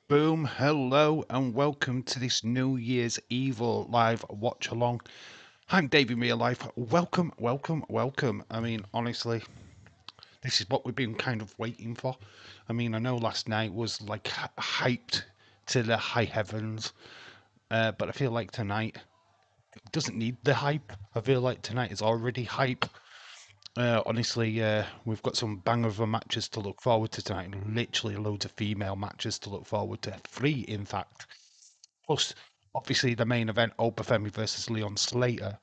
Boom, hello, and welcome to this New Year's Evil live watch along. I'm Dave in real life. Welcome, welcome, welcome. I mean, honestly, this is what we've been kind of waiting for. I mean, I know last night was like hyped to the high heavens, but I feel like tonight doesn't need the hype. I feel like tonight is already hype. Honestly, we've got some banger of matches to look forward to tonight, and literally loads of female matches to look forward to. 3, in fact. Plus, obviously, the main event, Obafemi versus Leon Slater,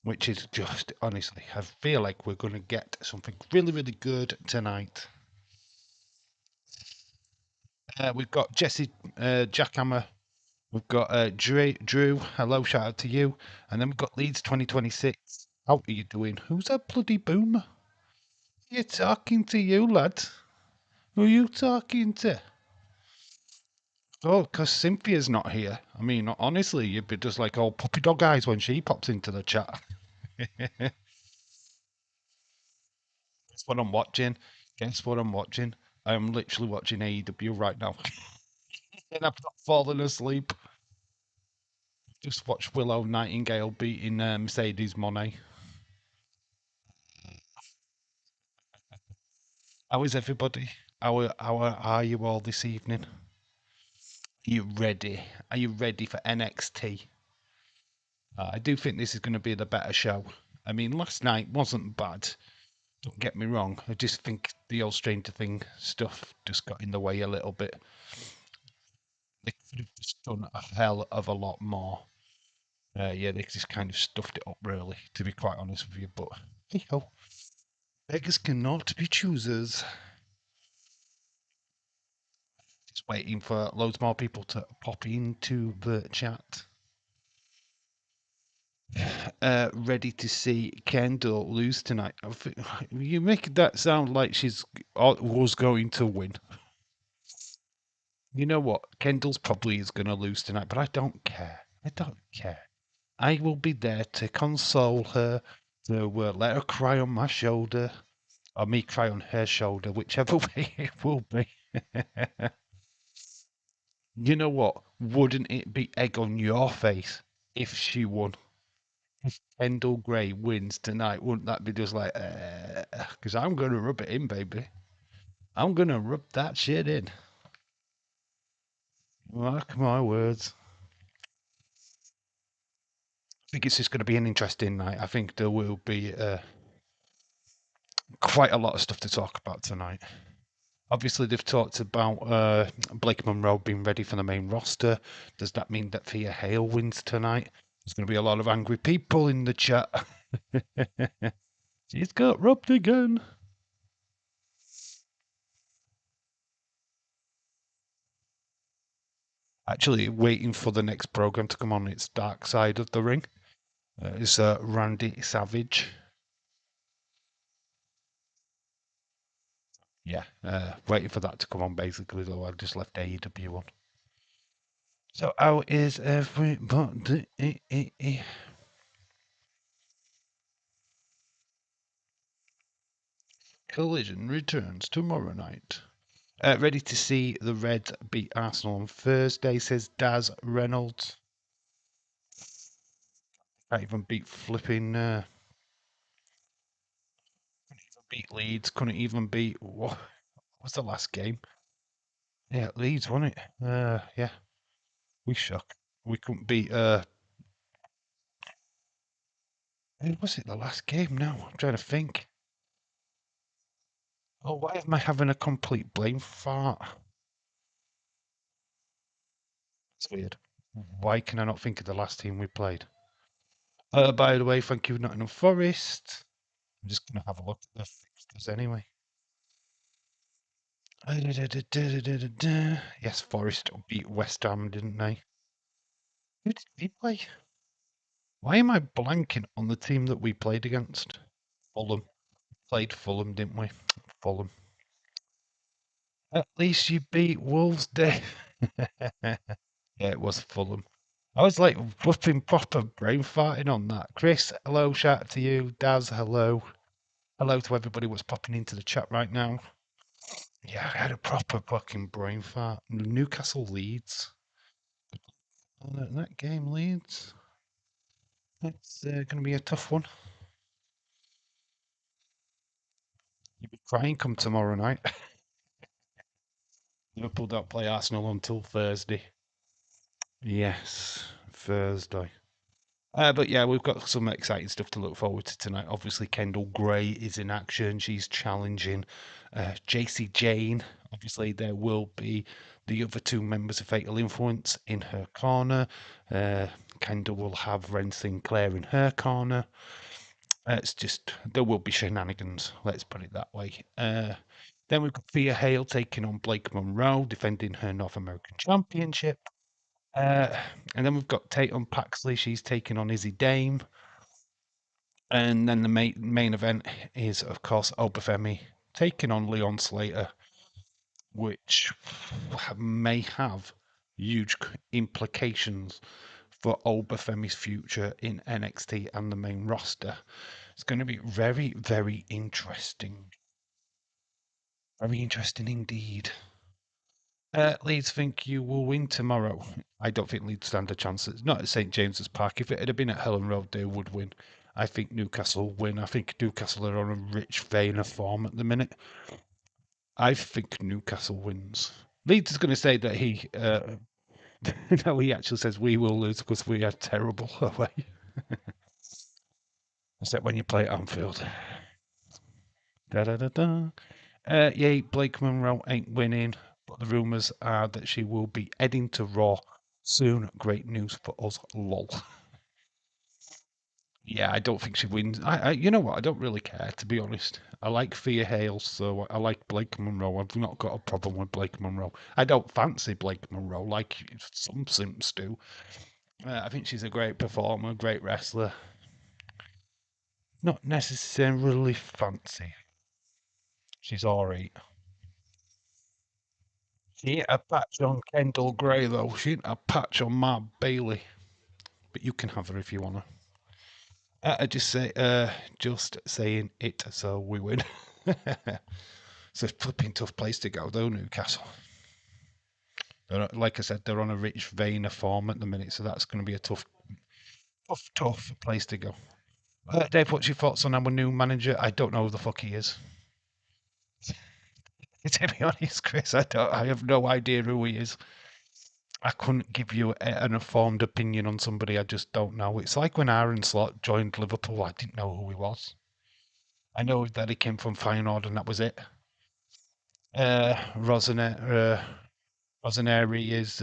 which is just, honestly, I feel like we're going to get something really, really good tonight. We've got Jesse Jackhammer. We've got Drew. Hello, shout out to you. And then we've got Leeds 2026. How are you doing? Who's that bloody boomer? You're talking to you, lad. Who are you talking to? Oh, because Cynthia's not here. I mean, honestly, you'd be just like old puppy dog eyes when she pops into the chat. Guess what I'm watching? Guess what I'm watching? I'm literally watching AEW right now. And I've not fallen asleep. Just watched Willow Nightingale beating Mercedes Monet. How is everybody? How are you all this evening? Are you ready? Are you ready for NXT? I do think this is going to be the better show. I mean, last night wasn't bad. Don't get me wrong. I just think the old Stranger Thing stuff just got in the way a little bit. They could have just done a hell of a lot more. Yeah, they just kind of stuffed it up, really, to be quite honest with you. But hey ho, beggars cannot be choosers. Just waiting for loads more people to pop into the chat. Ready to see Kendall lose tonight. You make that sound like she's was going to win. You know what? Kendall's probably is going to lose tonight, but I don't care. I don't care. I will be there to console her, to let her cry on my shoulder, or me cry on her shoulder, whichever way it will be. You know what? Wouldn't it be egg on your face if she won? If Kendall Gray wins tonight, wouldn't that be just like, because I'm going to rub it in, baby. I'm going to rub that shit in. Mark my words. I think it's just going to be an interesting night. I think there will be quite a lot of stuff to talk about tonight. Obviously, they've talked about Blake Monroe being ready for the main roster. Does that mean that Thea Hale wins tonight? There's going to be a lot of angry people in the chat. She's got rubbed again. Actually, waiting for the next program to come on. It's Dark Side of the Ring. It's Randy Savage. Yeah, waiting for that to come on, basically, though. I just left AEW on. So, how is everybody? Collision returns tomorrow night. Ready to see the Reds beat Arsenal on Thursday, says Daz Reynolds. Can't even beat flipping. Couldn't even beat Leeds. Couldn't even beat. What was the last game? Yeah, Leeds won it. Yeah, we shook. We couldn't beat. Who was it the last game? Now I'm trying to think. Oh, why am I having a complete brain fart? It's weird. Why can I not think of the last team we played? By the way, thank you, Nottingham Forest. I'm just going to have a look at the fixtures anyway. Yes, Forest beat West Ham, didn't they? Who did we play? Why am I blanking on the team that we played against? Fulham. Played Fulham, didn't we? Fulham. At least you beat Wolves, Dave. Yeah, it was Fulham. I was like whooping proper brain farting on that. Chris, hello, shout out to you. Daz, hello. Hello to everybody what's popping into the chat right now. Yeah, I had a proper fucking brain fart. Newcastle Leeds. That game, Leeds. It's going to be a tough one. You'll be crying come tomorrow night. Liverpool don't play Arsenal until Thursday. Yes, Thursday. But yeah, we've got some exciting stuff to look forward to tonight. Obviously, Kendall Gray is in action. She's challenging JC Jane. Obviously, there will be the other two members of Fatal Influence in her corner. Uh, Kendall will have Ren Sinclair in her corner. It's just, there will be shenanigans, let's put it that way. Then we've got Thea Hale taking on Blake Monroe, defending her North American Championship. Uh, and then we've got Tatum Paxley. She's taking on Izzy Dame. And then the main event is, of course, Obafemi taking on Leon Slater, which may have huge implications for Obafemi's future in NXT and the main roster. It's going to be very, very interesting. Very interesting indeed. Leeds think you will win tomorrow. I don't think Leeds stand a chance. It's not at St James's Park. If it had been at Helen Road, they would win. I think Newcastle win. I think Newcastle are on a rich vein of form at the minute. I think Newcastle wins. Leeds is going to say that no, he actually says we will lose because we are terrible away. Except when you play at Anfield. Da da da da. Yeah, Blake Monroe ain't winning, but the rumours are that she will be heading to Raw soon. Great news for us, lol. Yeah, I don't think she wins. You know what? I don't really care, to be honest. I like Thea Hale, so I like Blake Monroe. I've not got a problem with Blake Monroe. I don't fancy Blake Monroe like some simps do. I think she's a great performer, great wrestler. Not necessarily fancy. She's alright. She ain't a patch on Kendall Gray, though. She ain't a patch on Mark Bailey. But you can have her if you want to. Just saying it so we win. It's a flipping tough place to go, though, Newcastle. Like I said, they're on a rich vein of form at the minute, so that's going to be a tough place to go. Dave, what's your thoughts on our new manager? I don't know who the fuck he is. To be honest, Chris, I have no idea who he is. I couldn't give you an informed opinion on somebody I just don't know. It's like when Aaron Slot joined Liverpool, I didn't know who he was. I know that he came from Feyenoord and that was it. Rosaneri is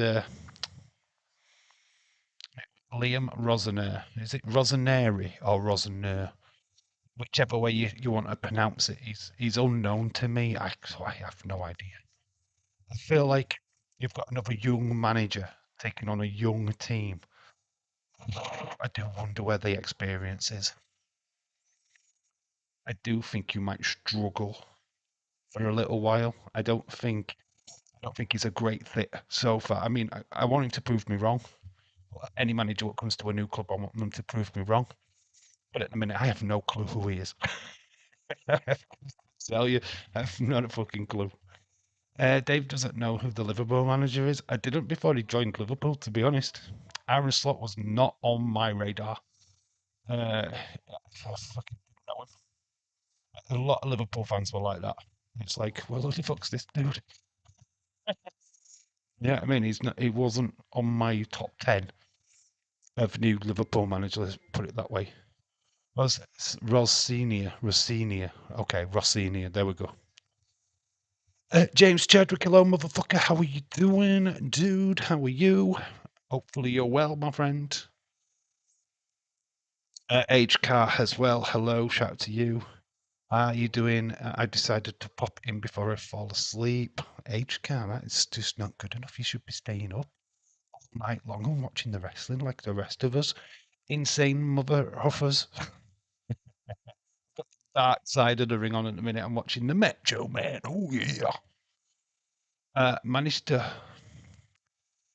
Liam Rosener. Is it Rosaneri or Rosener? Whichever way you want to pronounce it, he's unknown to me. So I have no idea. I feel like you've got another young manager taking on a young team. I do wonder where the experience is. I do think you might struggle for a little while. I don't think he's a great fit so far. I mean, I want him to prove me wrong. Any manager that comes to a new club, I want them to prove me wrong. But at the minute, I have no clue who he is. I tell you, I have not a fucking clue. Dave doesn't know who the Liverpool manager is. I didn't before he joined Liverpool, to be honest. Aaron Slot was not on my radar. I fucking didn't know him. A lot of Liverpool fans were like that. It's like, well, who the fuck's this dude? Yeah, I mean, he's not. He wasn't on my top 10 of new Liverpool managers. Let's put it that way. Rossinia. Okay, Rossinia. There we go. James Chadwick, hello, motherfucker. How are you doing, dude? How are you? Hopefully you're well, my friend. H Car as well. Hello, shout out to you. How are you doing? I decided to pop in before I fall asleep. H Car, that is just not good enough. You should be staying up all night long and watching the wrestling like the rest of us. Insane mother offers. Dark side of the ring on at the minute. I'm watching the Metro Man. Oh yeah. Managed to.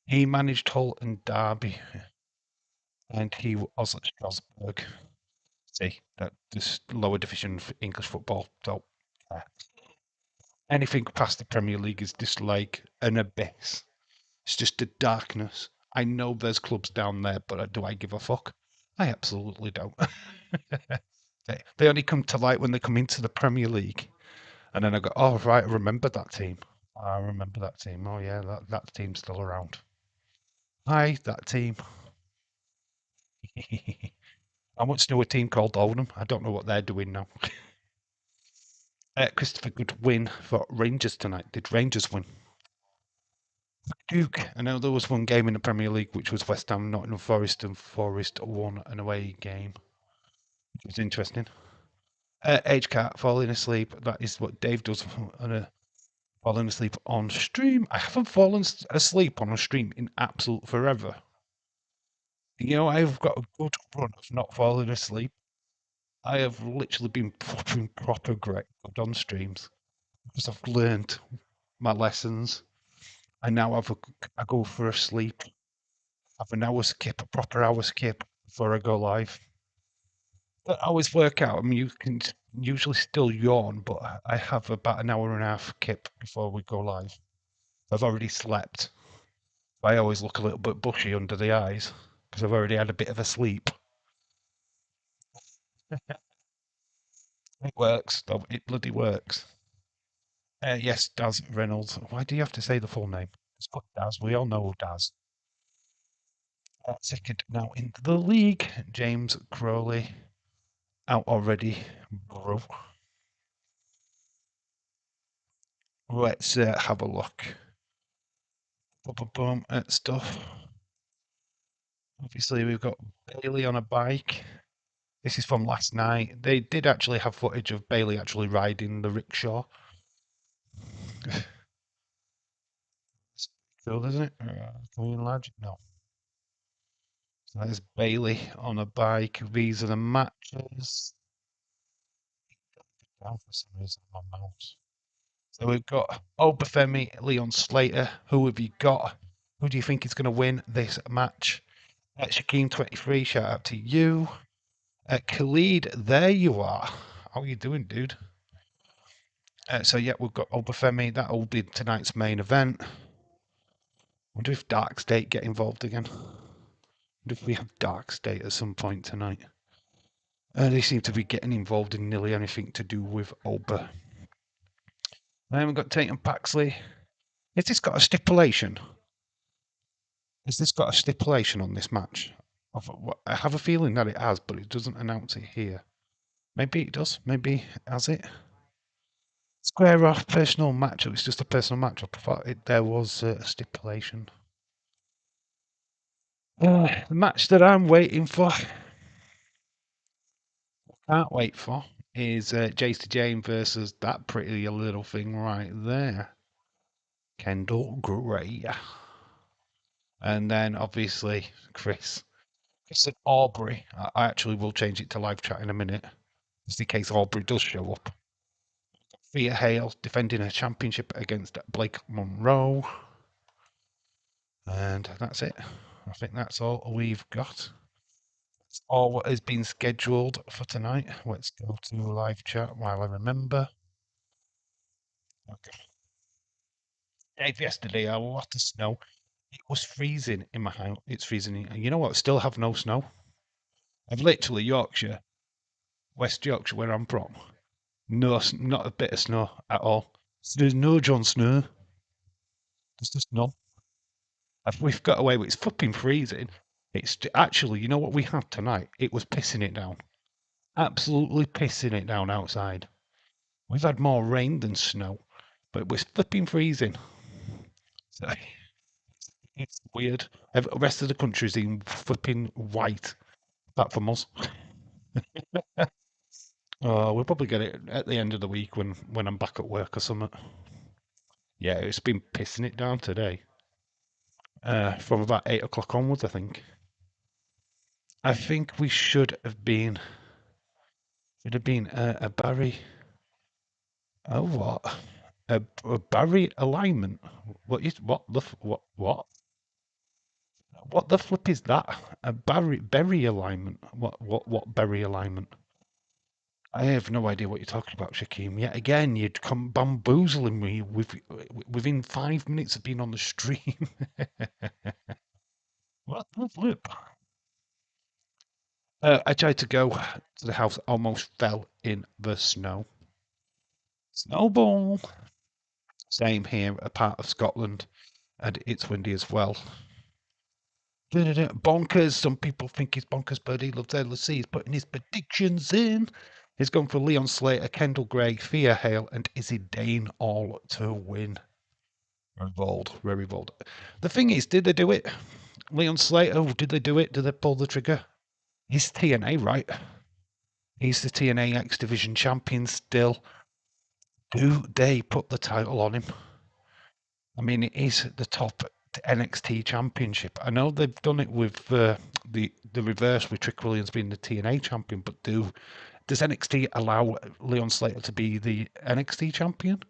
He managed Hull and Derby, and he was at Strasbourg. See that this lower division of English football. So Anything past the Premier League is just like an abyss. It's just a darkness. I know there's clubs down there, but do I give a fuck? I absolutely don't. They only come to light when they come into the Premier League. And then I go, oh, right, I remember that team. I remember that team. Oh, yeah, that team's still around. Hi, that team. I once knew a team called Oldham. I don't know what they're doing now. Christopher, good win for Rangers tonight. Did Rangers win? Duke. I know there was one game in the Premier League which was West Ham, Nottingham Forest, and Forest won an away game, which was interesting. Age cat falling asleep. That is what Dave does on a falling asleep on stream. I haven't fallen asleep on a stream in absolute forever. You know, I've got a good run of not falling asleep. I have literally been proper great good on streams because I've learned my lessons. I now I go for a sleep, have an hour skip, a proper hour skip before I go live. That always work out. I mean, you can usually still yawn, but I have about an hour and a half skip before we go live. I've already slept. I always look a little bit bushy under the eyes because I've already had a bit of a sleep. It works, though. It bloody works. Yes, Daz Reynolds. Why do you have to say the full name? Just put Daz. We all know Daz. Second now into the league. James Crowley out already, bro. Let's have a look. Boom, at stuff. Obviously, we've got Bailey on a bike. This is from last night. They did actually have footage of Bailey actually riding the rickshaw. It's cool, isn't it? Can we enlarge it? No. So there's Bailey on a bike. These are the matches. Down for some reason on my mouse. So we've got Obafemi, Leon Slater. Who have you got? Who do you think is going to win this match? Shaquem23, shout out to you. Khalid, there you are. How are you doing, dude? So yeah, we've got Obafemi. That'll be tonight's main event. Wonder if Dark State get involved again. Wonder if we have Dark State at some point tonight. They seem to be getting involved in nearly anything to do with Oba. Then we've got Tatum Paxley. Has this got a stipulation? Has this got a stipulation on this match? I have a feeling that it has, but it doesn't announce it here. Maybe it does. Maybe has it? Square off personal matchup. It's just a personal matchup. I thought there was a stipulation. The match that I'm waiting for, can't wait for, is Jace to Jane versus that pretty little thing right there, Kendall Gray. And then obviously Chris and Aubrey. I actually will change it to live chat in a minute, just in case Aubrey does show up. Thea Hale defending her championship against Blake Monroe. And that's it. I think that's all we've got. That's all what has been scheduled for tonight. Let's go to live chat while I remember. Okay. Dave, yesterday, a lot of snow. It was freezing in my house. It's freezing. And you know what? Still have no snow. I've literally Yorkshire, West Yorkshire, where I'm from. No, not a bit of snow at all. So there's no John Snow. There's just none. We've got away with it's flipping freezing. It's actually, you know what we had tonight? It was pissing it down. Absolutely pissing it down outside. We've had more rain than snow, but it was flipping freezing. So it's weird. The rest of the country's in flipping white, apart from us. We'll probably get it at the end of the week when I'm back at work or something. Yeah, it's been pissing it down today. From about 8 o'clock onwards, I think. I think we should have been a Barry. Oh, what? A Barry alignment? What the flip is that? A Berry alignment? What Berry alignment? I have no idea what you're talking about, Shaquem. Yet again, you'd come bamboozling me within 5 minutes of being on the stream. What the flip? I tried to go to the house, almost fell in the snow. Snowball. Same here, a part of Scotland, and it's windy as well. Bonkers. Some people think he's bonkers, but he loves LSC. He's putting his predictions in. He's gone for Leon Slater, Kendall Gray, Thea Hale, and Izzy Dane all to win. Very bold, very bold. The thing is, did they do it? Leon Slater, did they do it? Did they pull the trigger? He's TNA, right? He's the TNA X Division champion still. Do they put the title on him? I mean, it is the top NXT championship. I know they've done it with the reverse with Trick Williams being the TNA champion, but does NXT allow Leon Slater to be the NXT champion?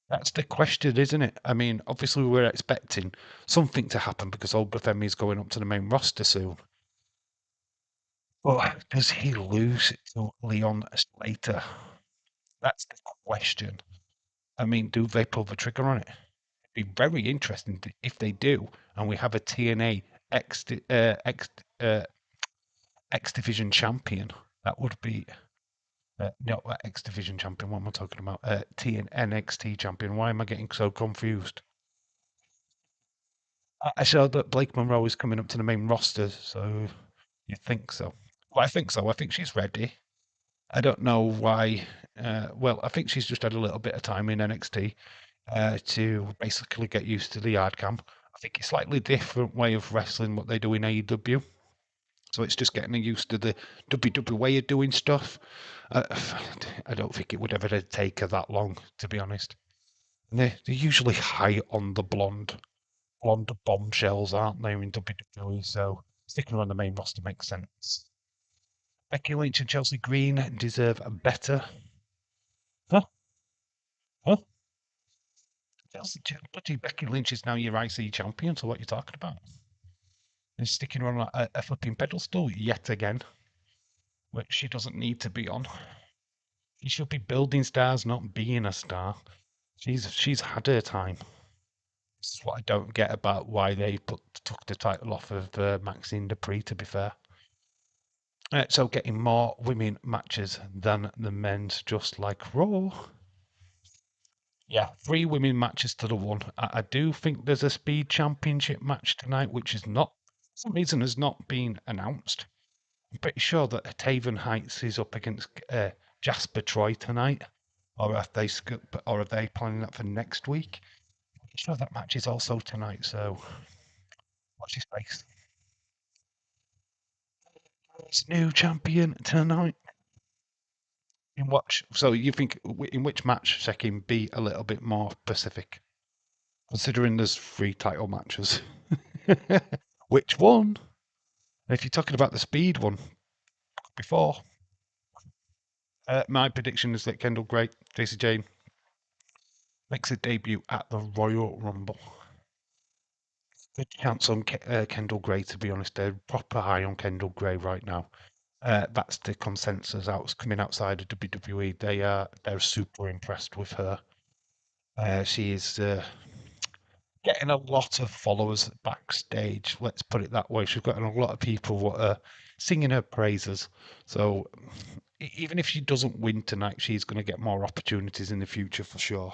That's the question, isn't it? I mean, obviously we're expecting something to happen because Olga is going up to the main roster soon. But does he lose to Leon Slater? That's the question. I mean, do they pull the trigger on it? It'd be very interesting if they do, and we have a TNA X Division champion. That would be not X Division champion. What am I talking about? NXT champion. Why am I getting so confused? I saw that Blake Monroe is coming up to the main roster, so you think so? Well, I think so. I think she's ready. I don't know why. Well, I think she's just had a little bit of time in NXT to basically get used to the yard camp. I think it's slightly different way of wrestling what they do in AEW. So it's just getting used to the WWE way of doing stuff. Uh, I don't think it would ever take her that long, to be honest. And they're usually high on the blonde bombshells, aren't they, in WWE? So sticking her on the main roster makes sense. Becky Lynch and Chelsea Green deserve better. Huh? Huh? Bloody Becky Lynch is now your IC champion, so what are you talking about? And sticking her on a flipping pedestal yet again, which she doesn't need to be on. She should be building stars, not being a star. She's had her time. This is what I don't get about why they took the title off of Maxine Dupree, to be fair. So getting more women matches than the men's, just like Raw. Yeah, 3 women matches to the one. I do think there's a Speed Championship match tonight, which is not, for some reason, has not been announced. I'm pretty sure that Taven Heights is up against Jasper Troy tonight, or are they planning that for next week? I'm pretty sure that match is also tonight. So watch this space. It's new champion tonight. In watch. So you think in which match, Sekin, be a little bit more specific, considering there's 3 title matches? Which one? If you're talking about the speed one before, my prediction is that Kendall Gray, Jacy Jane, makes a debut at the Royal Rumble. Good chance on Kendall Gray, to be honest. They're proper high on Kendall Gray right now. That's the consensus coming outside of WWE. They're super impressed with her. She is getting a lot of followers backstage. Let's put it that way. She's got a lot of people singing her praises. So even if she doesn't win tonight, she's going to get more opportunities in the future for sure.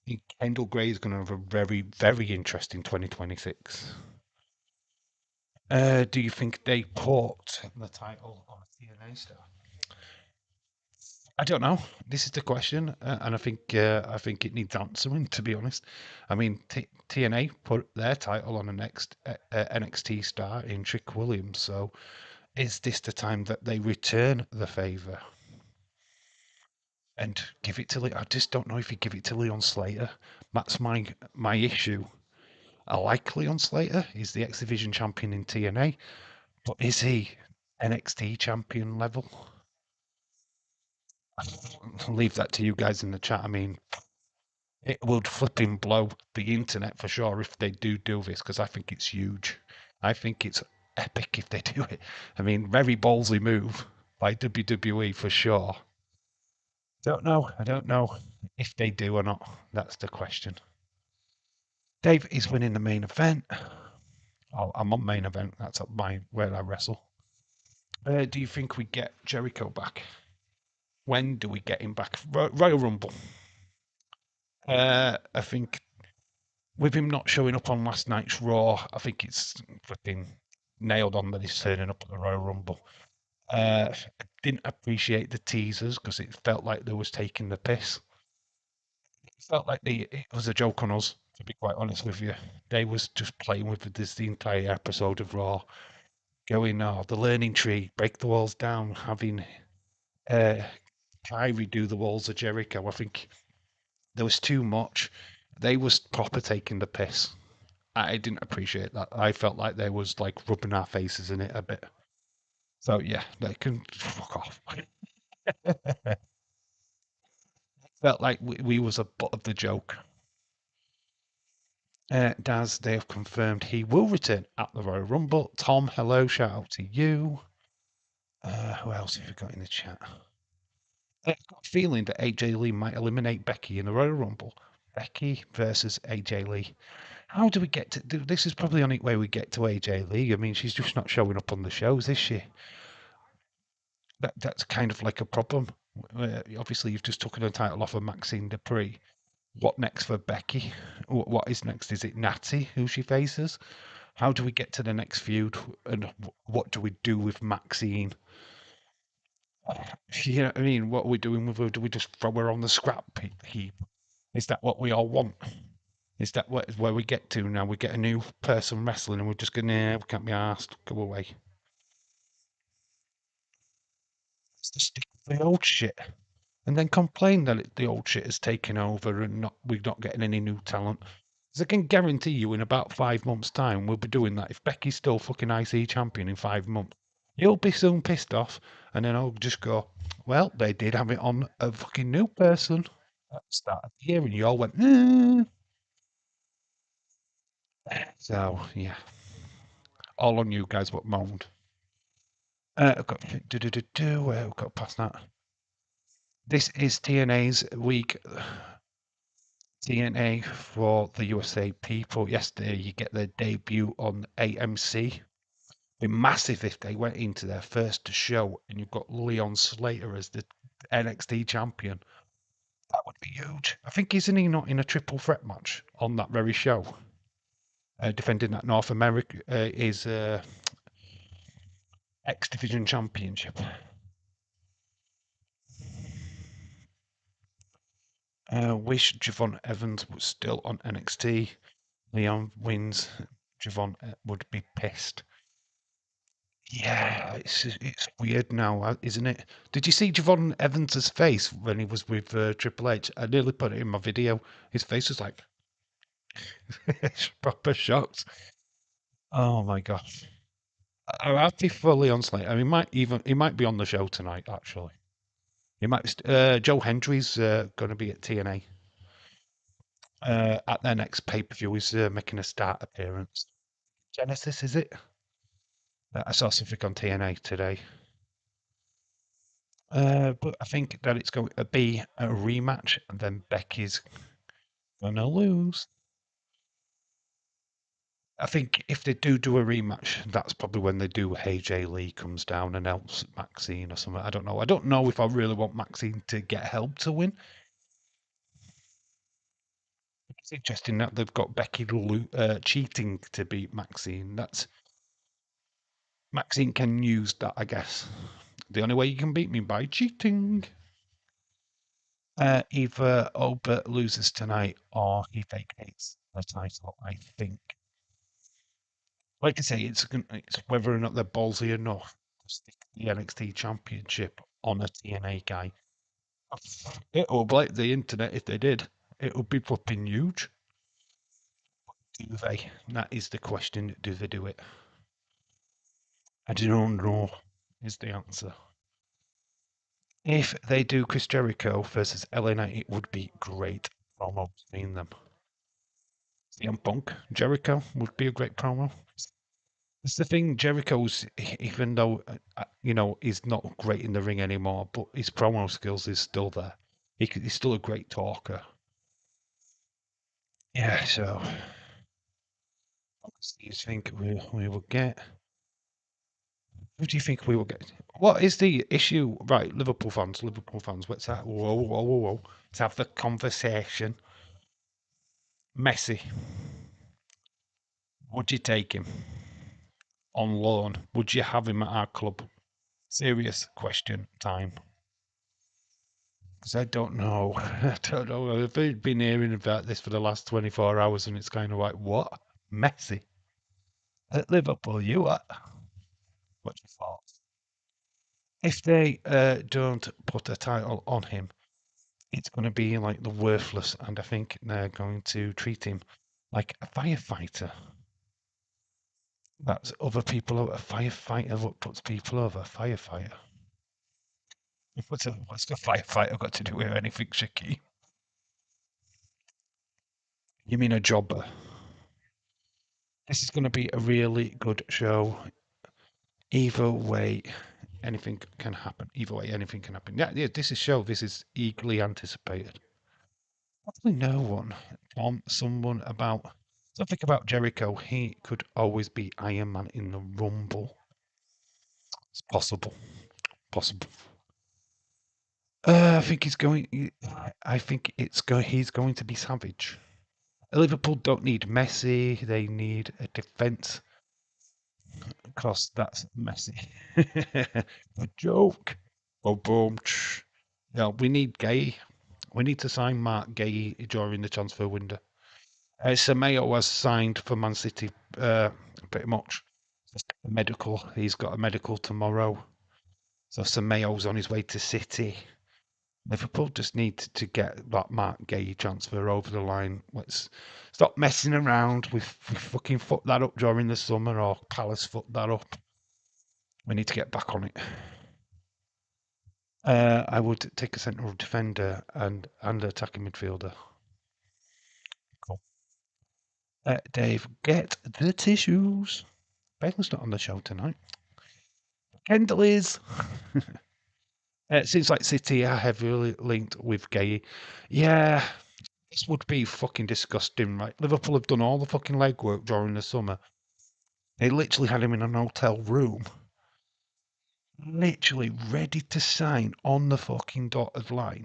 I think Kendall Gray is going to have a very, very interesting 2026. Do you think they put the title on a TNA star? I don't know. This is the question, and I think it needs answering. To be honest, I mean TNA put their title on a next NXT star in Trick Williams. So, is this the time that they return the favor and give it to? I just don't know if you give it to Leon Slater. That's my issue. I like Leon Slater. He's the X Division champion in TNA, but is he NXT champion level? I'll leave that to you guys in the chat. I mean, it would flipping blow the internet for sure if they do this because I think it's huge. I think it's epic if they do it. I mean, very ballsy move by WWE for sure. Don't know. I don't know if they do or not. That's the question. Dave is winning the main event. Oh, I'm on main event. That's where I wrestle. Do you think we get Jericho back? When do we get him back? Royal Rumble. I think with him not showing up on last night's Raw, I think it's flipping nailed on that he's turning up at the Royal Rumble. I didn't appreciate the teasers because it felt like they was taking the piss. It felt like it was a joke on us, to be quite honest with you. They was just playing with this the entire episode of Raw, going, oh, the learning tree, break the walls down, having Kyrie do the walls of Jericho. I think there was too much. They was proper taking the piss. I didn't appreciate that. I felt like they was like rubbing our faces in it a bit. So yeah, they can fuck off. Felt like we was a butt of the joke. Daz, they have confirmed he will return at the Royal Rumble. Tom, hello, shout out to you. Who else have we got in the chat? I've got a feeling that AJ Lee might eliminate Becky in the Royal Rumble. Becky versus AJ Lee. How do we get to this? Is probably the only way we get to AJ Lee. I mean, she's just not showing up on the shows, is she? That's kind of like a problem. Obviously, you've just taken the title off of Maxine Dupree. What next for Becky? What is next? Is it Natty who she faces? How do we get to the next feud? And what do we do with Maxine? You know what I mean? What are we doing with her? Do we just throw her on the scrap heap? Is that what we all want? Is that where we get to now? We get a new person wrestling and we're just going, nah, we can't be asked. Go away. It's the stick with the old shit. And then complain that the old shit has taken over and we're not getting any new talent. Because I can guarantee you in about 5 months' time, we'll be doing that. If Becky's still fucking IC champion in 5 months, you'll be soon pissed off. And then I'll just go, well, they did have it on a fucking new person at the start of the year. And you all went, So, yeah. All on you guys what moaned. I've got we've got past that. This is TNA's week. TNA for the USA people. Yesterday, you get their debut on AMC. It'd be massive if they went into their first show and you've got Leon Slater as the NXT champion. That would be huge. I think isn't he not in a triple threat match on that very show? Defending that North America is X Division Championship. Wish Javon Evans was still on NXT. Leon wins. Javon would be pissed. Yeah, it's weird now, isn't it? Did you see Javon Evans's face when he was with Triple H? I nearly put it in my video. His face was like proper shocked. Oh my gosh. I'll be fully on Slate. I mean, he might be on the show tonight. Actually, he might. Joe Hendry's going to be at TNA at their next pay per view. He's making a start appearance. Genesis, is it? I saw something on TNA today. But I think that it's going to be a rematch, and then Becky's gonna lose. I think if they do a rematch, that's probably when they do AJ Lee comes down and helps Maxine or something. I don't know. I don't know if I really want Maxine to get help to win. It's interesting that they've got Becky cheating to beat Maxine. Maxine can use that, I guess. The only way you can beat me by cheating. Either Albert loses tonight or he vacates the title, I think. Like I say, it's whether or not they're ballsy enough to stick the NXT Championship on a TNA guy. It will break the internet if they did. It would be flipping huge. Do they? That is the question. Do they do it? I don't know, is the answer. If they do Chris Jericho versus LA Knight, it would be great promo between them. CM Punk, Jericho would be a great promo. It's the thing, Jericho's, even though, he's not great in the ring anymore, but his promo skills is still there. He's still a great talker. Yeah, so what do you think we will get? Who do you think we will get? What is the issue? Right, Liverpool fans, what's that? Whoa, whoa, whoa, whoa. Let's have the conversation. Messi, would you take him on loan? Would you have him at our club? Serious question time. Because I don't know. I don't know. I've been hearing about this for the last 24 hours and it's kind of like, what? Messi? At Liverpool, you are? What's your thoughts? If they don't put a title on him, it's going to be like the worthless, and I think they're going to treat him like a firefighter. That's other people over. A firefighter what puts people over? A firefighter. What's the firefighter got to do with anything, Shaquille? You mean a jobber? This is going to be a really good show. Either way, anything can happen. Either way, anything can happen. Yeah, this is show. This is eagerly anticipated. Probably no one. Someone about something about Jericho. He could always be Iron Man in the Rumble. It's possible. Possible. I think he's going. I think it's going. He's going to be savage. Liverpool don't need Messi. They need a defense. Because that's Messi. A joke. Oh, boom. Yeah, we need Gay. We need to sign Mark Gay during the transfer window. Semedo was signed for Man City, pretty much. Just a medical. He's got a medical tomorrow. So Semedo's on his way to City. Liverpool just need to get that Mark Gay transfer over the line. Let's stop messing around. We fucking fucked that up during the summer, or Palace fucked that up. We need to get back on it. I would take a central defender and attacking midfielder. Cool. Dave, get the tissues. Ben's not on the show tonight. Kendall is. It seems like City are heavily linked with Gay. Yeah, this would be fucking disgusting, right? Liverpool have done all the fucking legwork during the summer. They literally had him in an hotel room, literally ready to sign on the fucking dotted line.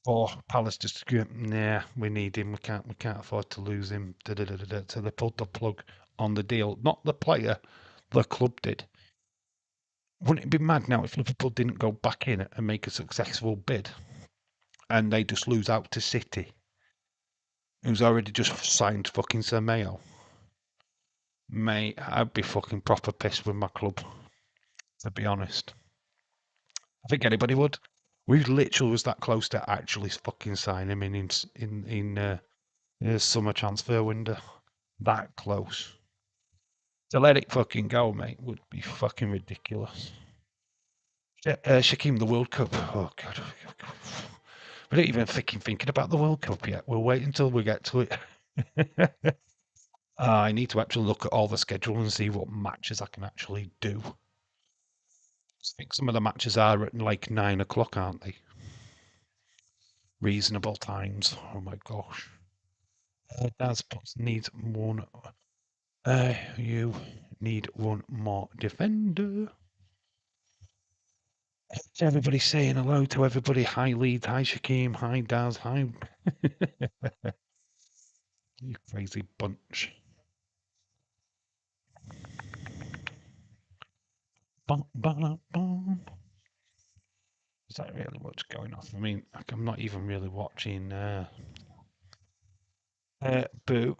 For Palace just to go, nah, we need him. We can't afford to lose him. So they pulled the plug on the deal. Not the player, the club did. Wouldn't it be mad now if Liverpool didn't go back in and make a successful bid, and they just lose out to City, who's already just signed fucking Sir Mayo? Mate, I'd be fucking proper pissed with my club, to be honest. I think anybody would. We literally was that close to actually fucking signing him in summer transfer window. That close. To let it fucking go, mate, would be fucking ridiculous. Shaquem, the World Cup. Oh, God. We're not even thinking about the World Cup yet. We'll wait until we get to it. I need to actually look at all the schedule and see what matches I can actually do. I think some of the matches are at like 9 o'clock, aren't they? Reasonable times. Oh my gosh. Daz needs one. You need one more defender. Everybody saying hello to everybody. Hi, Leeds. Hi, Shaquem. Hi, Daz. Hi. You crazy bunch. Bum, bum, bum. Is that really what's going off? I mean, I'm not even really watching. Boo.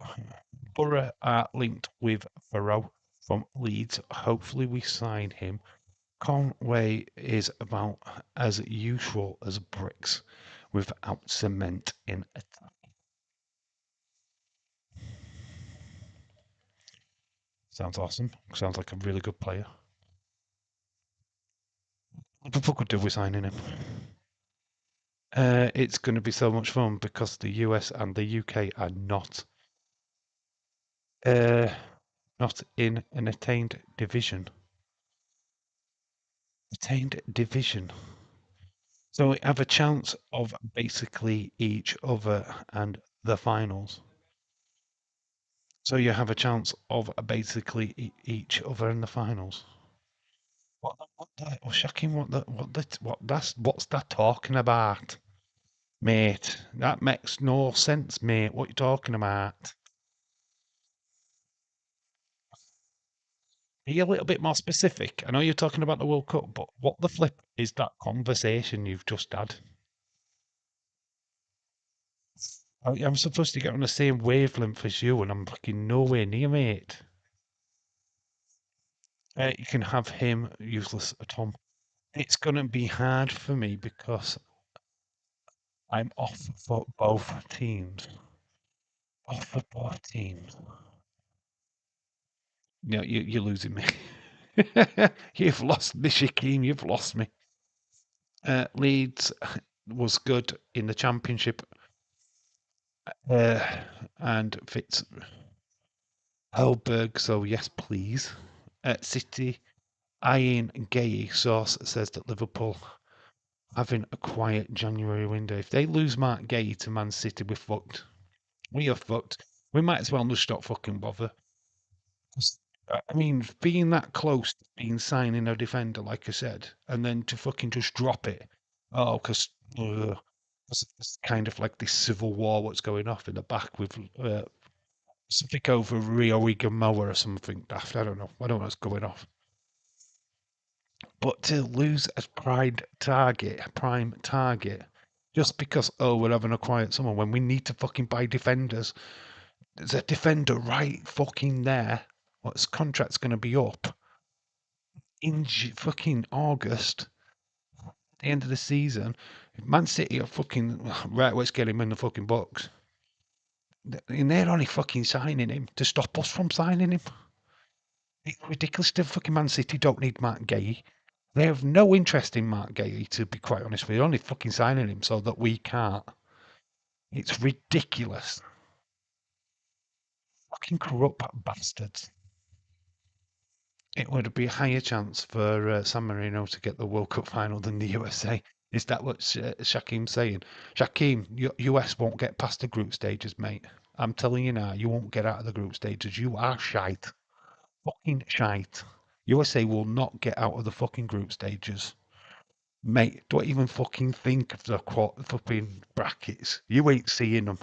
Borough are linked with Farrow from Leeds. Hopefully, we sign him. Conway is about as useful as bricks without cement in attack. Sounds awesome. Sounds like a really good player. Liverpool could do with signing him. It's going to be so much fun because the US and the UK are not not in an attained division. Attained division. So we have a chance of basically each other and the finals. So you have a chance of basically each other in the finals. Shocking! What's that talking about, mate? That makes no sense, mate. What you talking about? Be a little bit more specific. I know you're talking about the World Cup, but what the flip is that conversation you've just had? I'm supposed to get on the same wavelength as you, and I'm fucking nowhere near, mate. You can have him, useless Tom. It's going to be hard for me because I'm off for both teams. Off for both teams. No, you're losing me. You've lost me, Shaquem. You've lost me. Leeds was good in the Championship, and Fitz Hellberg. So yes, please. City. Ian Gay source says that Liverpool having a quiet January window. If they lose Mark Gay to Man City, we're fucked. We are fucked. We might as well just stop fucking bother. I mean, being that close to being signing a defender, like I said, and then to fucking just drop it. Oh, because it's kind of like this civil war what's going off in the back with something over Rio Igamoa or something daft. I don't know. I don't know what's going off. But to lose a prime target, just because, oh, we're having a quiet summer when we need to fucking buy defenders. There's a defender right fucking there. What's contract's going to be up in fucking August, the end of the season. If Man City are fucking right, let's get him in the fucking box. And they're only fucking signing him to stop us from signing him. It's ridiculous. The fucking Man City don't need Mark Gay. They have no interest in Mark Gay, to be quite honest with you. They're only fucking signing him so that we can't. It's ridiculous. Fucking corrupt bastards. It would be a higher chance for San Marino to get the World Cup final than the USA. Is that what Shaquem's saying? Shaquem, US won't get past the group stages, mate. I'm telling you now, you won't get out of the group stages. You are shite. Fucking shite. USA will not get out of the fucking group stages. Mate, don't even fucking think of the fucking brackets. You ain't seeing them.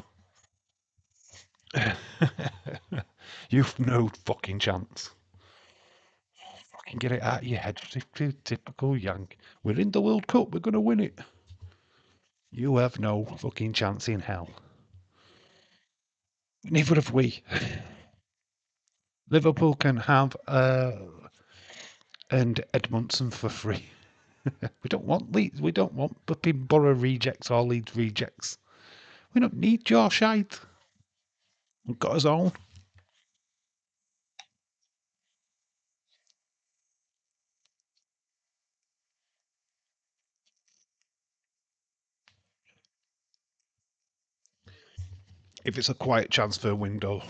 You've no fucking chance. Fucking get it out of your head. Typical Yank. We're in the World Cup. We're going to win it. You have no fucking chance in hell. Neither have we. Liverpool can have and Edmondson for free. We don't want Leeds. We don't want flipping Borough rejects or Leeds rejects. We don't need your shite. We've got his own. If it's a quiet transfer window,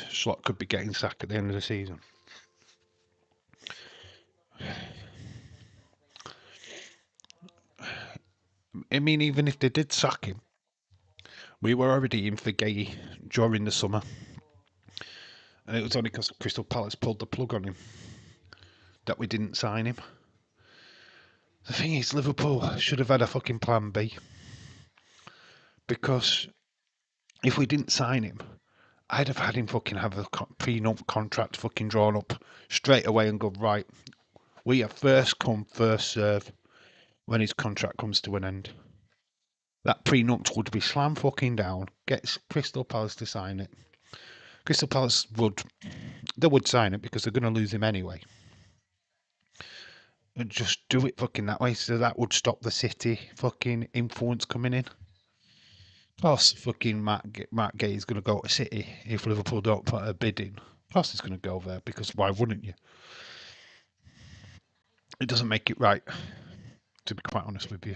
Slot could be getting sacked at the end of the season. I mean, even if they did sack him, we were already in for Gay during the summer. And it was only because Crystal Palace pulled the plug on him that we didn't sign him. The thing is, Liverpool should have had a fucking plan B. Because if we didn't sign him, I'd have had him fucking have a prenup contract fucking drawn up straight away and go, right, we are first come, first serve when his contract comes to an end. That prenup would be slam fucking down, gets Crystal Palace to sign it. Crystal Palace would sign it because they're going to lose him anyway. And just do it fucking that way, so that would stop the City fucking influence coming in. Plus, fucking Matt Gay is going to go to City if Liverpool don't put a bid in. Plus, he's going to go there because why wouldn't you? It doesn't make it right, to be quite honest with you.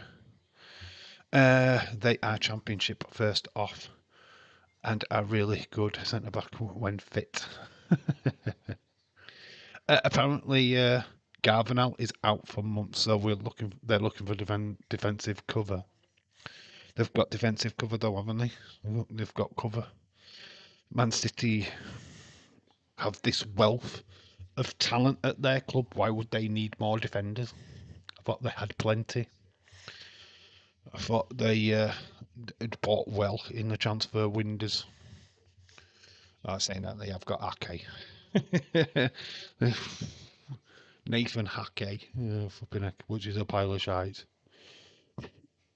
They are Championship first off. and a really good centre back when fit. Apparently, Garvanal is out for months, so They're looking for defensive cover. They've got defensive cover though, haven't they? They've got cover. Man City have this wealth of talent at their club. Why would they need more defenders? I thought they had plenty. I thought they had bought well in the transfer windows. I'm saying that they have got Ake. Nathan Hake, which is a pile of shite.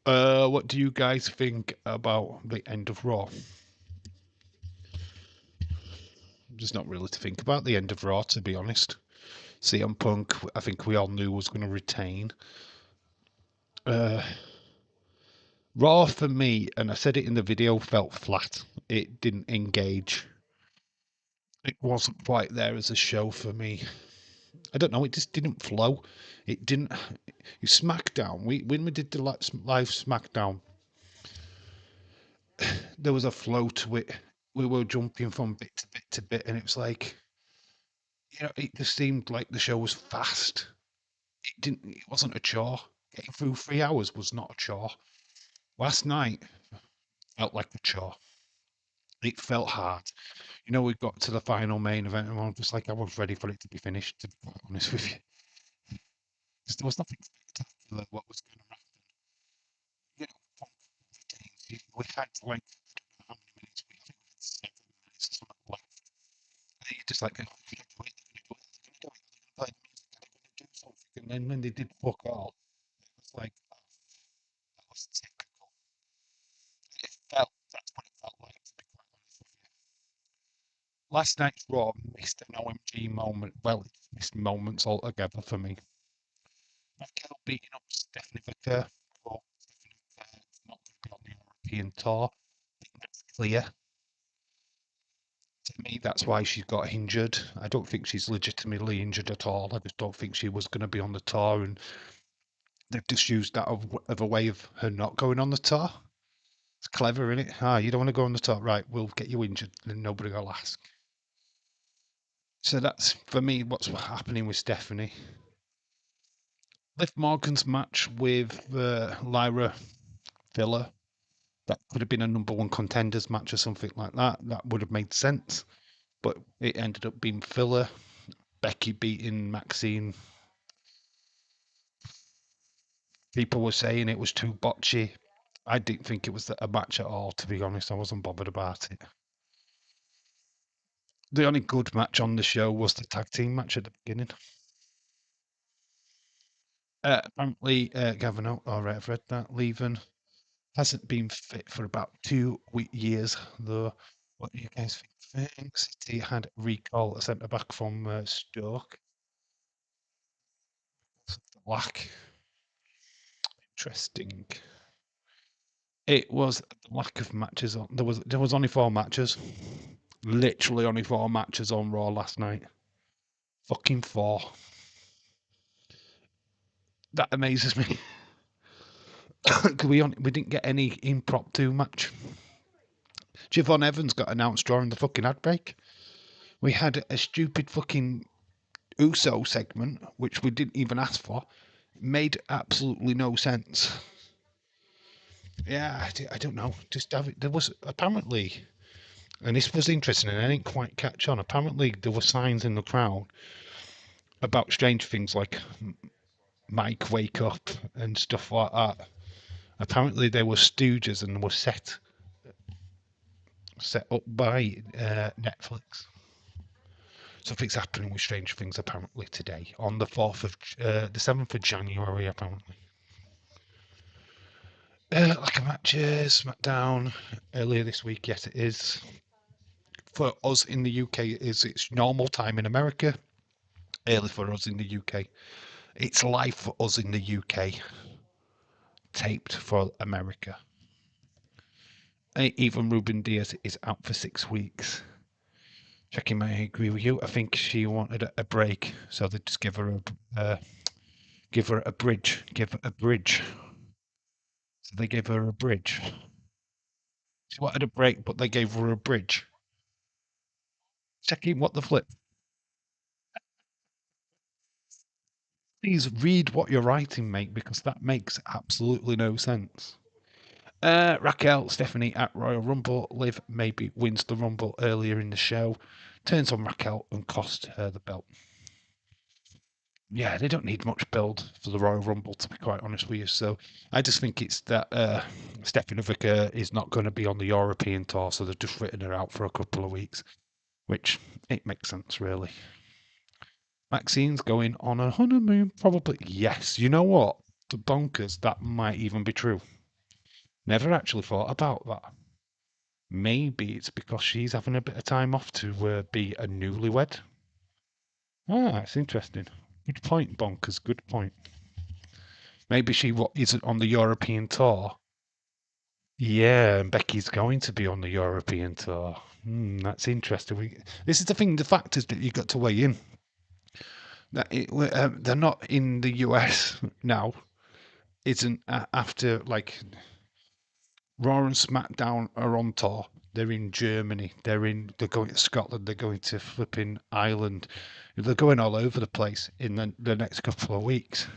What do you guys think about the end of Raw? There's not really to think about the end of Raw, to be honest. CM Punk, I think we all knew was going to retain. Raw for me, and I said it in the video, felt flat. It didn't engage. It wasn't quite there as a show for me. I don't know. It just didn't flow. It didn't. SmackDown. When we did the live SmackDown, there was a flow to it. We were jumping from bit to bit to bit, and it was like, it just seemed like the show was fast. It wasn't a chore. Getting through 3 hours was not a chore. Last night felt like a chore. It felt hard. We got to the final main event, and I was just like, I was ready for it to be finished, to be quite honest with you. Because there was nothing spectacular what was going to happen. Punk retains. We had like, I don't know how many minutes we had. I think we had 7 minutes or something left. And you're just like, oh, they're going to do it, they're going to do it, they're going to play the music, they're going to do something. And then when they did fuck all, it was like, oh, that was typical. That's what it felt like, to be quite honest with you. Last night's Raw missed an OMG moment. Well, it missed moments altogether for me. Raquel beating up Stephanie Vicker. Well, Stephanie Vicker is not going to be on the European tour. I think that's clear. To me, that's why she got injured. I don't think she's legitimately injured at all. I just don't think she was going to be on the tour, and they've just used that of a way of her not going on the tour. It's clever, isn't it? You don't want to go on the tour, right? We'll get you injured, and nobody will ask. So that's, for me, what's happening with Stephanie. Liv Morgan's match with Lyra Filler, that could have been a number one contenders match or something like that. That would have made sense. But it ended up being filler. Becky beating Maxine. People were saying it was too botchy. I didn't think it was a match at all, to be honest. I wasn't bothered about it. The only good match on the show was the tag team match at the beginning. Apparently, Gavin, all right, I've read that. Leaving hasn't been fit for about 2 years, though. What do you guys think? City had recall a centre back from Stoke. Lack. Interesting. It was lack of matches on. There was only 4 matches. Literally only 4 matches on Raw last night. Fucking 4. That amazes me. we didn't get any impromptu match. Javon Evans got announced during the fucking ad break. We had a stupid fucking Uso segment, which we didn't even ask for. Made absolutely no sense. Yeah, I don't know. Just have it. There was apparently, and this was interesting, and I didn't quite catch on. Apparently, there were signs in the crowd about strange things like Mike wake up and stuff like that. Apparently, they were stooges and were set up by Netflix. Something's happening with Strange Things apparently today on the 7th of January apparently. Like a matches, SmackDown earlier this week. Yes, it is. For us in the UK, it's normal time in America. Early for us in the UK. It's live for us in the UK. Taped for America. Even Ruben Diaz is out for 6 weeks. Jackie may agree with you. I think she wanted a break, so they just give her a bridge. So they gave her a bridge. She wanted a break, but they gave her a bridge. Checking what the flip. Please read what you're writing, mate, because that makes absolutely no sense. Raquel, Stephanie at Royal Rumble. Liv maybe wins the Rumble earlier in the show. Turns on Raquel and costs her the belt. Yeah, they don't need much build for the Royal Rumble, to be quite honest with you. So I just think it's that Stephanie Vicker is not going to be on the European tour, so they've just written her out for a couple of weeks, which it makes sense, really. Maxine's going on a honeymoon, probably. Yes, you know what? The bonkers, that might even be true. Never actually thought about that. Maybe it's because she's having a bit of time off to be a newlywed. Ah, it's interesting. Good point, bonkers. Good point. Maybe she isn't on the European tour. Yeah, and Becky's going to be on the European tour. That's interesting. This is the thing, the factors that you got to weigh in. They're not in the US now. Isn't after like Raw and SmackDown are on tour. They're in Germany. They're going to Scotland. They're going to flipping Ireland. They're going all over the place in the next couple of weeks.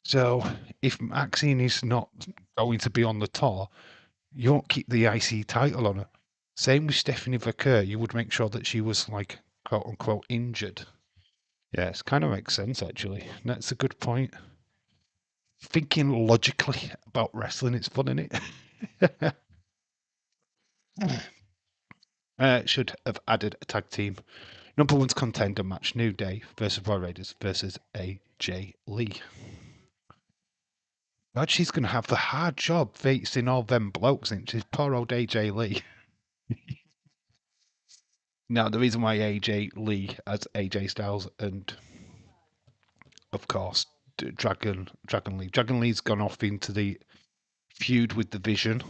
So if Maxine is not going to be on the tour, you won't keep the IC title on her. Same with Stephanie Vaquer. You would make sure that she was like quote unquote injured. Yeah, it kind of makes sense actually. That's a good point. Thinking logically about wrestling, it's fun, isn't it? Should have added a tag team. Number one's contender match: New Day versus Raw Raiders versus AJ Lee. God, she's going to have the hard job facing all them blokes, isn't she? Poor old AJ Lee. Now, the reason why AJ Lee has AJ Styles and, of course, Dragon Lee. Dragon Lee's gone off into the feud with the Vision,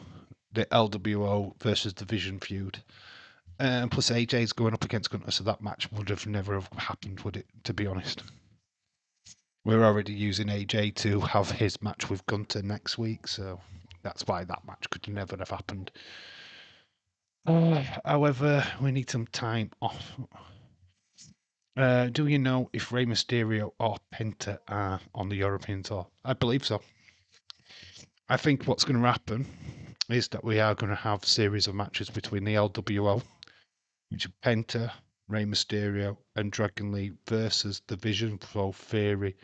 the LWO versus the Vision feud. And plus AJ's going up against Gunter, so that match would have never have happened, would it, to be honest? We're already using AJ to have his match with Gunter next week, so that's why that match could never have happened. However, we need some time off. Do you know if Rey Mysterio or Penta are on the European tour? I believe so. I think what's going to happen is that we are going to have a series of matches between the LWO, which are Penta, Rey Mysterio, and Dragon Lee versus the Vision, so Theory,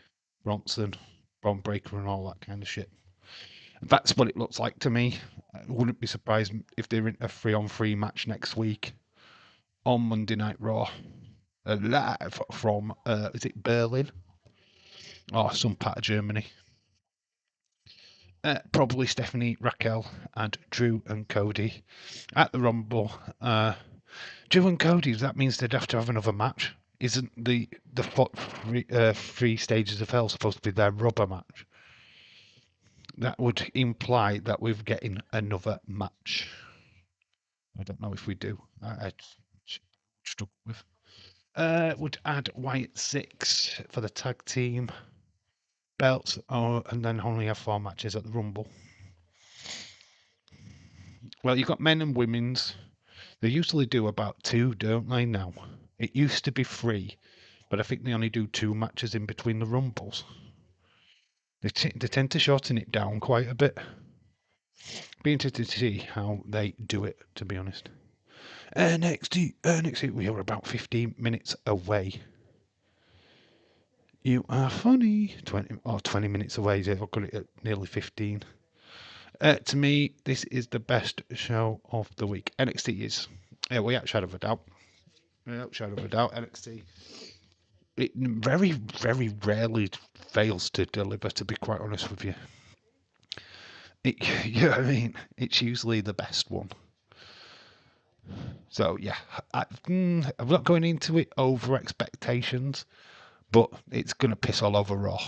Bronson, Bron Breakker, and all that kind of shit. That's what it looks like to me. I wouldn't be surprised if they're in a 3-on-3 match next week on Monday Night Raw, live from is it Berlin or some part of Germany? Probably Stephanie, Raquel, and Drew and Cody at the Rumble. Drew and Cody, that means they'd have to have another match. Isn't the three stages of hell supposed to be their rubber match? That would imply that we're getting another match. I don't know if we do. I struggle with. Would add White 6 for the tag team belts, and then only have 4 matches at the Rumble. Well, you've got men and women's. They usually do about 2, don't they, now? It used to be 3, but I think they only do 2 matches in between the Rumbles. They tend to shorten it down quite a bit. Be interested to see how they do it, to be honest. NXT, we are about 15 minutes away. You are funny. 20 minutes away. I've got it at nearly 15. To me, this is the best show of the week. NXT is. Without shadow of a doubt. Without shadow of a doubt, NXT. It very, very rarely fails to deliver, to be quite honest with you. You know what I mean? It's usually the best one. So, yeah. I'm not going into it over expectations, but it's going to piss all over Raw.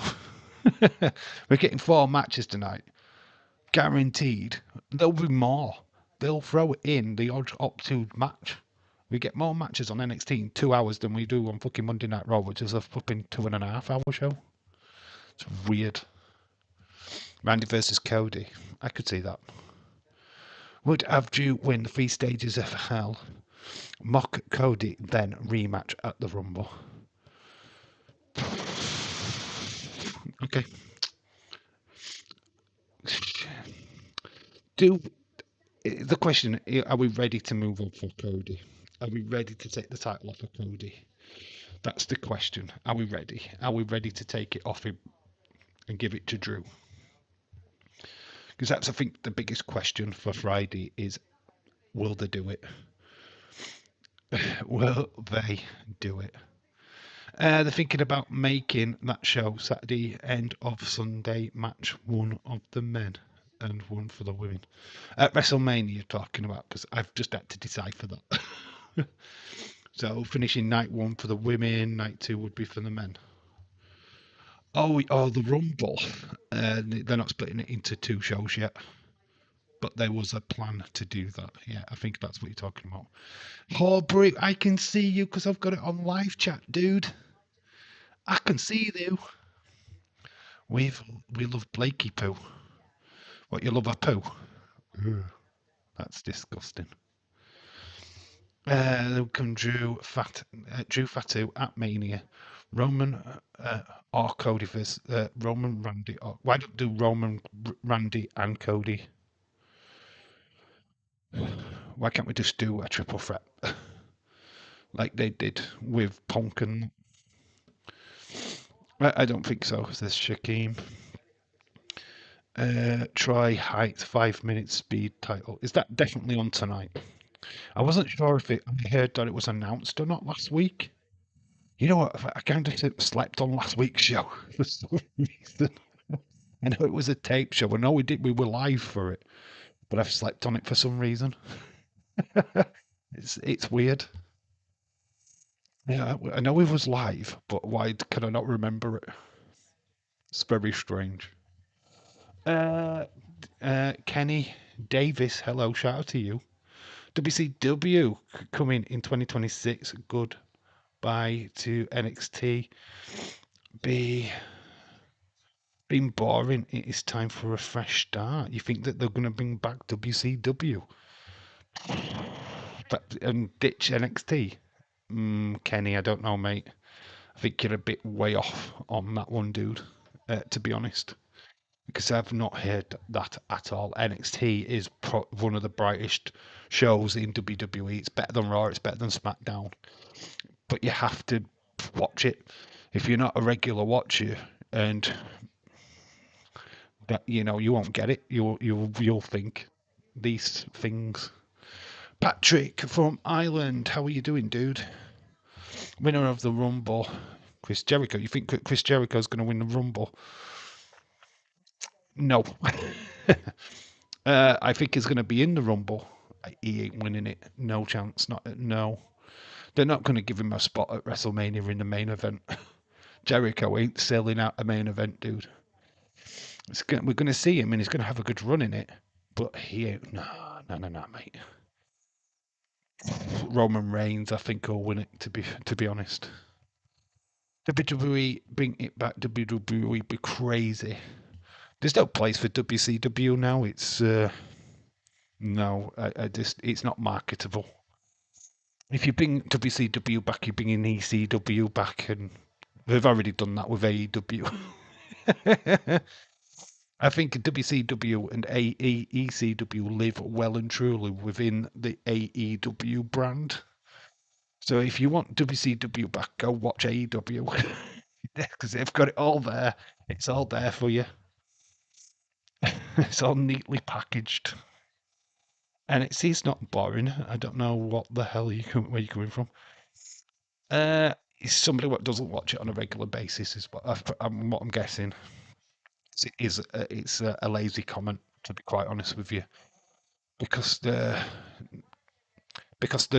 We're getting 4 matches tonight. Guaranteed. There'll be more. They'll throw in the odd up-to match. We get more matches on NXT in 2 hours than we do on fucking Monday Night Raw, which is a fucking 2.5 hour show. It's weird. Randy versus Cody. I could see that. Would have Drew win the 3 stages of hell, mock Cody, then rematch at the Rumble? Okay. Do the question: are we ready to move on for Cody? Are we ready to take the title off of Cody? That's the question. Are we ready? Are we ready to take it off him and give it to Drew? Because that's, I think, the biggest question for Friday is: will they do it? Will they do it? They're thinking about making that show Saturday end of Sunday match, one of the men and one for the women. At WrestleMania, you're talking about, because I've just had to decipher that. So finishing night one for the women, night two would be for the men. Oh, the Rumble. They're not splitting it into 2 shows yet, but there was a plan to do that. Yeah, I think that's what you're talking about. Horbury, I can see you because I've got it on live chat, dude. I can see you. We love Blakey poo. What, you love a poo? Ugh, that's disgusting. Then come Drew Fatu at Mania. Roman or Cody versus Roman Randy. Or, why don't do Roman Randy and Cody? Why can't we just do a triple threat like they did with Punk and? I don't think so. Says Shaquem. Try height 5 minute speed title. Is that definitely on tonight? I wasn't sure if I heard that it was announced or not last week. You know what? I kind of slept on last week's show for some reason. I know it was a tape show. I know we were live for it, but I've slept on it for some reason. It's weird. Yeah, I know it was live, but why can I not remember it? It's very strange. Uh, Kenny Davis, hello, shout out to you. WCW coming in 2026. Goodbye to NXT. Be Been boring. It is time for a fresh start. You think that they're going to bring back WCW and ditch NXT? Kenny, I don't know, mate. I think you're a bit way off on that one, dude. To be honest, because I've not heard that at all. NXT is one of the brightest shows in WWE. It's better than Raw. It's better than SmackDown. But you have to watch it. If you're not a regular watcher, and that you won't get it. You'll think these things. Patrick from Ireland, how are you doing, dude? Winner of the Rumble, Chris Jericho. You think Chris Jericho's going to win the Rumble? No. I think he's going to be in the Rumble. He ain't winning it. No chance. No. They're not going to give him a spot at WrestleMania in the main event. Jericho ain't selling out a main event, dude. We're going to see him, and he's going to have a good run in it. But he ain't. No, mate. Roman Reigns, I think, will win it. To be honest, WWE bring it back. WWE be crazy. There's no place for WCW now. It's no, I just it's not marketable. If you bring WCW back, you bring in ECW back, and they've already done that with AEW. I think WCW and ECW live well and truly within the AEW brand. So if you want WCW back, go watch AEW because they've got it all there. It's all there for you. It's all neatly packaged, and it's not boring. I don't know what the hell where you're coming from. It's somebody what doesn't watch it on a regular basis is what I'm guessing. It's a lazy comment, to be quite honest with you, because the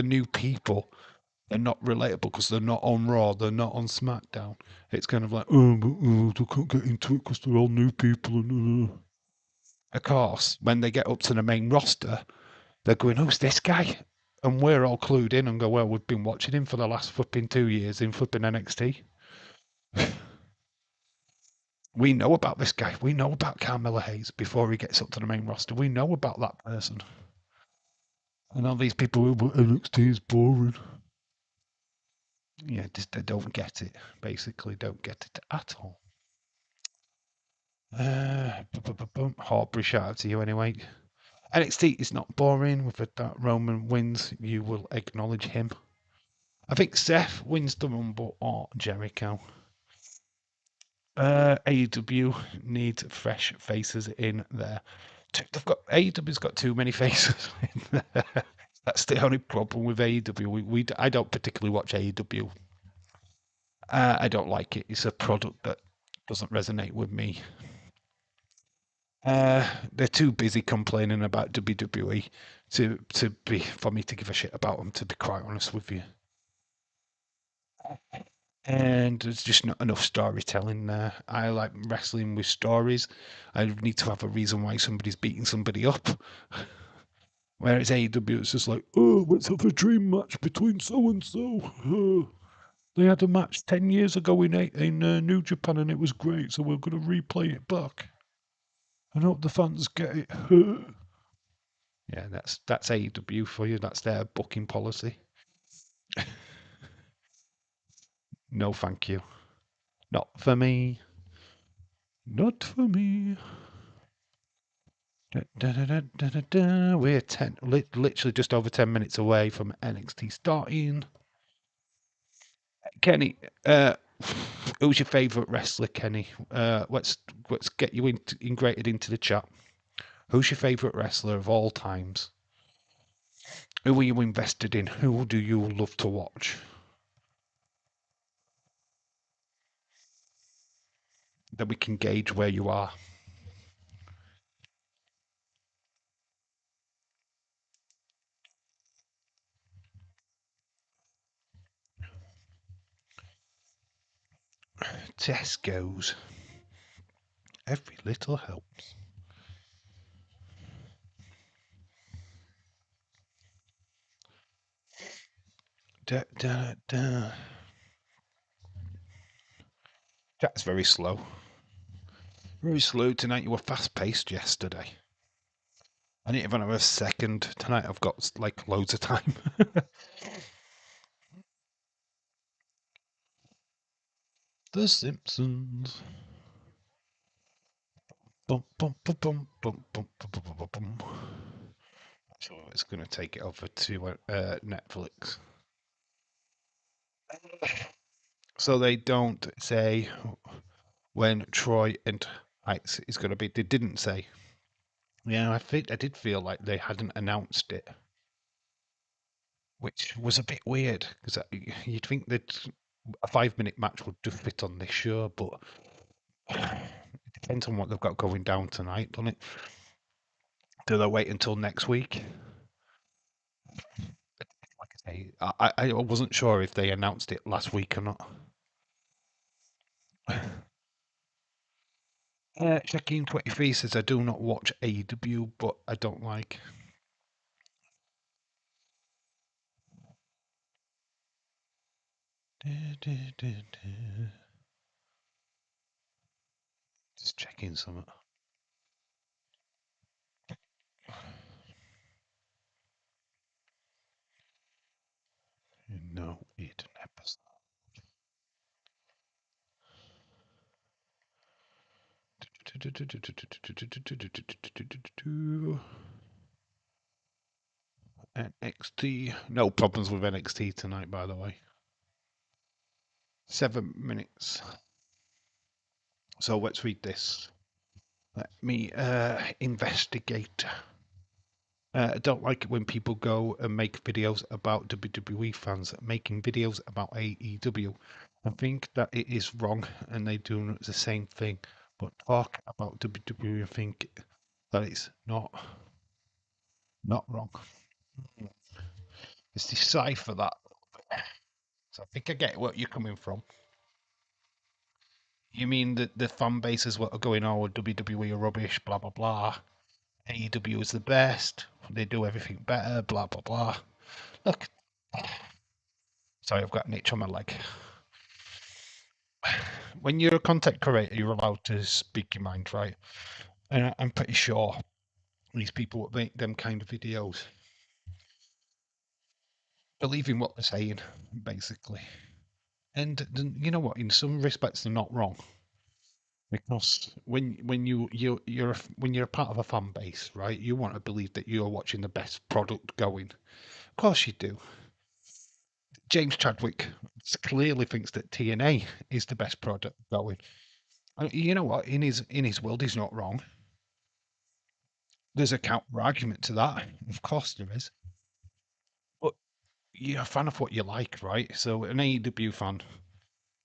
new people, they're not relatable because they're not on Raw, they're not on SmackDown. It's kind of like, they can't get into it because they're all new people. And, Of course, when they get up to the main roster, they're going, who's this guy? And we're all clued in and go, well, we've been watching him for the last flipping 2 years in flipping NXT. We know about this guy. We know about Carmella Hayes before he gets up to the main roster. We know about that person. And all these people who NXT is boring. Yeah, just they don't get it. Basically, don't get it at all. Horbury, shout out to you anyway. NXT is not boring. With that Roman wins, you will acknowledge him. I think Seth wins the Rumble or Jericho. AEW needs fresh faces in there. They've got AEW's got too many faces in there. That's the only problem with AEW. I don't particularly watch AEW. I don't like it. It's a product that doesn't resonate with me. They're too busy complaining about WWE for me to give a shit about them. To be quite honest with you, and there's just not enough storytelling there. I like wrestling with stories. I need to have a reason why somebody's beating somebody up. Whereas AEW, it's just like, oh, let's have a dream match between so and so. They had a match 10 years ago in New Japan and it was great, so we're going to replay it back. I hope the fans get it. Yeah, that's AEW for you. That's their booking policy. No, thank you. Not for me. Not for me. Da, da, da, da, da, da, da. We're literally just over 10 minutes away from NXT starting. Kenny, who's your favourite wrestler, Kenny? Let's get you integrated into the chat. Who's your favourite wrestler of all times? Who are you invested in? Who do you love to watch? Then we can gauge where you are. Tesco's. Every little helps. Da, da, da. That's very slow. Very slow tonight. You were fast paced yesterday. I didn't even have a second. Tonight I've got like loads of time. The Simpsons. Bum, bum, bum, bum, bum, bum, bum, bum, bum. So it's going to take it over to Netflix. So they don't say when Troy and Heights is going to be. They didn't say. Yeah, I did feel like they hadn't announced it, which was a bit weird because you'd think that a 5 minute match would just fit on this show, but it depends on what they've got going down tonight, doesn't it? Do they wait until next week? Like I say, I wasn't sure if they announced it last week or not. Checking 23 says I do not watch AEW, but I don't like. Just checking something. No, it episode. NXT. No problems with NXT tonight, by the way. 7 minutes. So let's read this. Let me investigate. I don't like it when people go and make videos about WWE fans making videos about AEW. I think that it is wrong and they do the same thing. But talk about WWE, I think that it's not wrong. Let's decipher that. So I think I get what you're coming from. You mean that the fan bases what are going on with WWE are rubbish, blah blah blah. AEW is the best. They do everything better, blah blah blah. Look, sorry, I've got an itch on my leg. When you're a content creator, you're allowed to speak your mind, right? And I'm pretty sure these people that make them kind of videos believing what they're saying, basically. And you know what? In some respects, they're not wrong because when you're a part of a fan base, right? You want to believe that you're watching the best product going. Of course, you do. James Chadwick clearly thinks that TNA is the best product going. You know what? In his world, he's not wrong. There's a counter argument to that. Of course, there is. But you're a fan of what you like, right? So an AEW fan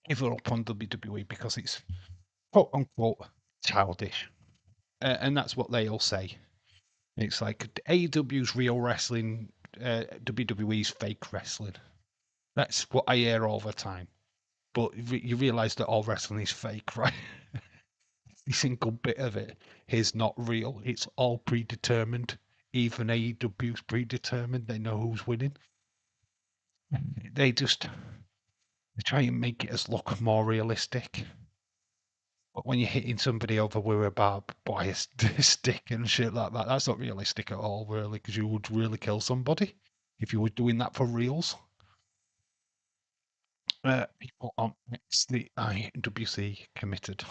give it up on WWE because it's quote unquote childish, and that's what they all say. It's like AEW's real wrestling, WWE's fake wrestling. That's what I hear all the time. But you realise that all wrestling is fake, right? Every single bit of it is not real. It's all predetermined. Even AEW's predetermined. They know who's winning. They try and make it as look more realistic. But when you're hitting somebody over with a barbed wire stick and shit like that, that's not realistic at all, really, because you would really kill somebody if you were doing that for reals. People on the IWC committed.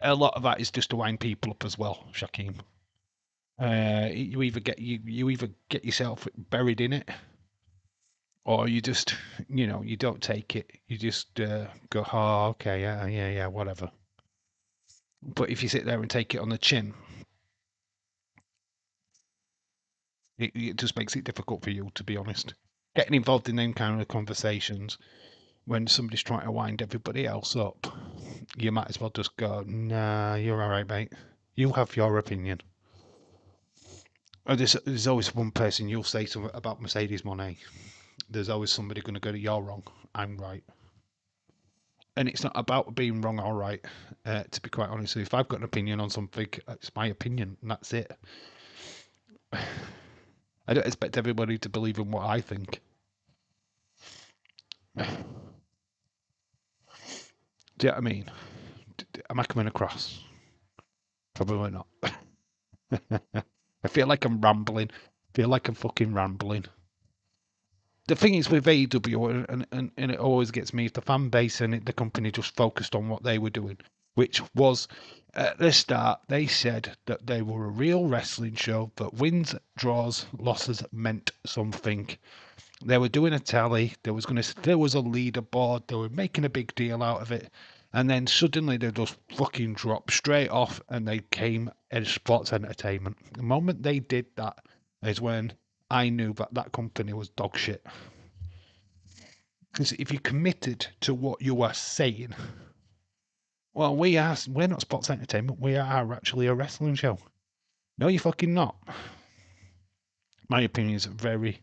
A lot of that is just to wind people up as well, Shaquem. You either get yourself buried in it, or you just you don't take it. You just go, oh, okay, yeah, whatever. But if you sit there and take it on the chin, it just makes it difficult for you, to be honest. Getting involved in them kind of conversations when somebody's trying to wind everybody else up, you might as well just go, nah, you're all right, mate. You have your opinion. There's always one person you'll say something about Mercedes Moné. There's always somebody going to go, you're wrong, I'm right. And it's not about being wrong or right, to be quite honest. If I've got an opinion on something, it's my opinion, and that's it. I don't expect everybody to believe in what I think. Do you know what I mean? Am I coming across? Probably not. I feel like I'm rambling. Feel like I'm fucking rambling. The thing is with AEW, and it always gets me, if the fan base and the company just focused on what they were doing, which was at the start, they said that they were a real wrestling show, that wins, draws, losses meant something. They were doing a tally. There was a leaderboard. They were making a big deal out of it, and then suddenly they just fucking dropped straight off, and they came as sports entertainment. The moment they did that is when I knew that that company was dog shit. Because if you committed to what you are saying, well, we're not sports entertainment. We are actually a wrestling show. No, you're fucking not. My opinion is very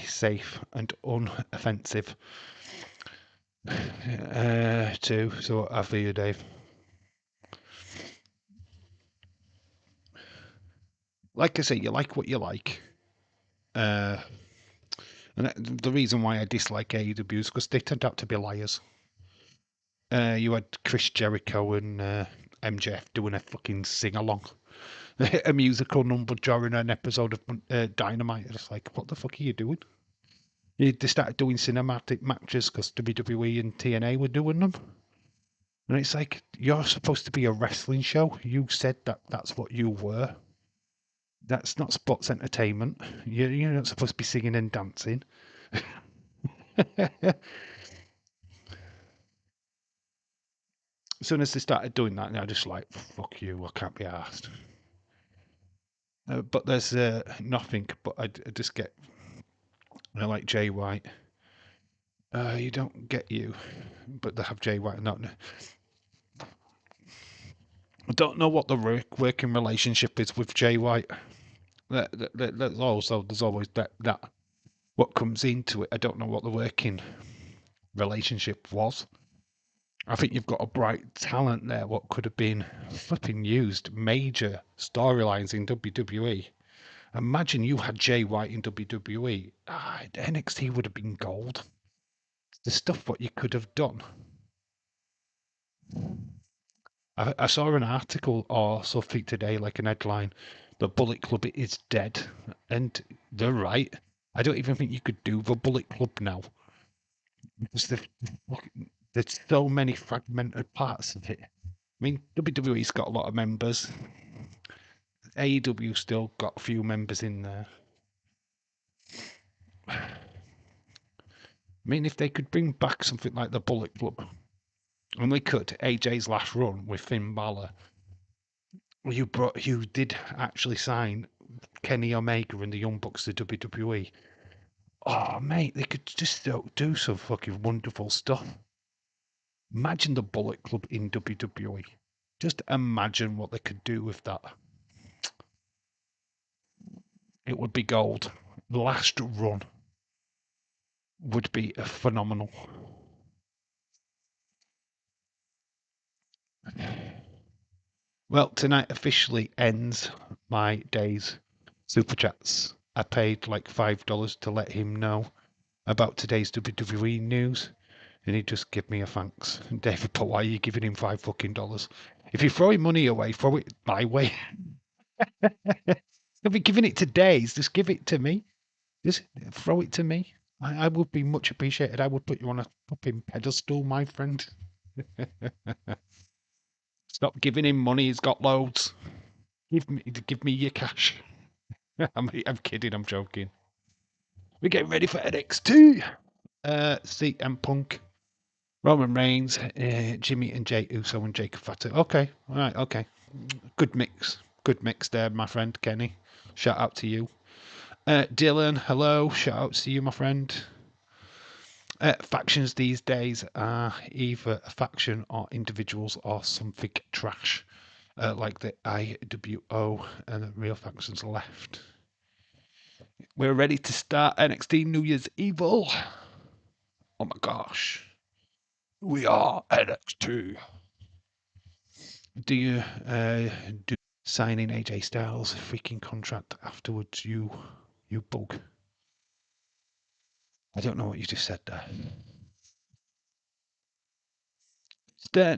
safe and unoffensive. Too. So what have you, Dave? Like I say, you like what you like. Uh, and the reason why I dislike AEW is because they turned out to be liars. You had Chris Jericho and MJF doing a fucking sing along, a musical number during an episode of Dynamite. It's like, what the fuck are you doing? They started doing cinematic matches because WWE and TNA were doing them. And it's like, you're supposed to be a wrestling show. You said that that's what you were. That's not sports entertainment. You're not supposed to be singing and dancing. As soon as they started doing that, they're just like, fuck you, I can't be asked. But there's nothing, but I just get, like Jay White. You don't get you, but they have Jay White. Not, I don't know what the working relationship is with Jay White. There's always that what comes into it. I don't know what the working relationship was. I think you've got a bright talent there. What could have been flipping used major storylines in WWE. Imagine you had Jay White in WWE. NXT would have been gold. The stuff what you could have done. I saw an article or something today, like an headline. The Bullet Club is dead. And they're right. I don't even think you could do the Bullet Club now. Because there's so many fragmented parts of it. I mean, WWE's got a lot of members. AEW still got a few members in there. I mean, if they could bring back something like the Bullet Club, and they could, AJ's last run with Finn Balor, you did actually sign Kenny Omega and the Young Bucks to WWE. Oh, mate, they could just do some fucking wonderful stuff. Imagine the Bullet Club in WWE. Just imagine what they could do with that. It would be gold. The last run would be phenomenal. Well, tonight officially ends my day's super chats. I paid like $5 to let him know about today's WWE news, and he just gave me a thanks. David, but why are you giving him $5 fucking? If you're throwing money away, throw it my way. If you're giving it to Days, just give it to me. Just throw it to me. I would be much appreciated. I would put you on a fucking pedestal, my friend. Stop giving him money. He's got loads. Give me your cash. I'm kidding. I'm joking. We're getting ready for NXT. CM Punk, Roman Reigns, Jimmy and Jey Uso and Jacob Fatu. Okay, all right, okay. Good mix. Good mix there, my friend Kenny. Shout out to you. Dylan, hello. Shout out to you, my friend. Factions these days are either a faction or individuals or something trash, like the IWO, and the real factions left. We're ready to start NXT New Year's Evil. Oh my gosh. We are NXT. Do you do signing AJ Styles freaking contract afterwards? You bug. I don't know what you just said there.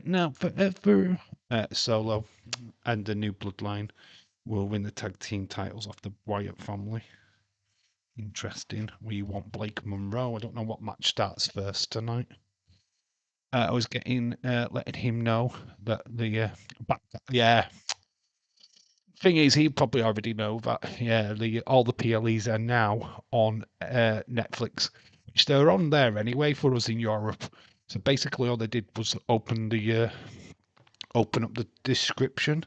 Now forever. Solo and the new bloodline will win the tag team titles off the Wyatt family. Interesting. We want Blake Monroe. I don't know what match starts first tonight. I was letting him know that the thing is, he probably already know that all the PLEs are now on Netflix, which they're on there anyway for us in Europe. So basically, all they did was open up the description.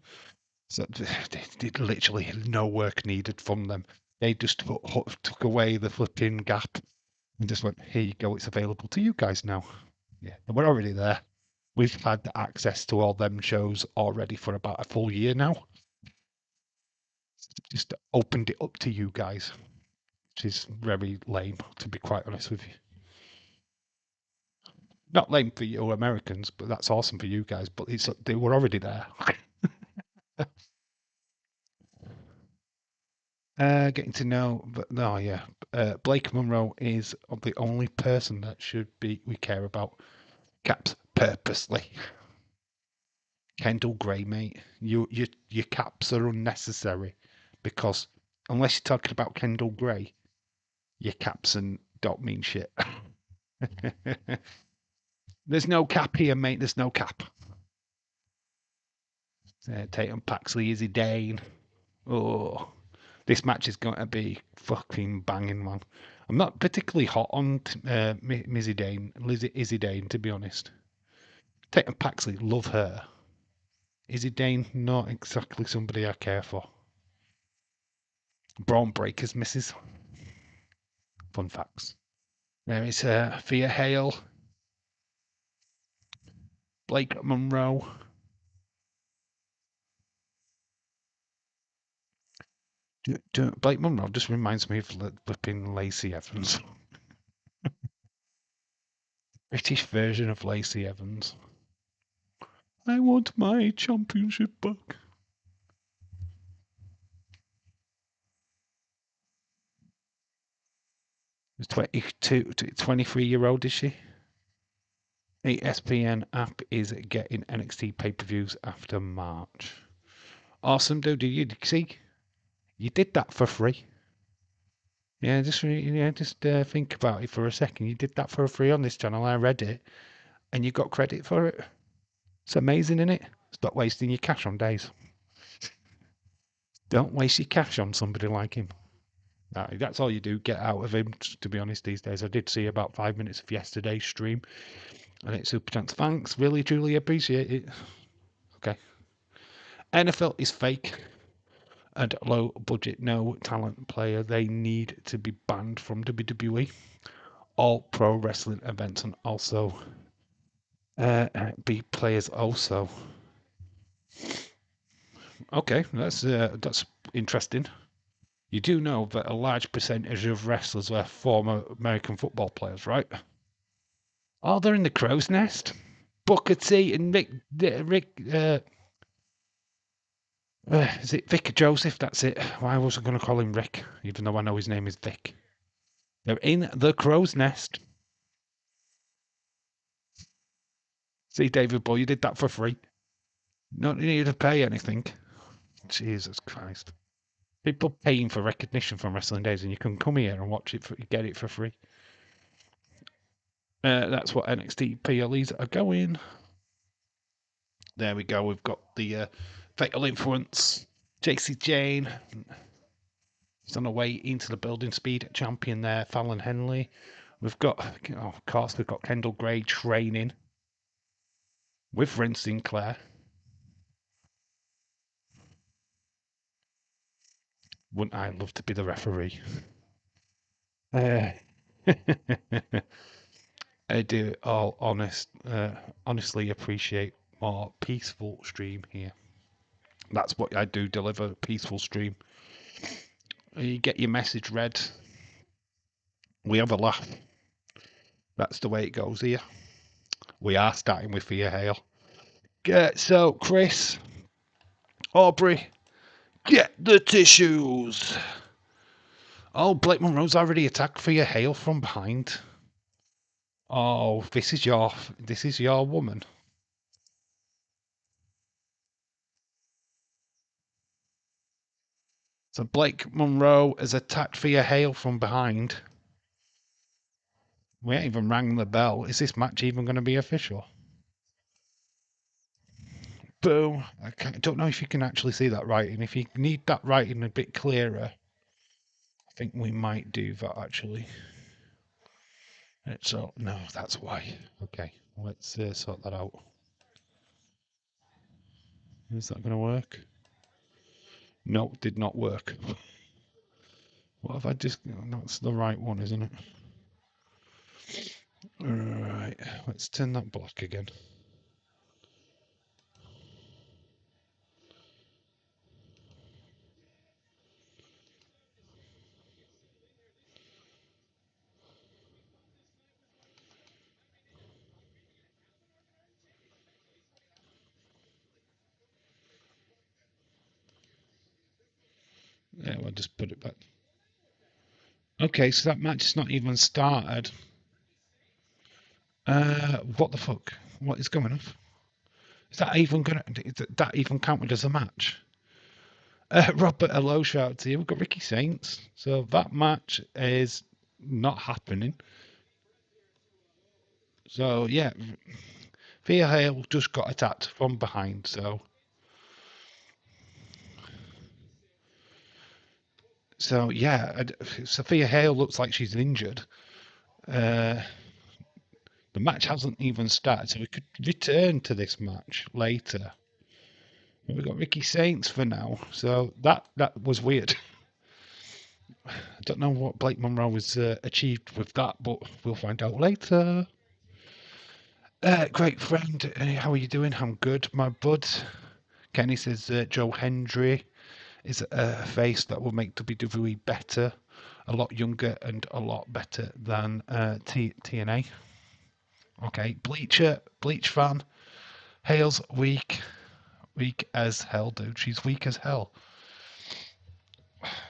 So they did literally no work needed from them. They just took away the flipping gap and just went, "Here you go, it's available to you guys now." Yeah, and we're already there. We've had access to all them shows already for about a full year now. Just opened it up to you guys, which is very lame, to be quite honest with you. Not lame for you Americans, but that's awesome for you guys. But they were already there. Getting to know, but no, yeah. Blake Monroe is the only person that we care about. Caps purposely. Kendall Gray, mate. Your caps are unnecessary because unless you're talking about Kendall Gray, your caps don't mean shit. There's no cap here, mate. There's no cap. Tatum Paxley, Izzy Dane. Oh, this match is going to be fucking banging, man. I'm not particularly hot on Izzy Dane, to be honest. Tatum Paxley, love her. Izzy Dane, not exactly somebody I care for. Braun Breakers misses. Fun facts. There is Thea Hale, Blake Monroe. Blake Monroe just reminds me of flipping Lacey Evans. British version of Lacey Evans. I want my championship back. It's 23-year-old, is she? ESPN app is getting NXT pay-per-views after March. Awesome, dude. Did you see? You did that for free. Yeah, just think about it for a second. You did that for free on this channel. I read it, and you got credit for it. It's amazing, isn't it? Stop wasting your cash on Days. Don't waste your cash on somebody like him. That's all you do. Get out of him. To be honest, these days, I did see about 5 minutes of yesterday's stream, and it's super chance. Thanks, really, truly appreciate it. Okay. NFL is fake and low budget, no talent player. They need to be banned from WWE. All pro wrestling events and also be players also. Okay, that's interesting. You do know that a large percentage of wrestlers are former American football players, right? Oh, they're in the crow's nest. Booker T and is it Vic Joseph? That's it. Why was I going to call him Rick, even though I know his name is Vic? They're in the crow's nest. See, David Boy, you did that for free. Not need to pay anything. Jesus Christ. People paying for recognition from Wrestling Days, and you can come here and watch it, get it for free. That's what NXT PLEs are going. There we go. We've got the Fatal Influence, JC Jane. He's on the way into the building. Speed champion there, Fallon Henley. We've got, of course, we've got Kendall Gray training with Ren Sinclair. Wouldn't I love to be the referee? I do all honestly appreciate more peaceful stream here. That's what I do, deliver peaceful stream. You get your message read. We have a laugh. That's the way it goes here. We are starting with Thea Hale. So, Chris, Aubrey, get the tissues. Oh, Blake Monroe's already attacked Thea Hale from behind. Oh, this is your woman. So Blake Monroe has attacked Thea Hale from behind. We ain't even rang the bell. Is this match even going to be official? Boom. I don't know if you can actually see that writing. If you need that writing a bit clearer, I think we might do that actually. So, no, that's why. Okay, let's sort that out. Is that going to work? No, did not work. What have I just... That's the right one, isn't it? Right, let's turn that black again. Yeah, we'll just put it back. Okay, so that match is not even started. What the fuck? What is going on? Is that even gonna? That even counted as a match? Robert, hello, shout out to you. We've got Ricky Saints, so that match is not happening. So yeah, Thea Hale just got attacked from behind. So yeah, Sophia Hale looks like she's injured. The match hasn't even started, so we could return to this match later. We've got Ricky Saints for now, so that was weird. I don't know what Blake Monroe has achieved with that, but we'll find out later. Great friend, how are you doing? I'm good, my bud. Kenny says Joe Hendry is a face that will make WWE better, a lot younger and a lot better than TNA. Okay, Bleach fan. Hale's weak as hell, dude. She's weak as hell.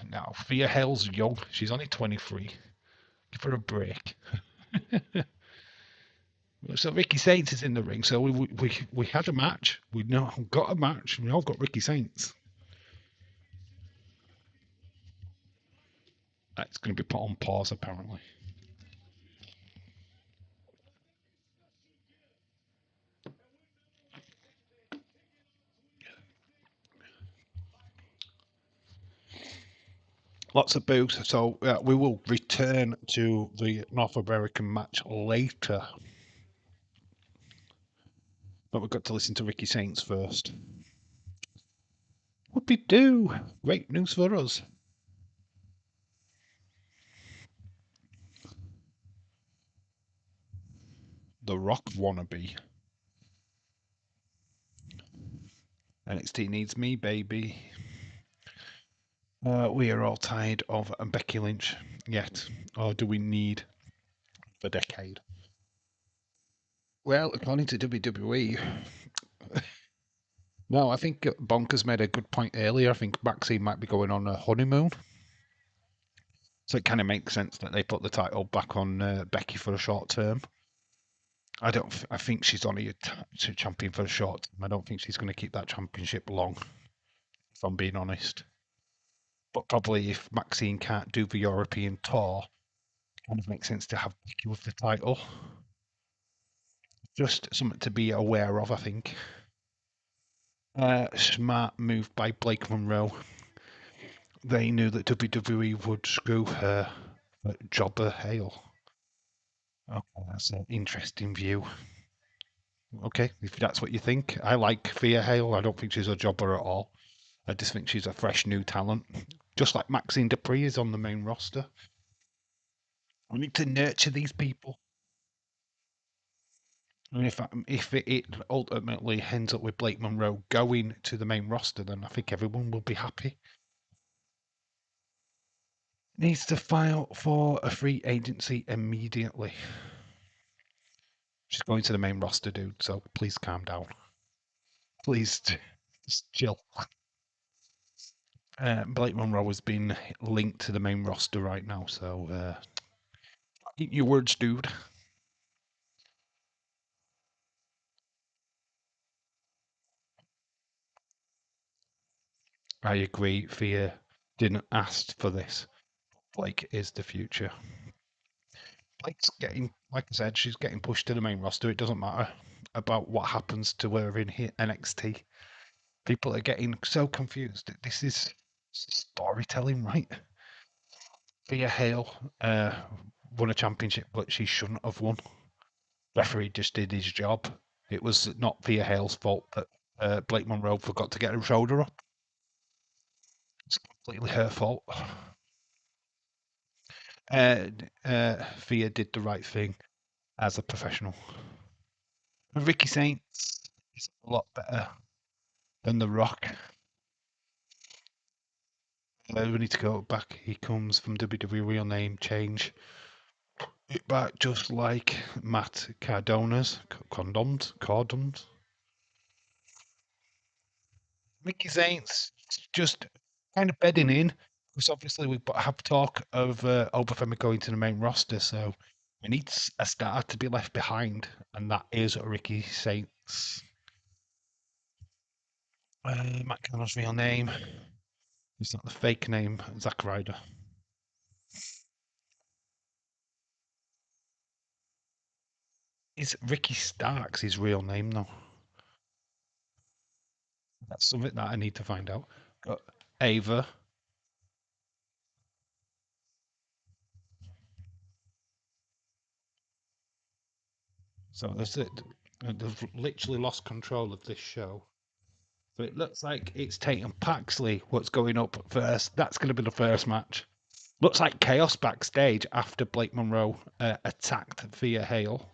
Now, Thea Hale's young. She's only 23. Give her a break. So Ricky Saints is in the ring. So we had a match. We now got a match. We now got Ricky Saints. It's going to be put on pause, apparently. Lots of boos. So we will return to the North American match later. But we've got to listen to Ricky Saints first. Whoopie-doo! Great news for us. The Rock wannabe. NXT needs me, baby. We are all tired of Becky Lynch yet. Or do we need the decade? Well, according to WWE, no, I think Bonkers made a good point earlier. I think Maxine might be going on a honeymoon. So it kind of makes sense that they put the title back on Becky for a short term. I don't. I think she's only a champion for a short term. I don't think she's going to keep that championship long, if I'm being honest. But probably if Maxine can't do the European tour, it kind of makes sense to have Becky with the title. Just something to be aware of, I think. Smart move by Blake Monroe. They knew that WWE would screw her Jobber Hale. Okay, that's an interesting view. Okay, if that's what you think. I like Thea Hale. I don't think she's a jobber at all. I just think she's a fresh new talent. Just like Maxine Dupree is on the main roster. We need to nurture these people. And if it ultimately ends up with Blake Monroe going to the main roster, then I think everyone will be happy. Needs to file for a free agency immediately. She's going to the main roster, dude, so please calm down. Please just chill. Blake Monroe has been linked to the main roster right now, so eat your words, dude. I agree. Thea didn't ask for this. Blake is the future. Blake's getting, like I said, she's getting pushed to the main roster. It doesn't matter about what happens to her in NXT. People are getting so confused. This is storytelling, right? Thea Hale won a championship, but she shouldn't have won. Referee just did his job. It was not Thea Hale's fault that Blake Monroe forgot to get her shoulder up. It's completely her fault. Thea did the right thing as a professional. And Ricky Saints is a lot better than The Rock. We need to go back. He comes from WWE, real name change. It back just like Matt Cardona's Condoms. Ricky Saints just kind of bedding in, because obviously we have talk of Obafemi going to the main roster, so we need a star to be left behind, and that is Ricky Saints. Matt Cardona's real name. It's not the fake name, Zack Ryder. Is Ricky Starks his real name, though? That's something that I need to find out. Got Ava. So that's it. They've literally lost control of this show. So it looks like it's Tatum Paxley what's going up first. That's going to be the first match. Looks like chaos backstage after Blake Monroe attacked Thea Hale.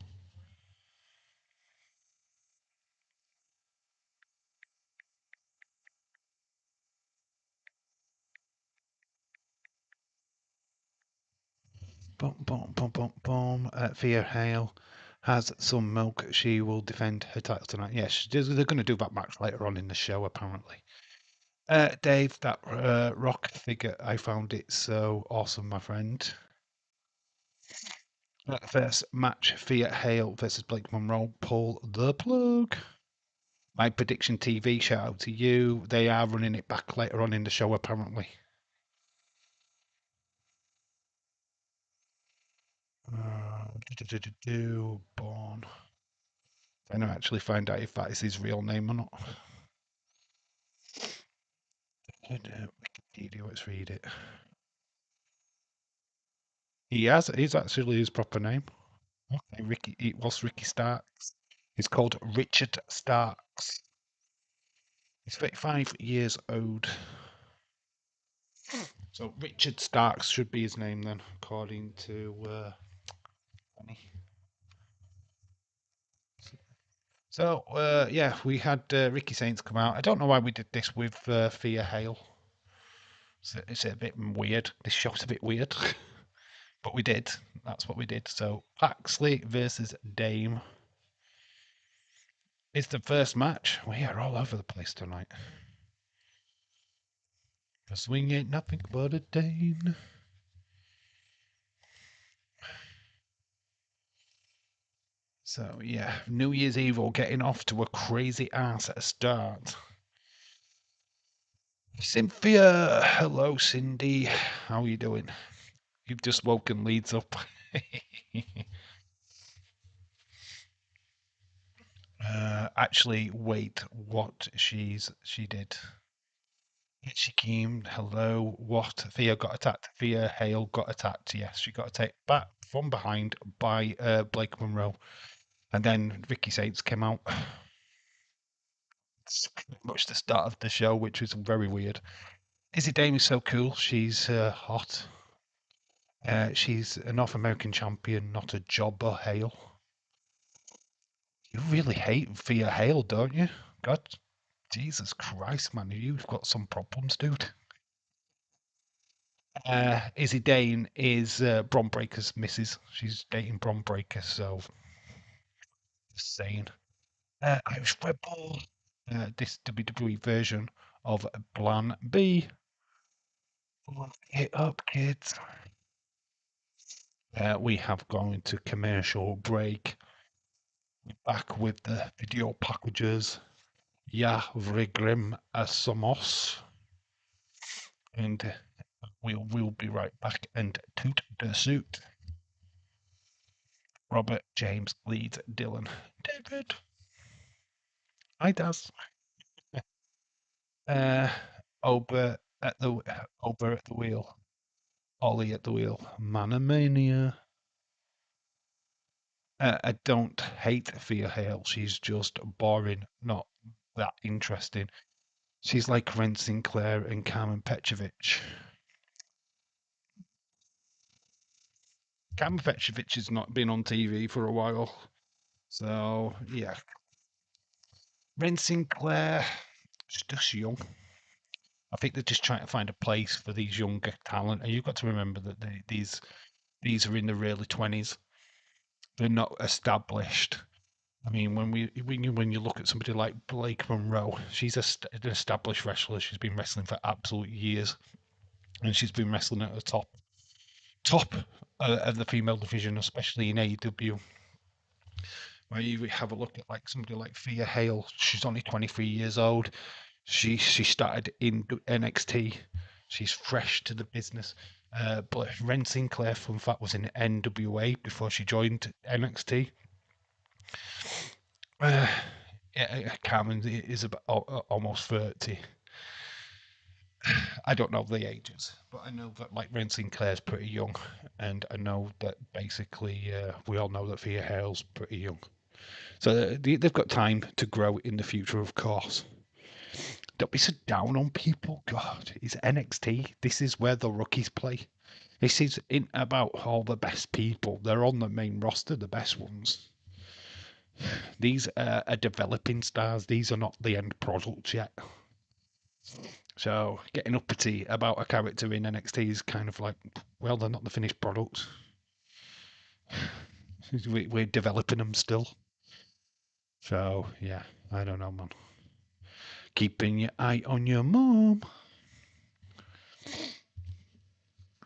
Boom, boom, boom, boom, boom. Thea Hale has some milk. She will defend her title tonight. Yes, they're going to do that match later on in the show, apparently. Dave, that rock figure, I found it so awesome, my friend. First match, Thea Hale versus Blake Monroe. Pull the plug. My prediction TV, shout out to you. They are running it back later on in the show, apparently. Born. I don't actually find out if that is his real name or not. Wikipedia, let's read it. He's actually his proper name. Okay, Ricky. It was Ricky Starks. He's called Richard Starks. He's 35 years old. So Richard Starks should be his name then, according to Danny. So yeah, we had Ricky Saints come out. I don't know why we did this with Thea Hale. It's a bit weird. This show's a bit weird, but we did. That's what we did. So Paxley versus Dame is the first match. We are all over the place tonight. The swing ain't nothing but a Dane. So yeah, New Year's Eve all getting off to a crazy ass start. Cynthia, hello Cindy, how are you doing? You've just woken Leeds up. Actually, wait, what she did? She came. Hello, what? Thea got attacked. Thea Hale got attacked. Yes, she got attacked back from behind by Blake Monroe, and then Ricky Saints came out. It's pretty much the start of the show, which was very weird. Izzy Dame is so cool. She's hot. She's a North American champion, not a jobber. Hale. You really hate Thea Hale, don't you? God, Jesus Christ, man, you've got some problems, dude. Izzy Dane is Bron Breaker's missus. She's dating Bron Breaker, so just saying. Irish Rebel, this WWE version of Plan B. Look it up, kids. We have gone into commercial break. Back with the video packages. Ja, Vrigrim Asomos. And we'll be right back and toot the suit. Robert James leads Dylan. David. Hi, Daz. Ober at the wheel. Ollie at the wheel. Manamania. I don't hate Thea Hale. She's just boring, not that interesting. She's like Ren Sinclair and Carmen Petrovich. Carmen Petrovich has not been on TV for a while. So, yeah. Ren Sinclair, she's just young. I think they're just trying to find a place for these younger talent. And you've got to remember that these are in their early 20s. They're not established. I mean, when you look at somebody like Blake Monroe, she's an established wrestler. She's been wrestling for absolute years, and she's been wrestling at the top of the female division, especially in AEW. Where you have a look at like somebody like Thea Hale, she's only 23 years old. She started in NXT. She's fresh to the business. But Ren Sinclair, fun fact, was in NWA before she joined NXT. Carmen is about almost 30. I don't know the ages, but I know that like Ren Sinclair's pretty young, and I know that basically we all know that Thea Hale's pretty young. So they've got time to grow in the future, of course. Don't be so down on people. God, it's NXT. This is where the rookies play. This is in about all the best people. They're on the main roster, the best ones. These are developing stars. These are not the end products yet. So getting uppity about a character in NXT is kind of like, well, they're not the finished product. We're developing them still. So yeah, I don't know, man. Keeping your eye on your mom.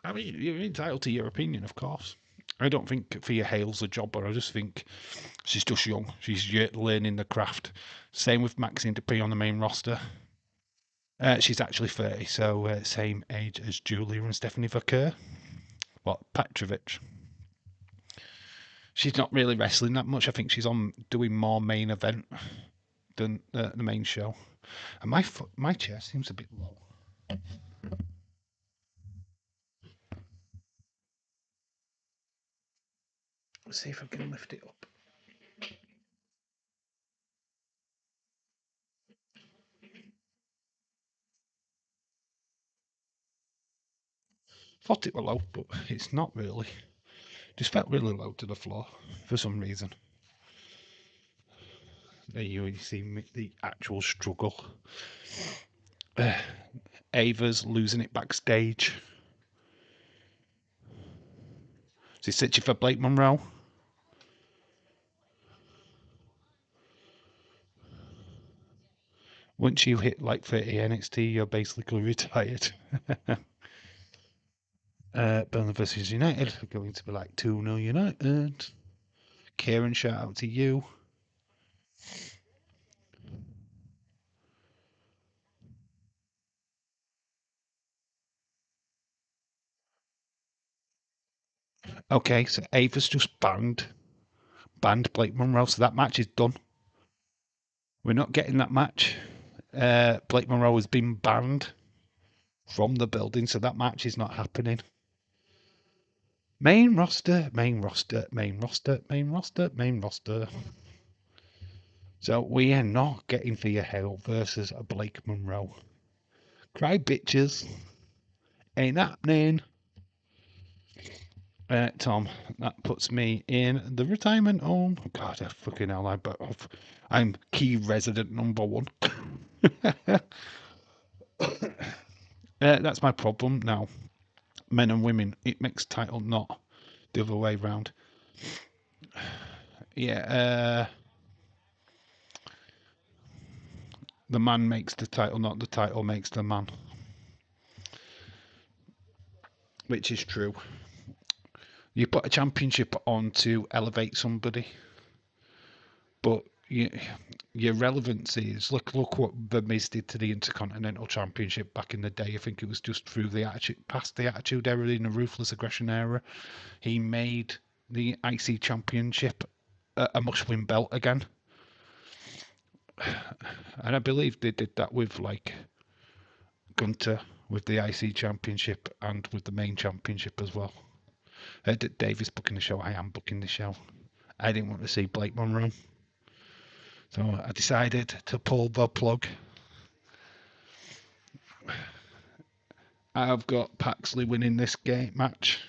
I mean, you're entitled to your opinion, of course. I don't think Thea Hale's a jobber. I just think she's just young. She's yet learning the craft. Same with Maxine Dupree on the main roster. She's actually 30, so same age as Julia and Stephanie Vaquer. What, Petrovich? She's not really wrestling that much. I think she's on doing more main event than the main show. And my chair seems a bit low. Let's see if I can lift it up. Thought it were low, but it's not really. Just felt really low to the floor for some reason. There you see the actual struggle. Ava's losing it backstage. She's searching for Blake Monroe. Once you hit like 30 NXT, you're basically retired. Burnley versus United are going to be like 2-0 United. Kieran, shout out to you. Okay, so Ava's just banned Blake Monroe, so that match is done. We're not getting that match. Blake Monroe has been banned from the building, so that match is not happening. Main roster, main roster, main roster, main roster, main roster. So we are not getting Thea Hale versus Blake Monroe. Cry bitches. Ain't happening. Tom, that puts me in the retirement home. God, I fucking hell, I'm key resident number one. That's my problem now. Men and women, it makes title, not the other way round. Yeah, the man makes the title, not the title makes the man. Which is true. You put a championship on to elevate somebody, but your relevancy is look what The Miz did to the Intercontinental Championship back in the day. I think it was just through the past the Attitude Era in the Ruthless Aggression Era. He made the IC Championship a must-win belt again, and I believe they did that with like Gunter with the IC Championship and with the main championship as well. Dave is booking the show. I am booking the show. I didn't want to see Blake Monroe, so I decided to pull the plug. I've got Paxley winning this game match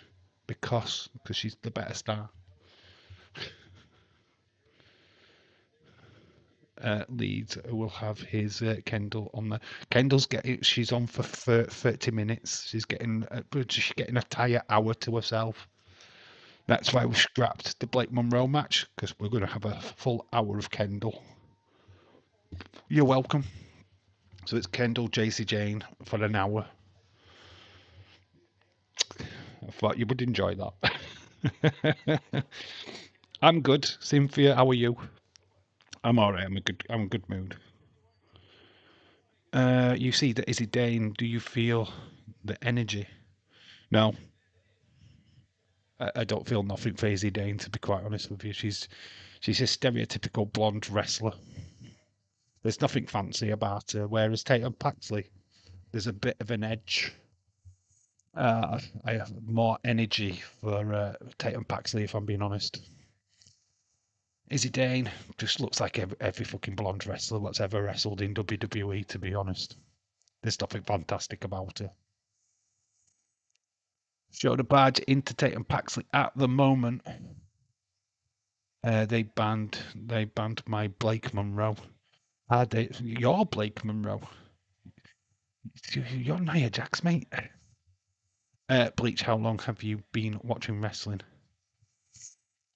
because she's the better star. Leeds will have his Kendall on there. Kendall's she's on for 30 minutes. She's getting an entire hour to herself. That's why we scrapped the Blake Monroe match, because we're going to have a full hour of Kendall. You're welcome. So it's Kendall, JC Jane for an hour. I thought you would enjoy that. I'm good. Cynthia, how are you? I'm alright. I'm in good mood. You see that Izzy Dane. Do you feel the energy? No, I don't feel nothing for Izzy Dane. To be quite honest with you, she's a stereotypical blonde wrestler. There's nothing fancy about her. Whereas Tatum Paxley, there's a bit of an edge. I have more energy for Tatum Paxley, if I'm being honest. Izzy Dane just looks like every fucking blonde wrestler that's ever wrestled in WWE, to be honest. There's nothing fantastic about her. Show the badge into Tatum Paxley at the moment. They banned my Blake Monroe. Your Blake Monroe. You're Nia Jax, mate. Bleach, how long have you been watching wrestling?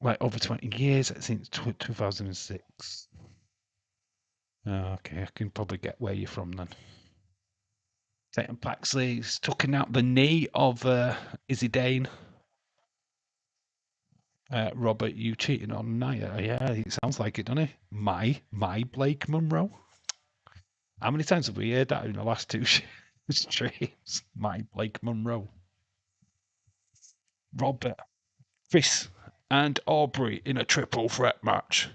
Like over 20 years, since 2006. Okay, I can probably get where you're from then. Tatum Paxley's tucking out the knee of Izzy Dane. Robert, you cheating on Nia? Yeah, it sounds like it, doesn't it? My Blake Monroe. How many times have we heard that in the last two streams? My Blake Monroe. Robert, Chris, and Aubrey in a triple threat match.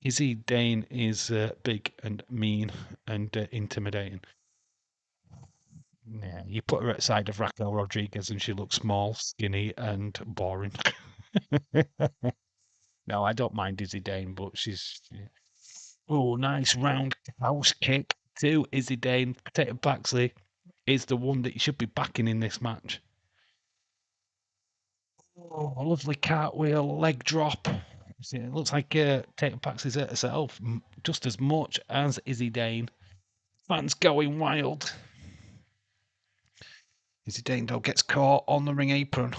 Izzy Dane is big and mean and intimidating. Yeah, you put her outside of Raquel Rodriguez and she looks small, skinny, and boring. No, I don't mind Izzy Dane, but she's. Oh, nice round house kick to Izzy Dane. Potato Paxley is the one that you should be backing in this match. Oh, a lovely cartwheel, leg drop. See, it looks like Tatum Paxley's hurt herself just as much as Izzy Dane. Fans going wild. Izzy Dane, though, gets caught on the ring apron.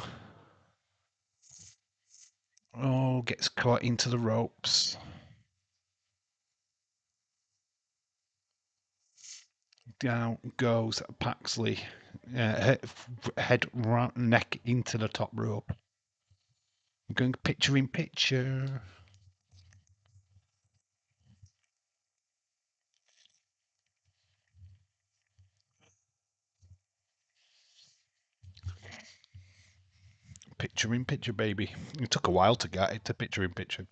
Oh, gets caught into the ropes. Down goes Paxley. Head neck into the top rope. I'm going picture in picture. Picture in picture, baby. It took a while to get it to picture in picture.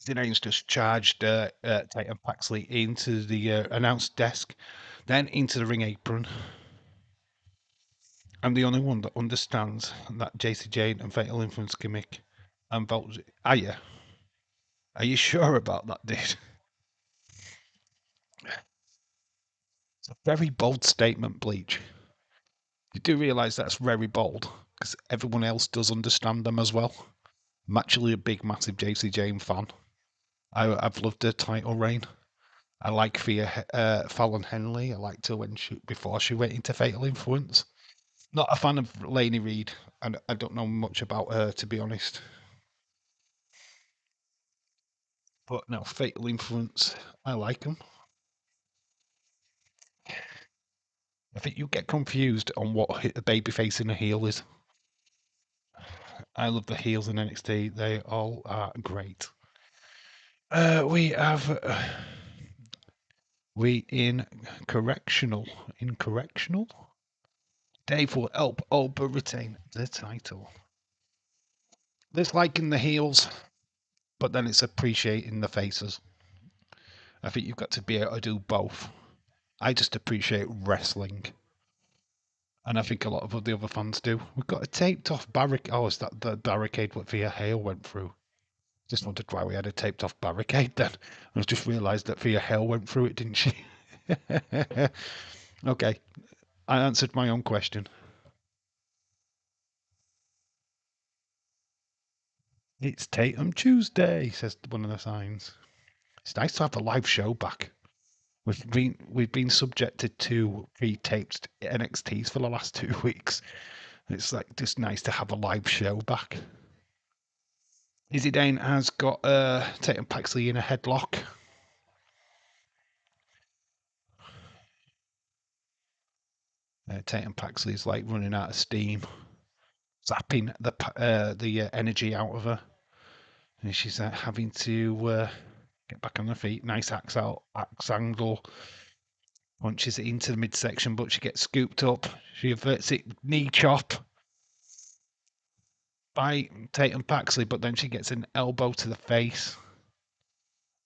Zinane's just charged Tatum Paxley into the announce desk, then into the ring apron. I'm the only one that understands that JC Jane and Fatal Influence gimmick and votes. Are you? Are you sure about that, dude? It's a very bold statement, Bleach. You do realise that's very bold because everyone else does understand them as well. I'm actually a big, massive JC Jane fan. I've loved her title reign. I like Fallon Henley. I liked her before she went into Fatal Influence. Not a fan of Lainey Reed, and I don't know much about her to be honest. But no, Fatal Influence, I like them. I think you get confused on what a babyface and a heel is. I love the heels in NXT. They all are great. We have we in correctional. Dave will help Alba retain the title. There's liking the heels, but then it's appreciating the faces. I think you've got to be able to do both. I just appreciate wrestling. And I think a lot of the other fans do. We've got a taped off barricade. Oh, is that the barricade what Thea Hale went through? Just wondered why we had a taped off barricade then. I just realised that Thea Hale went through it, didn't she? Okay, I answered my own question. It's Tatum Tuesday, says one of the signs. It's nice to have a live show back. We've been subjected to pre-taped NXTs for the last 2 weeks. It's like just nice to have a live show back. Izzy Dane has got Tatum Paxley in a headlock. Tatum Paxley's like running out of steam, zapping the energy out of her, and she's having to get back on her feet. Nice axe angle. Punches it into the midsection, but she gets scooped up. She averts it, knee chop by Tatum Paxley, but then she gets an elbow to the face.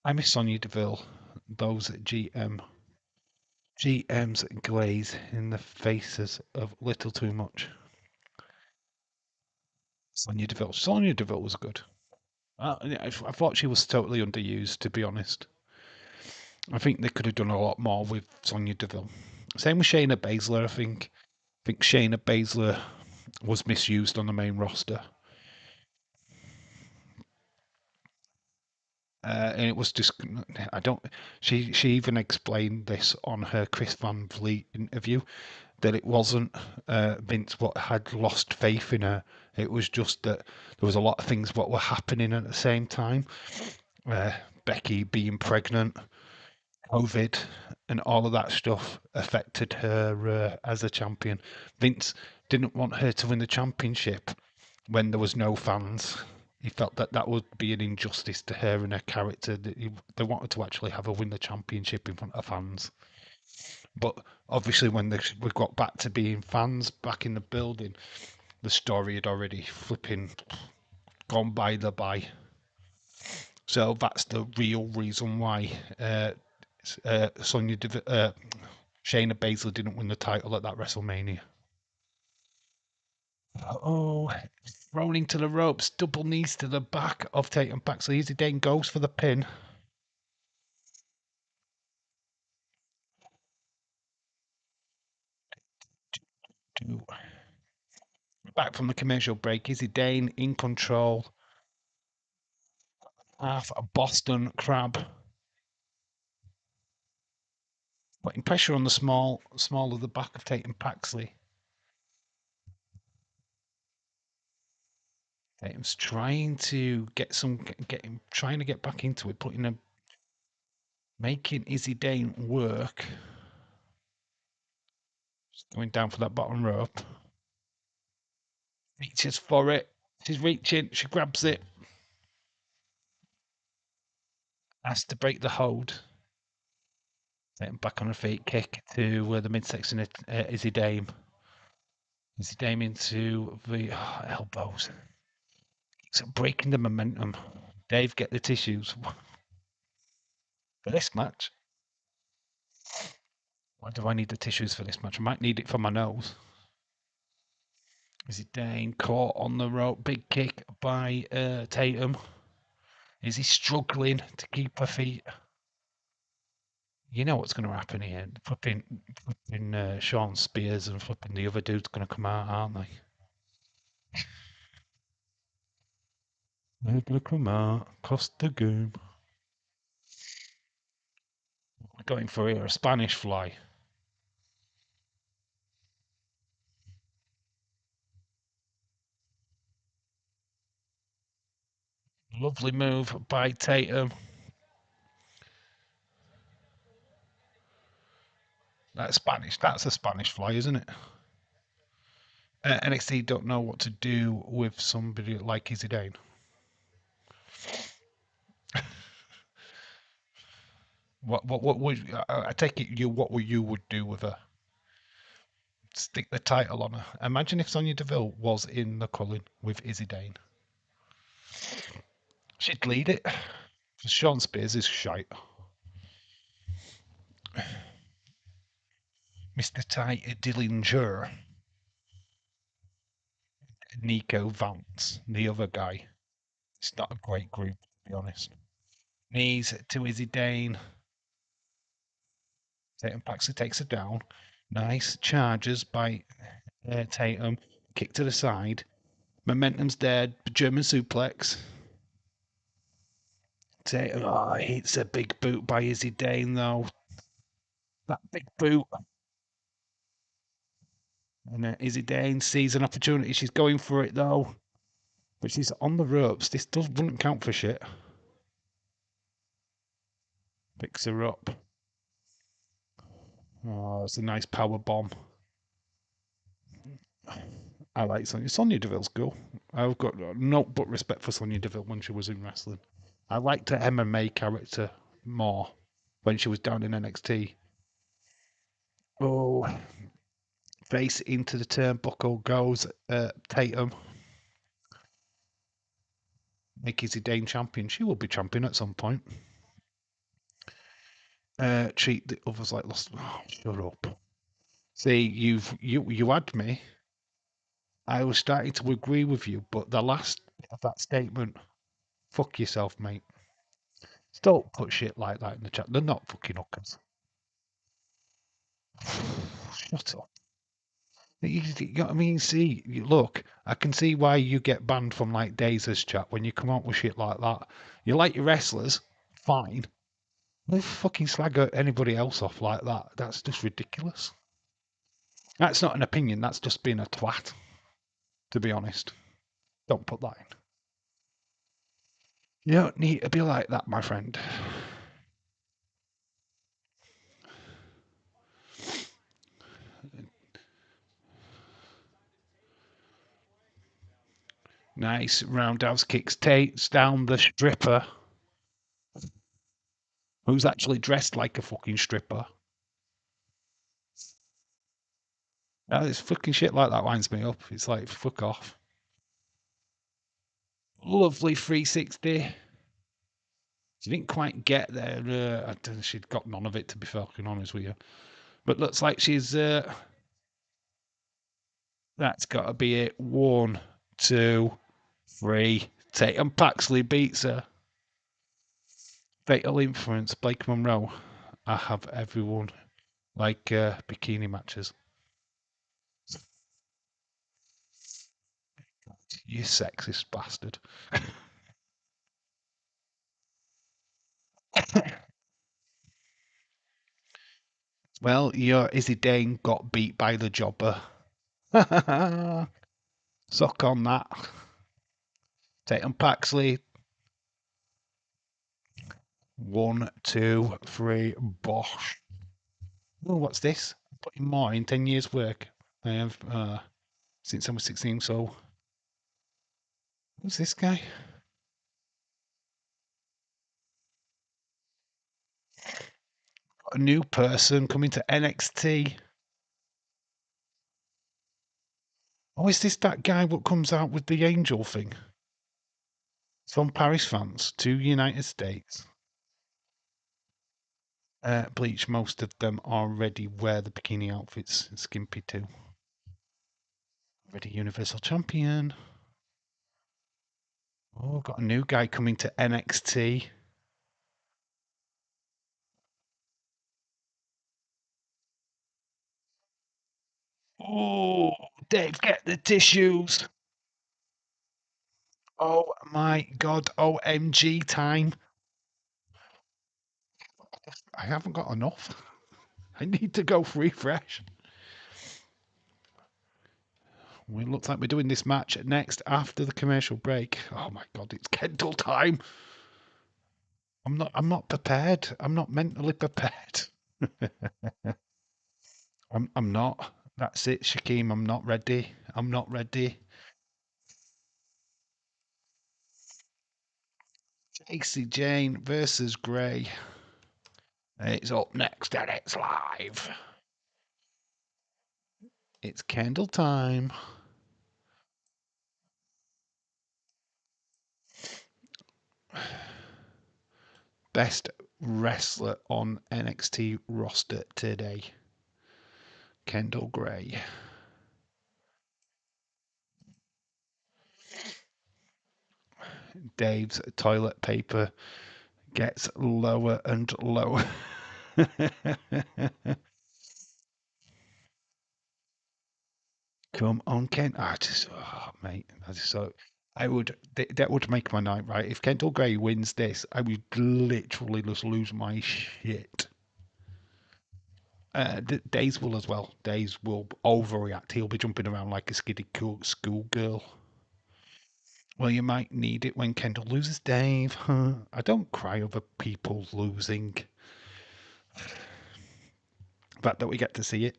I miss Sonya Deville. Those GM's glaze in the faces of little too much. Sonya Deville was good. I thought she was totally underused, to be honest. I think they could have done a lot more with Sonya Deville. Same with Shayna Baszler, I think. I think Shayna Baszler was misused on the main roster. And it was just I don't. She even explained this on her Chris Van Vliet interview that it wasn't Vince what had lost faith in her. It was just that there was a lot of things what were happening at the same time. Becky being pregnant, COVID, and all of that stuff affected her as a champion. Vince didn't want her to win the championship when there was no fans. He felt that that would be an injustice to her and her character. That they wanted to actually have her win the championship in front of fans. But obviously, when we got back to being fans back in the building, the story had already flipping gone by the by. So that's the real reason why Shayna Baszler didn't win the title at that WrestleMania. Oh, thrown into the ropes, double knees to the back of Tatum Paxley. Izzy Dane goes for the pin. Back from the commercial break, Izzy Dane in control. Half a Boston Crab. Putting pressure on the small of the back of Tatum Paxley. Tatum's trying to trying to get back into it, making Izzy Dane work. Going down for that bottom rope. Reaches for it. She's reaching. She grabs it. Has to break the hold. Tatum back on her feet. Kick to the midsection of Izzy Dane. Izzy Dane into the elbows. It's breaking the momentum. Dave, get the tissues for this match. Why do I need the tissues for this match? I might need it for my nose. Izzy Dane caught on the rope. Big kick by Tatum. Is he struggling to keep her feet? You know what's going to happen here. Flipping Sean Spears and flipping the other dude's going to come out, aren't they? They're going to come out, cost the game. Going for here, a Spanish fly. Lovely move by Tatum. That's a Spanish fly, isn't it? NXT don't know what to do with somebody like Izzy Dane. What would I take it what you would do with her? Stick the title on her. Imagine if Sonya Deville was in the culling with Izzy Dane. She'd lead it. Sean Spears is shite. Mr. Ty Dillinger. Nico Vance, the other guy. It's not a great group, to be honest. Knees to Izzy Dane. Tatum Paxley takes her down. Nice charges by Tatum. Kick to the side. Momentum's dead. German suplex. Tatum hits a big boot by Izzy Dane, though. That big boot. And Izzy Dane sees an opportunity. She's going for it, though. But she's on the ropes. This wouldn't count for shit. Picks her up. Oh, it's a nice power bomb. I like Sonya. Sonya Deville's cool. I've got no but respect for Sonya Deville when she was in wrestling. I liked her MMA character more when she was down in NXT. Oh, face into the turnbuckle goes Tatum. Make Izzy Dane champion. She will be champion at some point. Treat the others like lost. Oh, shut up. See, you had me. I was starting to agree with you, but the last bit of that statement, fuck yourself, mate. Don't put shit like that in the chat. They're not fucking hookers. Shut up. You know what I mean? See, look, I can see why you get banned from like Dazer's chat when you come out with shit like that. You like your wrestlers, fine. Don't fucking slag anybody else off like that. That's just ridiculous. That's not an opinion. That's just being a twat, to be honest. Don't put that in. You don't need to be like that, my friend. Nice roundhouse kicks. Takes down the stripper, who's actually dressed like a fucking stripper. It's fucking shit like that winds me up. It's like, fuck off. Lovely 360. She didn't quite get there. I don't know, she'd got none of it, to be fucking honest with you. But looks like she's. That's got to be it. 1, 2, 3. Tatum Paxley beats her. Fatal Influence, Blake Monroe. I have everyone like bikini matches. You sexist bastard. Well, your Izzy Dane got beat by the jobber. Suck on that. Tatum Paxley. 1, 2, 3. Bosh. Oh, what's this? Putting more in 10 years' work. I have since I was 16. So, who's this guy? A new person coming to NXT. Oh, is this that guy what comes out with the angel thing? It's from Paris, France to United States. Bleach, most of them already wear the bikini outfits. Skimpy too. Already Universal Champion. Oh, got a new guy coming to NXT. Oh, Dave, get the tissues. Oh my God, OMG time. I haven't got enough. I need to go refresh. It looks like we're doing this match next after the commercial break. Oh my God, it's Kendall time. I'm not prepared. I'm not mentally prepared. I'm not. That's it, Shaquem. I'm not ready. I'm not ready. Casey Jane versus Gray. It's up next and it's live. It's Kendall time. Best wrestler on NXT roster today. Kendall Gray. Dave's toilet paper gets lower and lower. Come on, Ken. Mate, I just so that would make my night, right? If Kendall Gray wins this, I would literally just lose my shit. Days will as well. Days will overreact. He'll be jumping around like a skiddy cool schoolgirl. Well, you might need it when Kendall loses Dave. I don't cry over people losing. The fact that we get to see it.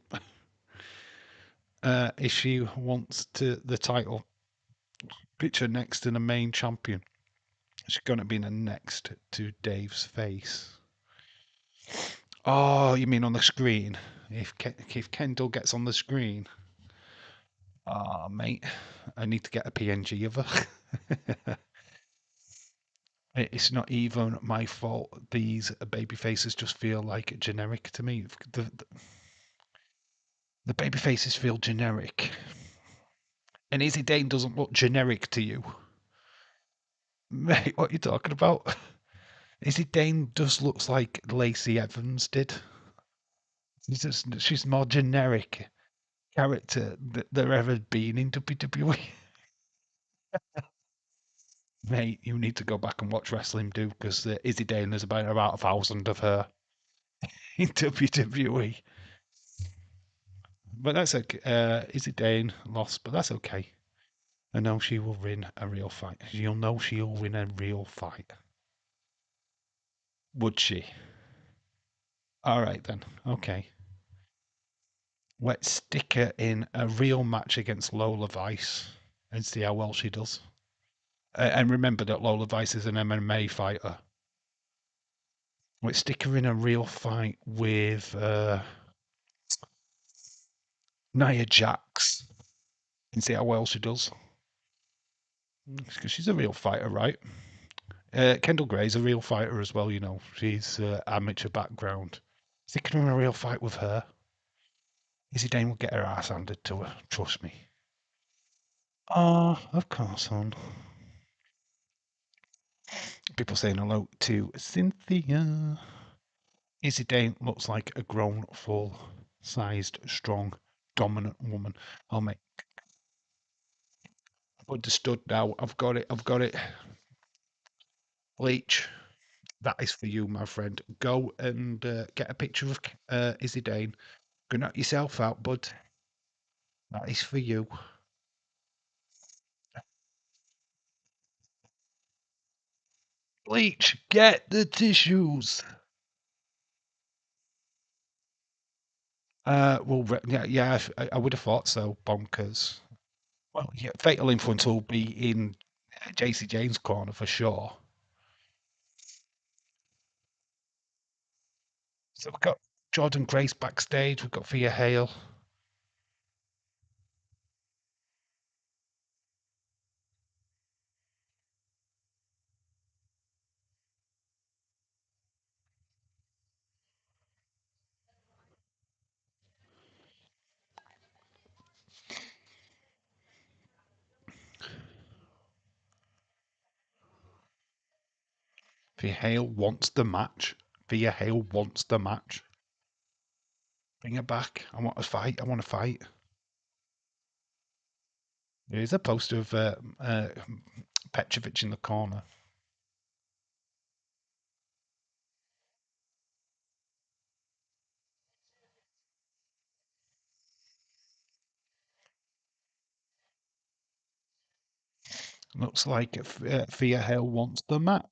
If she wants the title picture next to the main champion, she's going to be the next to Dave's face. Oh, you mean on the screen? If Kendall gets on the screen, mate, I need to get a PNG of her. It's not even my fault. These baby faces just feel like generic to me. The baby faces feel generic. And Izzy Dane doesn't look generic to you. Mate, what are you talking about? Izzy Dane just looks like Lacey Evans did. She's more generic character that there ever been in WWE. Mate, you need to go back and watch Wrestling Do because Izzy Dane is about 1,000 of her in WWE. But that's okay. Izzy Dane lost, but that's okay. I know she will win a real fight. You'll know she'll win a real fight. Would she? All right then. Okay. Let's stick her in a real match against Lola Vice and see how well she does. And remember that Lola Vice is an MMA fighter. Let's stick her in a real fight with Nia Jax. And see how well she does. Because she's a real fighter, right? Kendall Gray's a real fighter as well, you know. She's amateur background. Is he going to a real fight with her? Izzy Dane will get her ass handed to her, trust me. Of course, hon. People saying hello to Cynthia. Izzy Dane looks like a grown, full-sized, strong, dominant woman. Oh, mate. I've understood now. I've got it. I've got it. Bleach. That is for you, my friend. Go and get a picture of Izzy Dane. Go knock yourself out, bud. That is for you. Bleach, get the tissues. Well, yeah, I would have thought so. Bonkers. Well, yeah, Fatal Influence will be in JC Jane's corner for sure. So we've got Jordan Grace backstage. We've got Thea Hale. Thea Hale wants the match. Thea Hale wants the match. Bring her back. I want to fight. I want to fight. There's a poster of Petrovic in the corner. Looks like Thea Hale wants the match.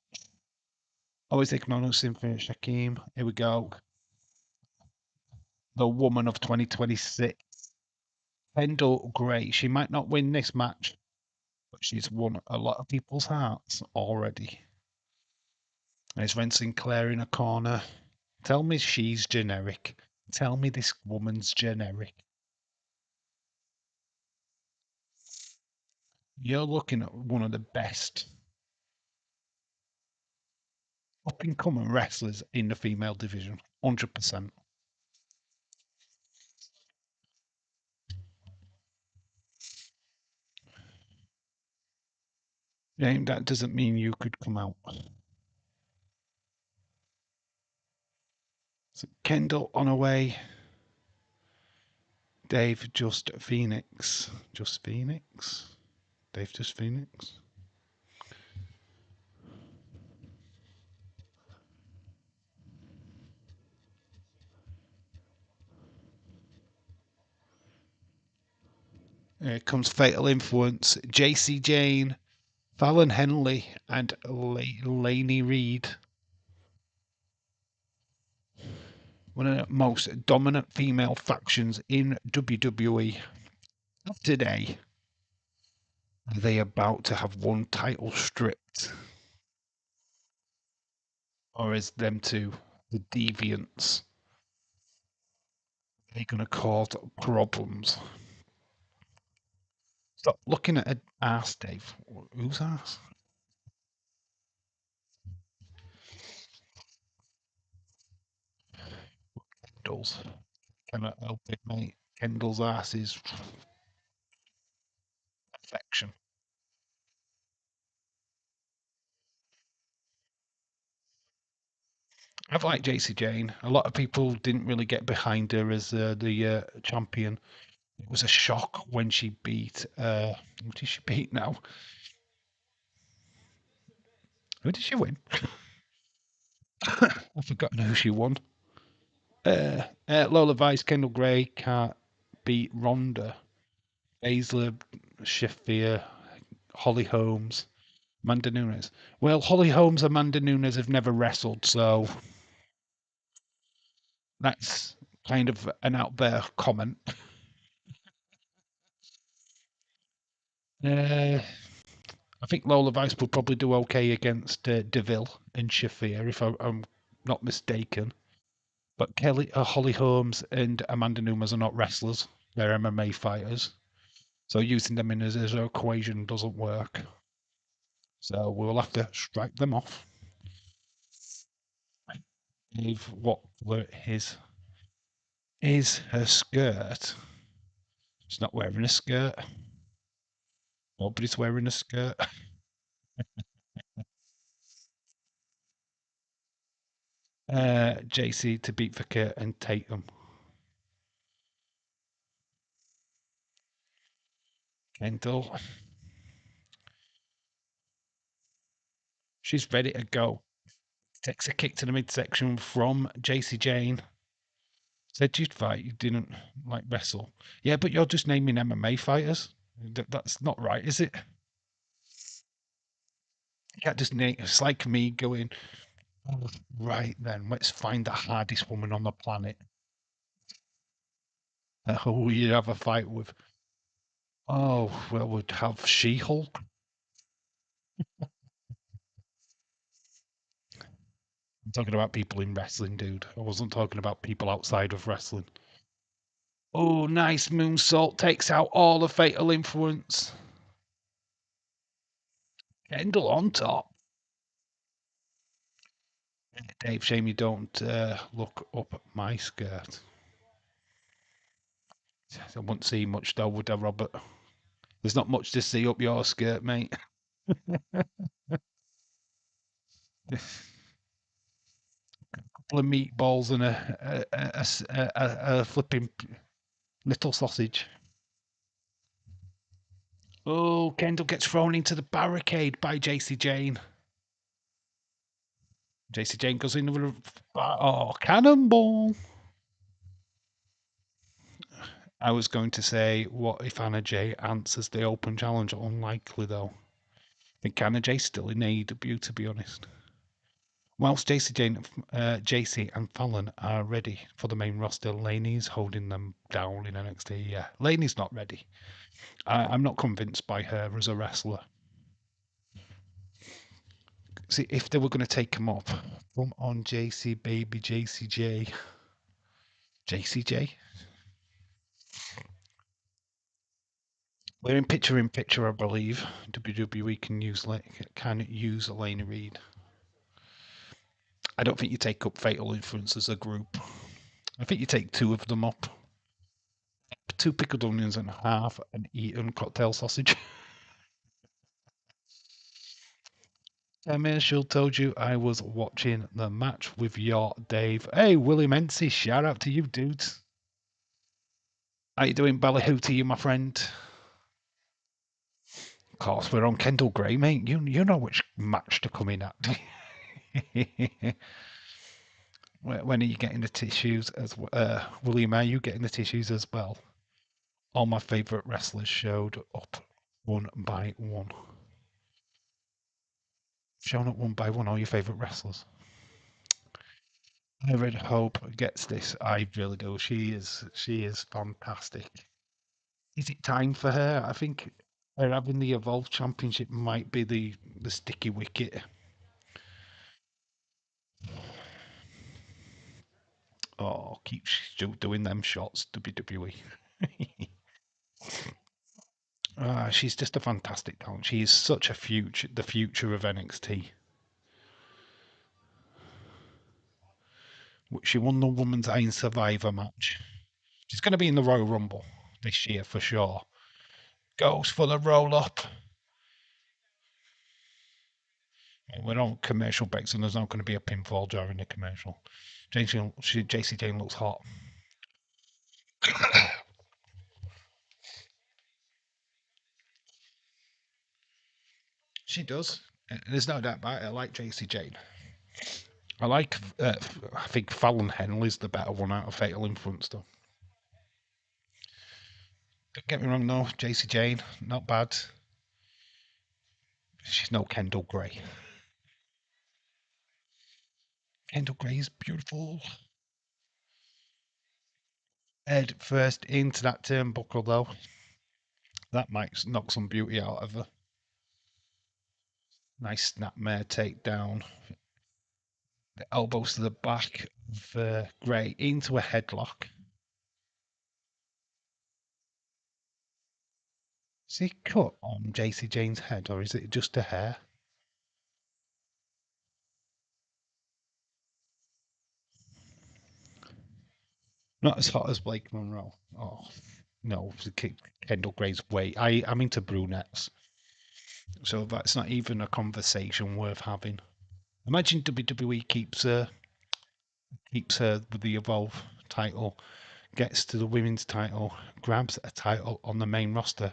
Always ignoring Cynthia Shakim. Here we go. The woman of 2026. Kendall Gray. She might not win this match, but she's won a lot of people's hearts already. There's Ren Sinclair in a corner. Tell me she's generic. Tell me this woman's generic. You're looking at one of the best up and coming wrestlers in the female division. 100%. Yeah, that doesn't mean you could come out. So Kendall on her way. Dave just Phoenix. Just Phoenix? Dave just Phoenix? Here comes Fatal Influence. JC Jane, Fallon Henley, and Lainey Reed. One of the most dominant female factions in WWE. Today, are they about to have one title stripped? Or is them two, the deviants, are they going to cause problems? Stop looking at an ass, Dave. Whose ass? Kendall's. Cannot help it, mate. Kendall's ass is perfection. I've liked JC Jane. A lot of people didn't really get behind her as the champion. It was a shock when she beat. Who did she beat now? Who did she win? I've forgotten who she won. Lola Vice, Kendall Gray can't beat Ronda. Baszler, Shafir, Holly Holmes, Amanda Nunes. Well, Holly Holmes and Amanda Nunes have never wrestled, so that's kind of an out there comment. Uh, I think Lola Vice will probably do okay against Deville and Shafir, if I'm not mistaken. But Holly Holmes and Amanda Nunes are not wrestlers. They're MMA fighters. So using them in as an equation doesn't work. So we'll have to strike them off. Leave what is her skirt. She's not wearing a skirt. Nobody's wearing a skirt. JC to beat for Kurt and Tatum. Kendall. She's ready to go. Takes a kick to the midsection from JC Jane. Said you'd fight, you didn't like wrestle. Yeah, but you're just naming MMA fighters. That's not right, is it? You can't just name. It's like me going, "Oh, right then, let's find the hardest woman on the planet. Who you have a fight with? Oh, well, we'd have She-Hulk. I'm talking about people in wrestling, dude. I wasn't talking about people outside of wrestling. Oh, nice moonsault takes out all the fatal influence. Kendall on top. Dave, shame you don't look up my skirt. I wouldn't see much though, would I, Robert? There's not much to see up your skirt, mate. Couple of meatballs and a flipping little sausage. Oh, Kendall gets thrown into the barricade by JC Jane. JC Jane goes in with a cannonball. I was going to say, what if Anna Jay answers the open challenge? Unlikely, though. I think Anna Jay's still in AEW, to be honest. Whilst JC and Fallon are ready for the main roster, Laney's holding them down in NXT. Yeah, Laney's not ready. I'm not convinced by her as a wrestler. See, if they were going to take him up, come on, JC, baby, JCJ. JCJ? We're in picture, I believe. WWE can use Elena Reed. I don't think you take up Fatal Influence as a group. I think you take two of them up. Two pickled onions and half an eaten cocktail sausage. Commercial told you I was watching the match with your Dave. Hey, William Ency, shout out to you, dudes. How you doing, Ballyhoo, you, my friend? Of course, we're on Kendall Gray, mate. You know which match to come in at. When are you getting the tissues as William? Are you getting the tissues as well? All my favourite wrestlers showed up one by one. Shown up one by one, all your favourite wrestlers. I really hope gets this. I really do. She is fantastic. Is it time for her? I think her having the Evolve Championship might be the sticky wicket. Oh, keep doing them shots, WWE. She's just a fantastic talent. She is such the future of NXT. She won the Women's Iron Survivor match. She's going to be in the Royal Rumble this year for sure. Goes for the roll up. We're on commercial breaks and there's not going to be a pinfall during the commercial. JC Jane looks hot. She does. There's no doubt about it. I like JC Jane. I think Fallon Henley's the better one out of Fatal Influence, though. Don't get me wrong, though. JC Jane, not bad. She's no Kendall Gray. Kendall Gray is beautiful. Head first into that turnbuckle, though. That might knock some beauty out of her. Nice snapmare takedown. The elbows to the back of Gray into a headlock. Is he cut on JC Jane's head, or is it just a hair? Not as hot as Blake Monroe. Oh, no, Kendall Gray's weight. I'm into brunettes, so that's not even a conversation worth having. Imagine WWE keeps her with the Evolve title, gets to the women's title, grabs a title on the main roster.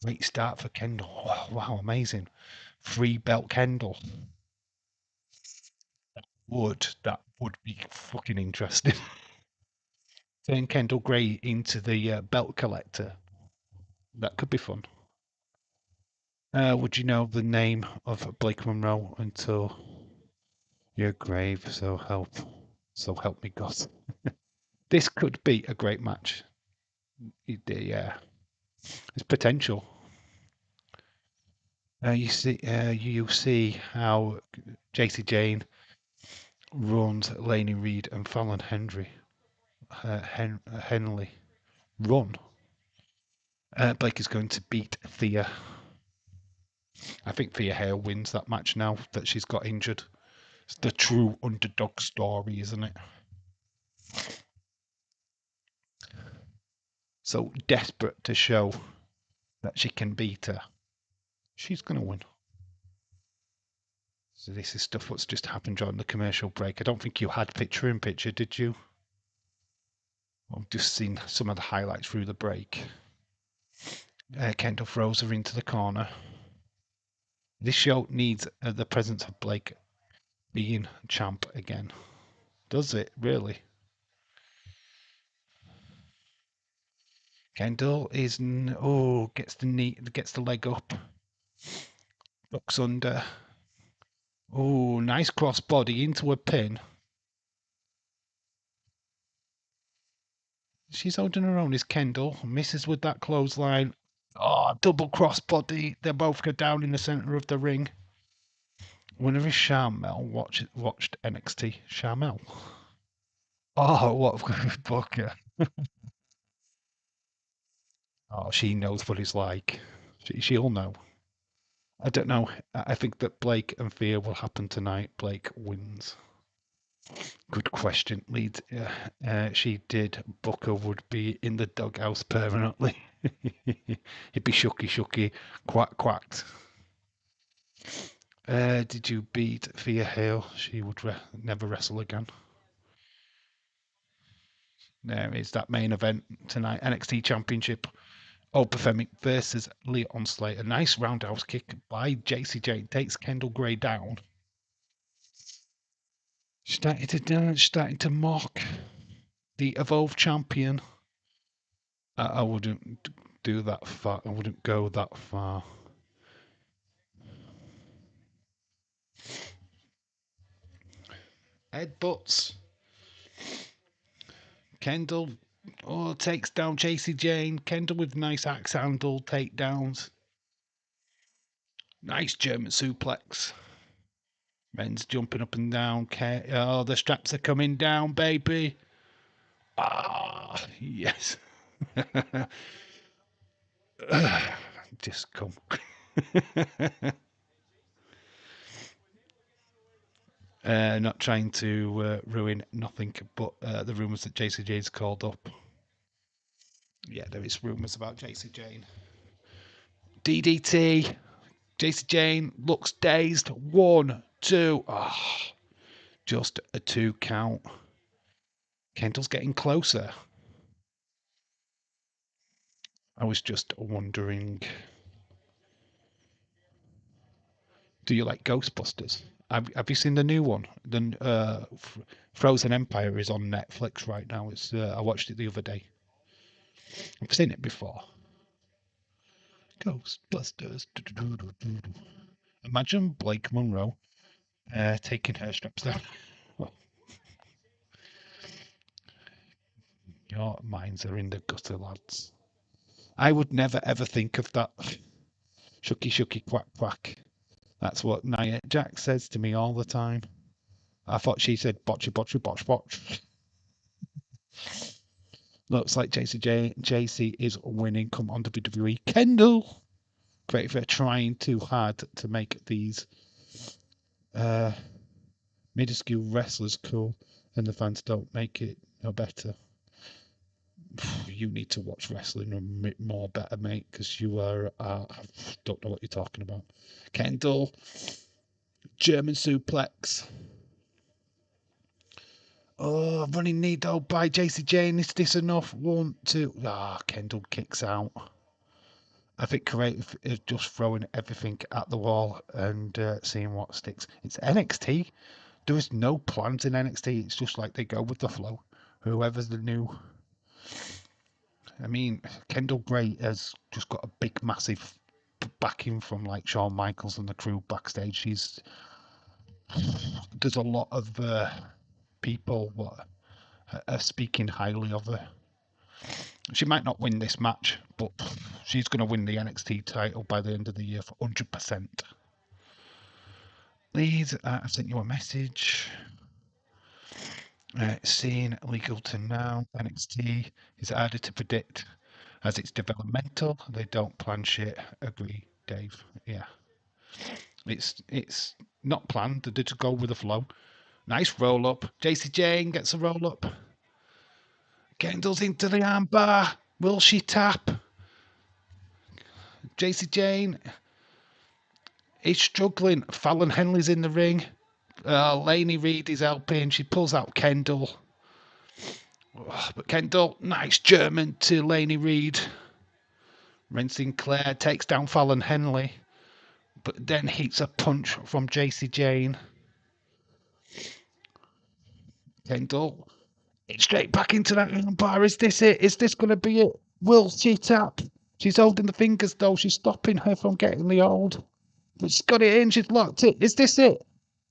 Great start for Kendall. Wow, amazing. Free belt Kendall. That would be fucking interesting. Turn Kendall Gray into the belt collector. That could be fun. Would you know the name of Blake Monroe until your grave? So help me God. This could be a great match. Yeah, it's potential. You see how JC Jane runs Laney Reed and Fallon Henley run. Blake is going to beat Thea. I think Thea Hale wins that match now that she's got injured. It's the true underdog story, isn't it? So desperate to show that she can beat her. She's going to win. So this is stuff what's just happened during the commercial break. I don't think you had picture in picture, did you? I've just seen some of the highlights through the break. Kendall throws her into the corner. This show needs the presence of Blake being champ again. Does it really? Kendall gets the leg up, ducks under. Oh, nice crossbody into a pin. She's holding her own. Is Kendall misses with that clothesline? Oh, double crossbody. They both go down in the center of the ring. Whenever Sharmell watched NXT, Sharmell. Oh, what a booker. Oh, she knows what it's like. She'll know. I don't know. I think that Blake and Thea will happen tonight. Blake wins. Good question. Leeds. She did. Booker would be in the doghouse permanently. He'd be shucky, quacked. Did you beat Thea Hale? She would never wrestle again. There is that main event tonight. NXT Championship. Oprah Femi versus Leon Slater. A nice roundhouse kick by JCJ. Takes Kendall Gray down. Starting to mock the Evolve champion. I wouldn't do that far. I wouldn't go that far. Headbutts. Kendall takes down Chasey Jane. Kendall with nice axe handle takedowns. Nice German suplex. Men's jumping up and down. The straps are coming down, baby. Ah, yes. Just come. Not trying to ruin nothing but the rumours that JC Jane's called up. Yeah, there is rumours about JC Jane. DDT. JC Jane looks dazed. 1, 2. Just a 2 count. Kendall's getting closer. I was just wondering, do you like Ghostbusters? Have you seen the new one? The Frozen Empire is on Netflix right now. I watched it the other day. I've seen it before. Ghostbusters. Imagine Blake Monroe taking her straps down. Your minds are in the gutter, lads. I would never ever think of that. Shucky, quack, quack. That's what Nia Jax says to me all the time. I thought she said botchy, botch. Looks like JC is winning. Come on, WWE. Kendall. Great for trying too hard to make these uh, minuscule wrestlers cool, and the fans don't make it no better. You need to watch wrestling more better, mate, because you are. I don't know what you're talking about. Kendall, German suplex. Oh, running knee though by JC Jane. Is this enough? 1, 2. Kendall kicks out. I think creative is just throwing everything at the wall and seeing what sticks. It's NXT. There is no plans in NXT. It's just like they go with the flow. Whoever's the new. I mean, Kendall Gray has just got a big, massive backing from like Shawn Michaels and the crew backstage. There's a lot of people what are speaking highly of her. She might not win this match, but she's going to win the NXT title by the end of the year for 100%. Please, I've sent you a message. Seeing Legalton now. NXT is harder to predict as it's developmental. They don't plan shit. Agree, Dave. Yeah. It's not planned. They just go with the flow. Nice roll up. JC Jane gets a roll up. Kendall's into the armbar. Will she tap? JC Jane is struggling. Fallon Henley's in the ring. Laney Reed is helping. She pulls out Kendall. But Kendall, nice German to Laney Reed. Ren Sinclair takes down Fallon Henley, but then hits a punch from JC Jane. Kendall, it's straight back into that bar. Is this it? Is this going to be it? Will she tap? She's holding the fingers though. She's stopping her from getting the hold. But she's got it in. She's locked it. Is this it?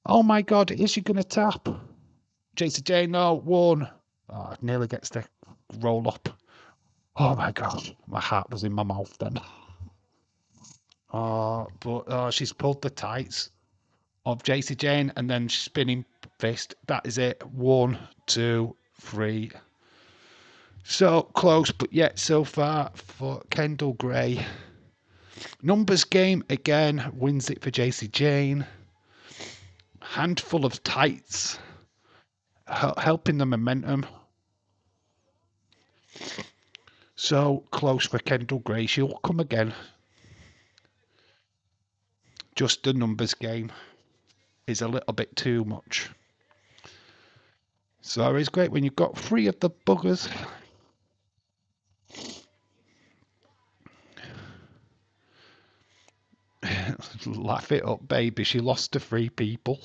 Oh my God, is she going to tap? JC Jane, no, 1. Nearly gets the roll up. Oh my God, my heart was in my mouth then. But she's pulled the tights of JC Jane and then spinning fist. That is it. 1, 2, 3. So close, but yet so far for Kendall Gray. Numbers game again wins it for JC Jane. Handful of tights helping the momentum. So close for Kendall Gray. She'll come again. Just the numbers game is a little bit too much. So it's great when you've got 3 of the buggers. Laugh it up, baby. She lost to 3 people.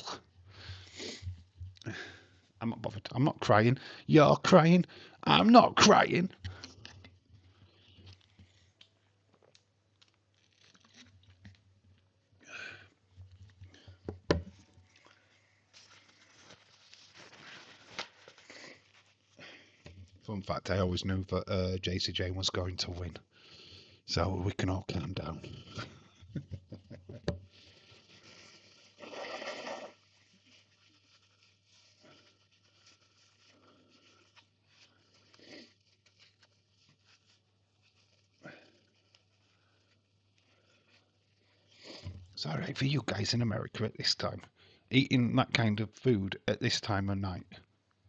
I'm not bothered. I'm not crying. You're crying. I'm not crying. Fun fact, I always knew that JC Jane was going to win. So we can all calm down. It's all right for you guys in America at this time. Eating that kind of food at this time of night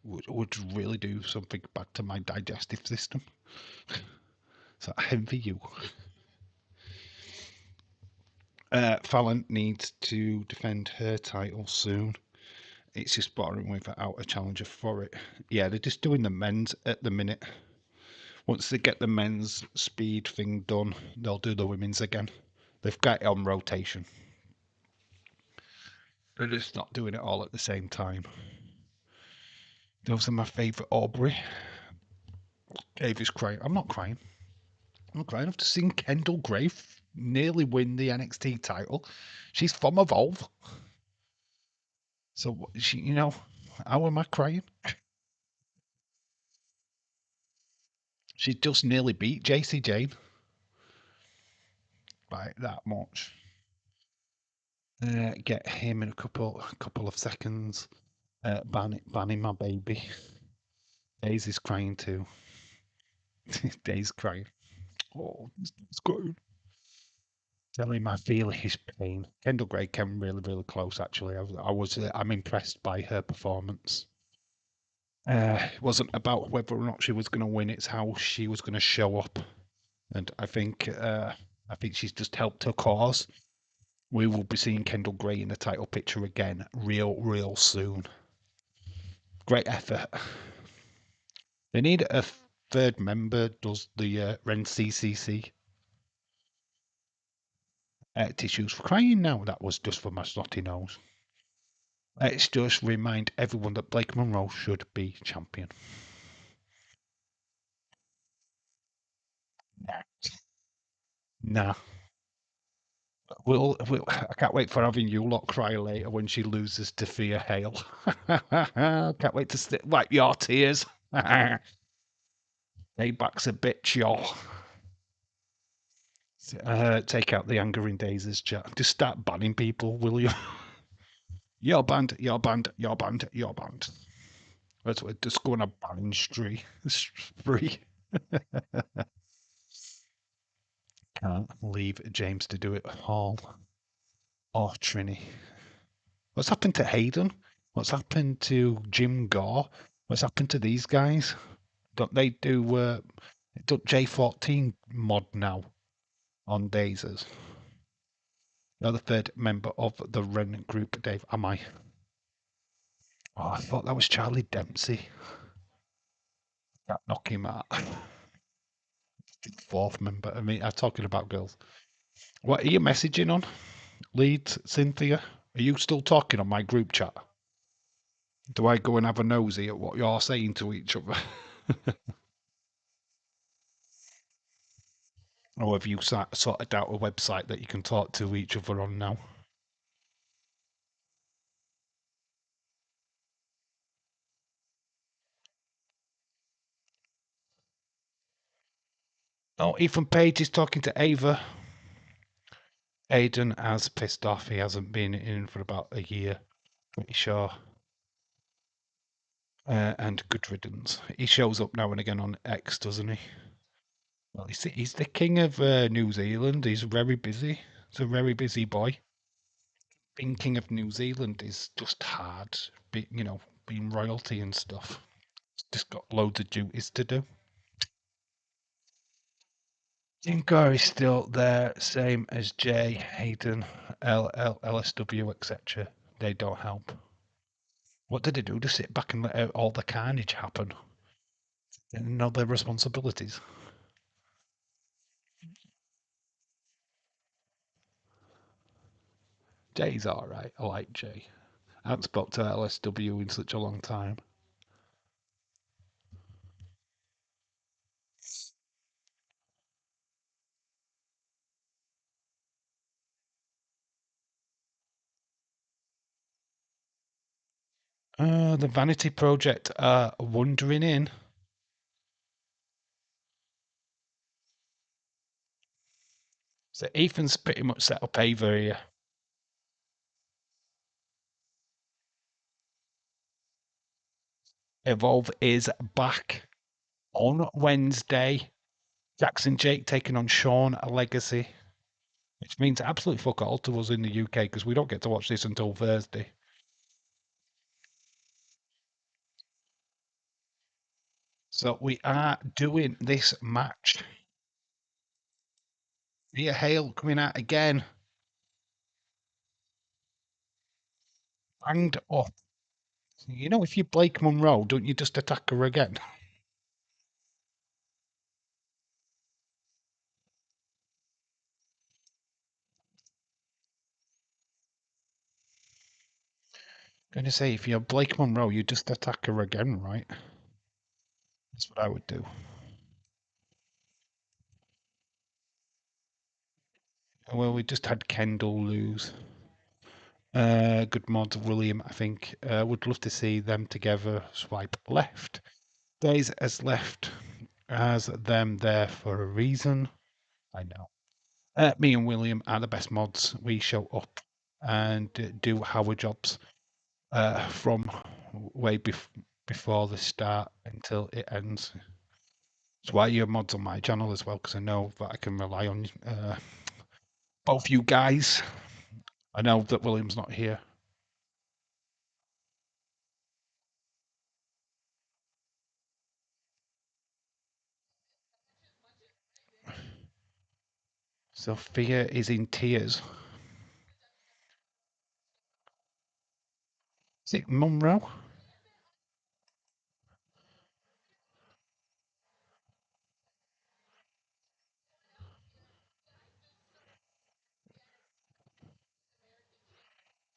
would really do something bad to my digestive system. So I envy you. Fallon needs to defend her title soon. It's just boring without a challenger for it. Yeah, they're just doing the men's at the minute. Once they get the men's speed thing done, they'll do the women's again. They've got it on rotation. They're just not doing it all at the same time. Those are my favourite Aubrey. Dave is crying. I'm not crying. I'm crying after seeing Kendall Gray nearly win the NXT title. She's from Evolve. So, how am I crying? She just nearly beat JC Jane by that much. Get him in a couple of seconds. Banning my baby. Daisy's crying too. Dave's crying. Oh, it's crying. Tell him I feel his pain. Kendall Gray came really, really close. Actually, I'm impressed by her performance. It wasn't about whether or not she was going to win; it's how she was going to show up. And I think she's just helped her cause. We will be seeing Kendall Gray in the title picture again, real soon. Great effort. They need a third member. Does the Ren CCC tissues for crying now? That was just for my snotty nose. Let's just remind everyone that Blake Monroe should be champion. Nah. Nah. I can't wait for having you lot cry later when she loses to Thea Hale. Can't wait to wipe your tears. Payback's a bitch, y'all. Take out the anger in Daisies chat. Just start banning people, will you? You're banned, you're banned, you're banned, you're banned. Let's just go on a banning spree. Can't leave James to do it all. Or Trini. What's happened to Hayden? What's happened to Jim Gore? What's happened to these guys? Don't they do J14 mod now on Daisies? You're the third member of the Ren group, Dave. Am I? Oh, I thought that was Charlie Dempsey. Can't knock him out. Fourth member. I mean, I'm talking about girls. What are you messaging on? Leeds, Cynthia? Are you still talking on my group chat? Do I go and have a nosy at what you're saying to each other? Or have you sorted out a website that you can talk to each other on now? Oh, Ethan Page is talking to Ava. Aiden has pissed off. He hasn't been in for about a year. Pretty sure. And good riddance. He shows up now and again on X, doesn't he? Well, he's the king of New Zealand. He's very busy. He's a very busy boy. Being king of New Zealand is just hard. Being royalty and stuff. It's just got loads of duties to do. Jinko is still there, same as Jay, Hayden, LSW, etc. They don't help. What did they do? Just sit back and let all the carnage happen? And know their responsibilities. Jay's alright. I like Jay. I haven't spoke to LSW in such a long time. The Vanity Project are wandering in. So Ethan's pretty much set up Ava here. Evolve is back on Wednesday. Jackson Jake taking on Sean Legacy, which means absolutely fuck all to us in the UK because we don't get to watch this until Thursday. So we are doing this match. Thea Hale coming out again. Banged up. If you Blake Monroe, don't you just attack her again? Going to say, if you're Blake Monroe, you just attack her again, right? That's what I would do. Well, we just had Kendall lose. Good mod, William, I think. Would love to see them together. Swipe left. Days as left as them there for a reason. I know. Me and William are the best mods. We show up and do our jobs from way before the start until it ends. That's why you're mods on my channel as well, because I know that I can rely on both you guys. I know that William's not here. Sophia is in tears. Is it Monroe?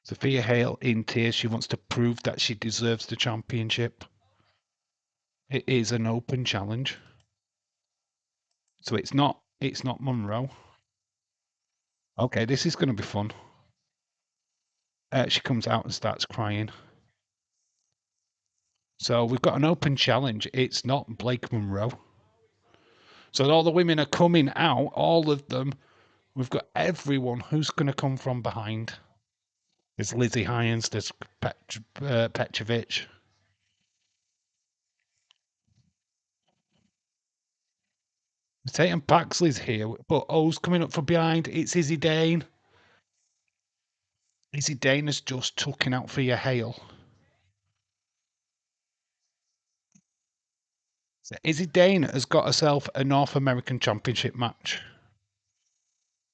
Sophia Hale in tears. She wants to prove that she deserves the championship. It is an open challenge. So it's not Monroe. Okay, this is going to be fun. She comes out and starts crying. So we've got an open challenge. It's not Blake Monroe. So all the women are coming out, all of them. We've got everyone who's going to come from behind. There's Lizzie Hynes, there's Petrovic. Tatum Paxley's here, but O's coming up from behind. It's Izzy Dane. Izzy Dane has just taken out Thea Hale. So Izzy Dane has got herself a North American Championship match.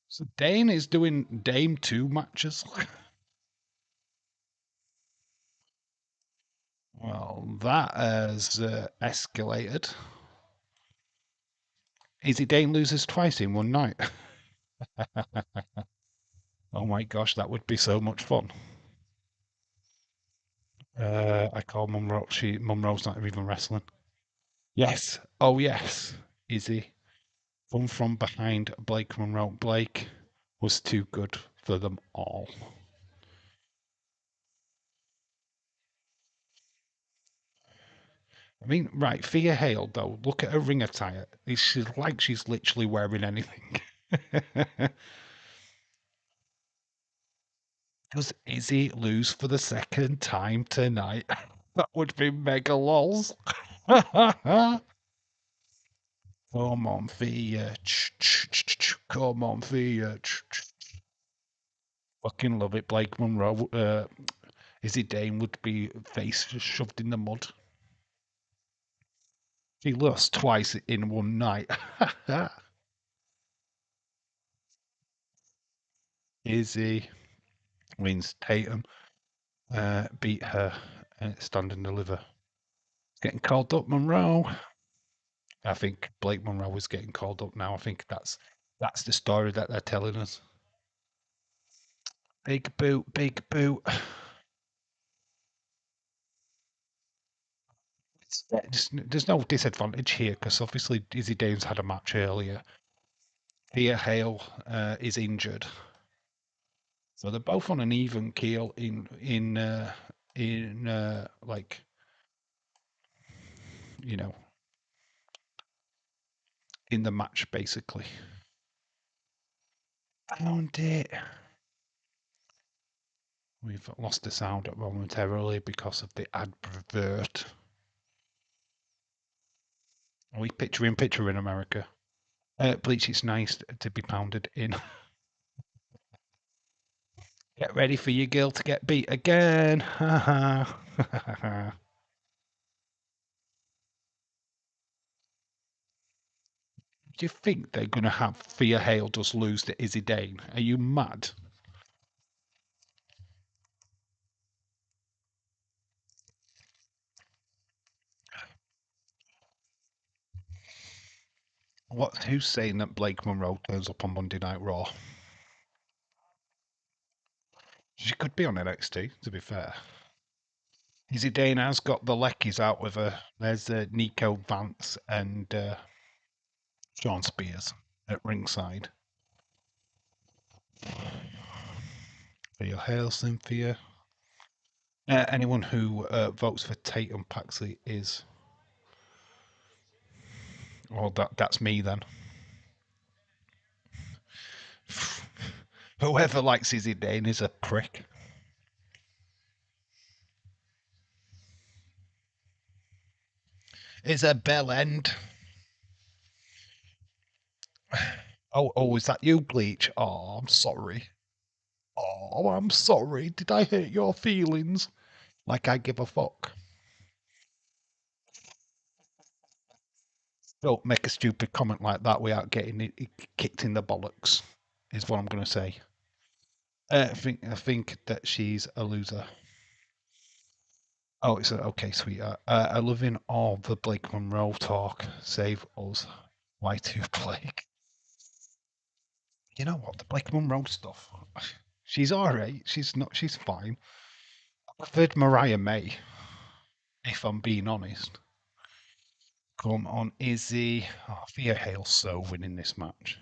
So Dane is doing Dame 2 matches. Well, that has escalated. Izzy Dane loses twice in one night. Oh my gosh, that would be so much fun. I call Monroe. Monroe's not even wrestling. Yes. Oh yes. Izzy. Fun from behind Blake Monroe. Blake was too good for them all. I mean, right, Thea Hale, though, look at her ring attire. She's like she's literally wearing anything. Does Izzy lose for the second time tonight? That would be mega lols. Come on, Thea. Come on, Thea. Fucking love it. Blake Monroe. Izzy Dane would be face shoved in the mud. She lost twice in one night. Izzy wins. Tatum beat her stand and deliver. It's getting called up, Monroe. I think Blake Monroe is getting called up now. I think that's the story that they're telling us. Big boot, big boot. There's no disadvantage here because obviously Izzy Dane's had a match earlier. Thea Hale is injured, so they're both on an even keel in like you know in the match basically. Found it. We've lost the sound momentarily because of the advert. Are we picture in America? Bleach, it's nice to be pounded in. Get ready for your girl to get beat again. Do you think they're going to have Thea Hale just lose to Izzy Dane? Are you mad? Who's saying that Blake Monroe turns up on Monday Night Raw? She could be on NXT, to be fair. Izzy Dane has got the Leckies out with her. There's Nico Vance and Sean Spears at ringside. For your hail, Cynthia. Anyone who votes for Tatum Paxley is. Well, that's me then. Whoever likes Izzy Dane is a prick. Is a bell end. Oh, is that you, Bleach? Oh, I'm sorry. Oh, I'm sorry. Did I hurt your feelings? Like I give a fuck. Don't make a stupid comment like that without getting it kicked in the bollocks, is what I'm going to say. I think that she's a loser. Oh, it's okay, sweetheart. I love in all the Blake Monroe talk. Save us. Y2 Blake. You know what? The Blake Monroe stuff. She's alright. She's not. She's fine. I preferred Mariah May, if I'm being honest. Come on, Izzy. Oh, Thea Hale's so winning this match.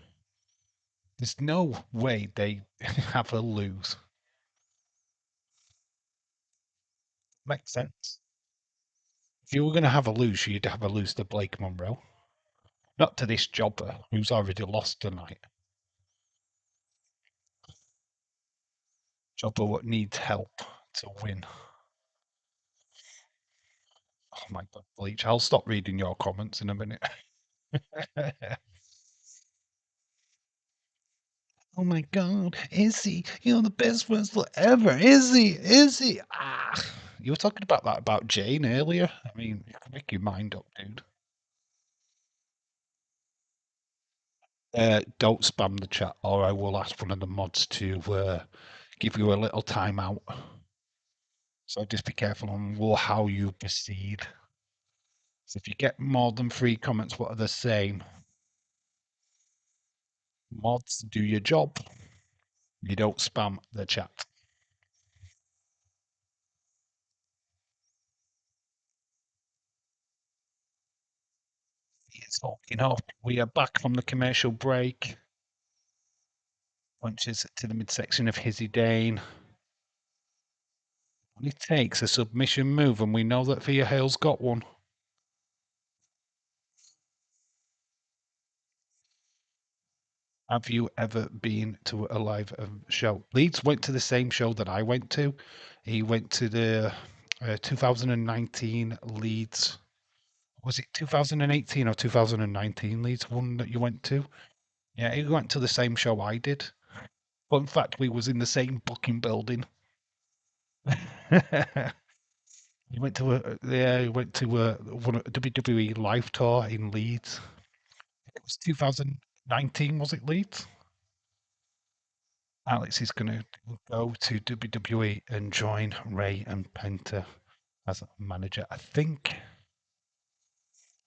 There's no way they have her lose. Makes sense. If you were going to have a lose, you'd have a lose to Blake Monroe. Not to this jobber who's already lost tonight. Jobber what needs help to win. Oh my god, Bleach. I'll stop reading your comments in a minute. Oh my god, Izzy, you're the best wrestler ever. Izzy. Ah. You were talking about that about Jane earlier. I mean, you can make your mind up, dude. Don't spam the chat, or I will ask one of the mods to give you a little timeout. So just be careful on how you proceed. So if you get more than 3 comments, what are the same? Mods, do your job. You don't spam the chat. It's talking up. We are back from the commercial break. Punches to the midsection of Hizzy Dane. Only takes a submission move, and we know that Thea Hale's got one. Have you ever been to a live show? Leeds went to the same show that I went to. He went to the 2019 Leeds. Was it 2018 or 2019 Leeds one that you went to? Yeah, he went to the same show I did. But in fact, we was in the same booking building. He went to a WWE live tour in Leeds. It was 2019, was it Leeds? Alex is going to go to WWE and join Ray and Penta as a manager. I think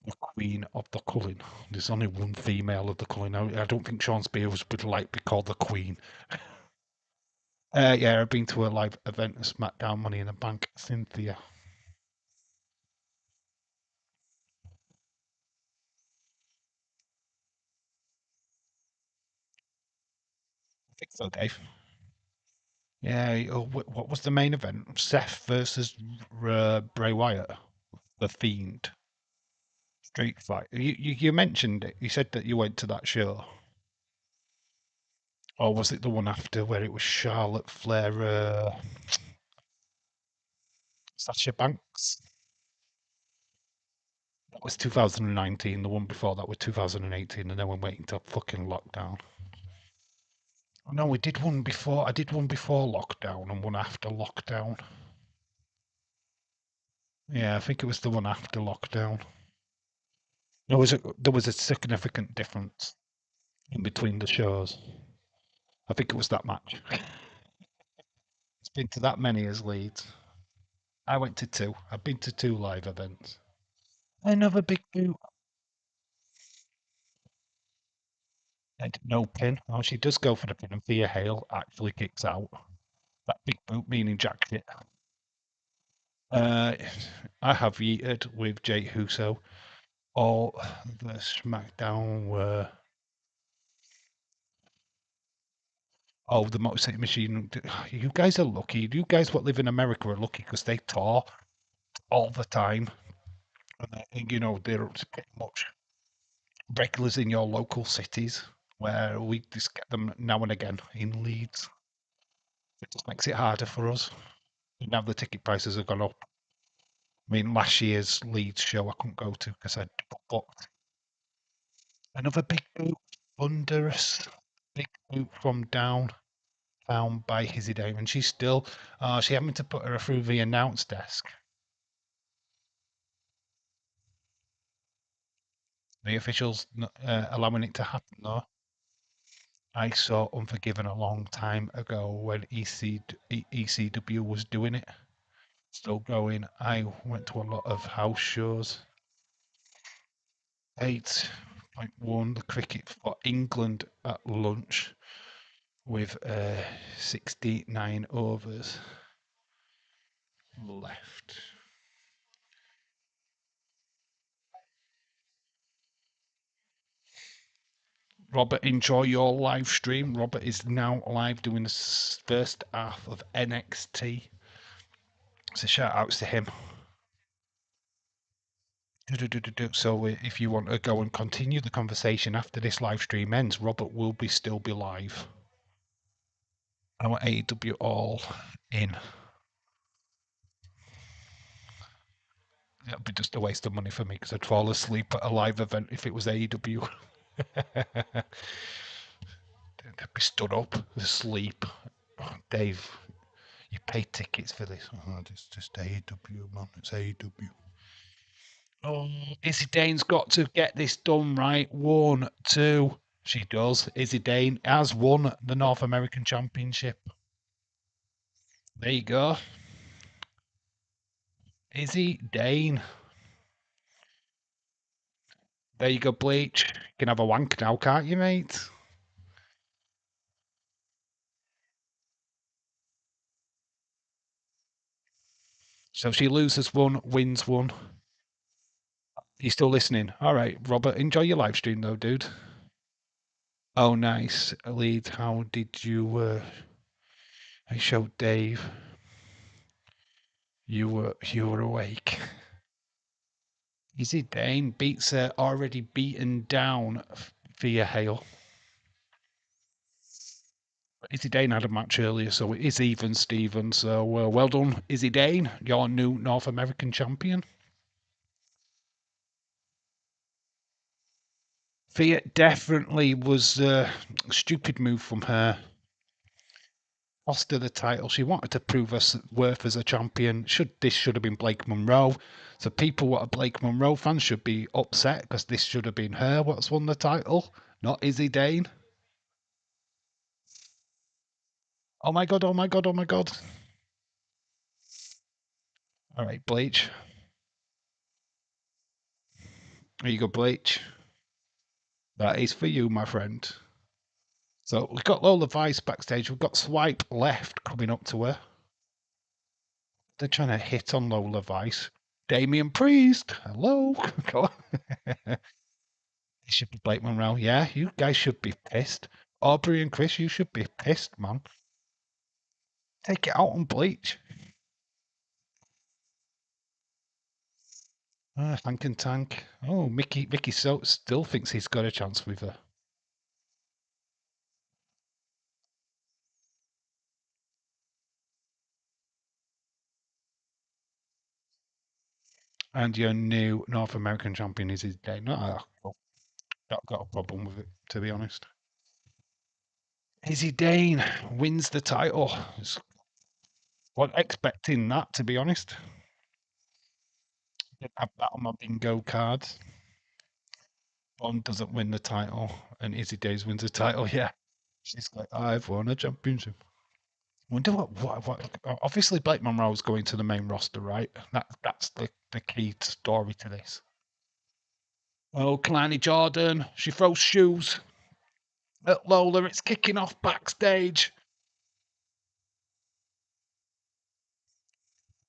the Queen of the Culling. There's only one female of the Culling. I don't think Sean Spears would like to be called the Queen. Yeah, I've been to a live event at SmackDown Money in the Bank. Cynthia. I think so, Dave. Yeah, what was the main event? Seth versus Bray Wyatt, the Fiend. Street fight. You mentioned it. You said that you went to that show. Or was it the one after where it was Charlotte Flair, Sasha Banks? That was 2019. The one before that was 2018, and then we're waiting till fucking lockdown. No, we did one before. I did one before lockdown and one after lockdown. Yeah, I think it was the one after lockdown. There was a significant difference in between the shows. I think it was that match. It's been to that many as Leeds. I went to 2. I've been to 2 live events. Another big boot. And no pin. Oh, she does go for the pin, and Thea Hale actually kicks out. That big boot meaning jacked it. Uh, I have yeeted with Jake Huso. All the SmackDown were. Oh, the Motor City Machine. You guys are lucky. You guys what live in America are lucky because they tour all the time. And, they're pretty much regulars in your local cities where we just get them now and again in Leeds. It just makes it harder for us. And now the ticket prices have gone up. I mean, last year's Leeds show I couldn't go to because I booked. Another big boot. thunderous big boot from down, found by Izzy Dame, and she's still, she having to put her through the announce desk. The officials allowing it to happen, though. I saw Unforgiven a long time ago when ECW was doing it. Still going. I went to a lot of house shows. 8.1, the cricket for England at lunch with 69 overs left. Robert, enjoy your live stream. Robert is now live doing the first half of NXT. So shout outs to him. So if you want to go and continue the conversation after this live stream ends, Robert will still be live. I want AEW all in. It'd be just a waste of money for me because I'd fall asleep at a live event if it was AEW. I'd be stood up, asleep. Oh, Dave, you pay tickets for this. Oh, it's just AEW, man. It's AEW. Oh, Izzy Dane's got to get this done right. 1, 2. She does. Izzy Dane has won the North American Championship. There you go. Izzy Dane. There you go, Bleach. You can have a wank now, can't you, mate? So she loses 1, wins 1. You still listening? All right, Robert. Enjoy your live stream, though, dude. Oh, nice. Lead, how did you... I showed Dave. You were awake. Izzy Dane beats her already beaten down Thea Hale. Izzy Dane had a match earlier, so it is even, Steven. So well done, Izzy Dane, your new North American champion. Thea definitely was a stupid move from her. Lost her the title. She wanted to prove her worth as a champion. This should have been Blake Monroe. So people what are Blake Monroe fans should be upset because this should have been her what's won the title, not Izzy Dane. Oh my god, oh my god, oh my god. All right, Bleach. There you go, Bleach. That is for you, my friend. So we've got Lola Vice backstage. We've got Swipe Left coming up to her. They're trying to hit on Lola Vice. Damian Priest. Hello. Go on. It should be Blake Monroe. Yeah, you guys should be pissed. Aubrey and Chris, you should be pissed, man. Take it out on Bleach. Thank and Tank. Oh, Mickey still thinks he's got a chance with her. And your new North American champion is his day. No, I've got a problem with it, to be honest. Izzy Dane wins the title. Wasn't expecting that, to be honest. Didn't have that on my bingo card. Bond doesn't win the title, and Izzy Days wins the title. Yeah, she's like, I've won a championship. Wonder what. Obviously, Blake Monroe's going to the main roster, right? That's the key story to this. Oh, Kalani Jordan, she throws shoes at Lola. It's kicking off backstage.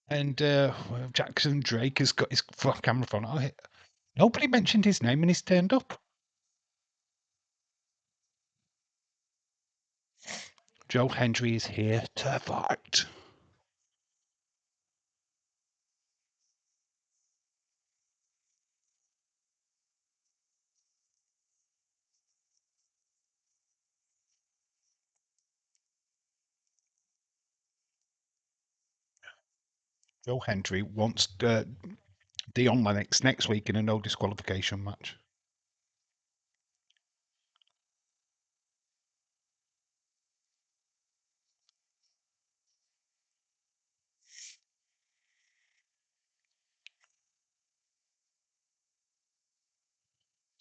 And Jackson Drake has got his camera phone. Oh, nobody mentioned his name and he's turned up. Joe Hendry is here to fight. Joe Hendry wants Dion Lennox next week in a no disqualification match.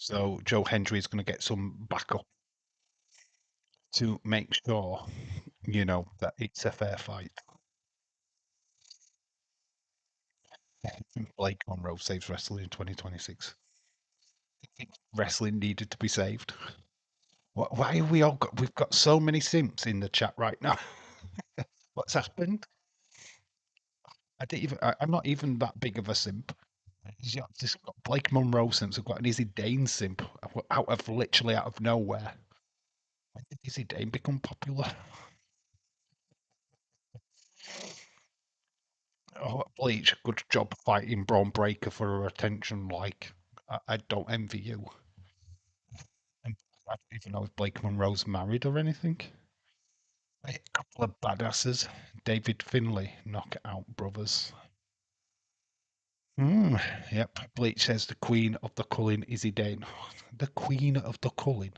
So Joe Hendry is going to get some backup to make sure, that it's a fair fight. Blake Monroe saves wrestling in 2026. I think wrestling needed to be saved. Why have we all got? We've got so many simps in the chat right now. What's happened? I didn't even. I'm not even that big of a simp. Just got Blake Monroe simps. I've got an Izzy Dane simp literally out of nowhere. When did Izzy Dane become popular? Oh, Bleach, good job fighting Braun Breaker for her attention. Like, I don't envy you. And I don't even know if Blake Monroe's married or anything. A couple of badasses. David Finlay, Knockout Brothers. Yep. Bleach says the Queen of the Culling, Izzy Dane. The Queen of the Culling.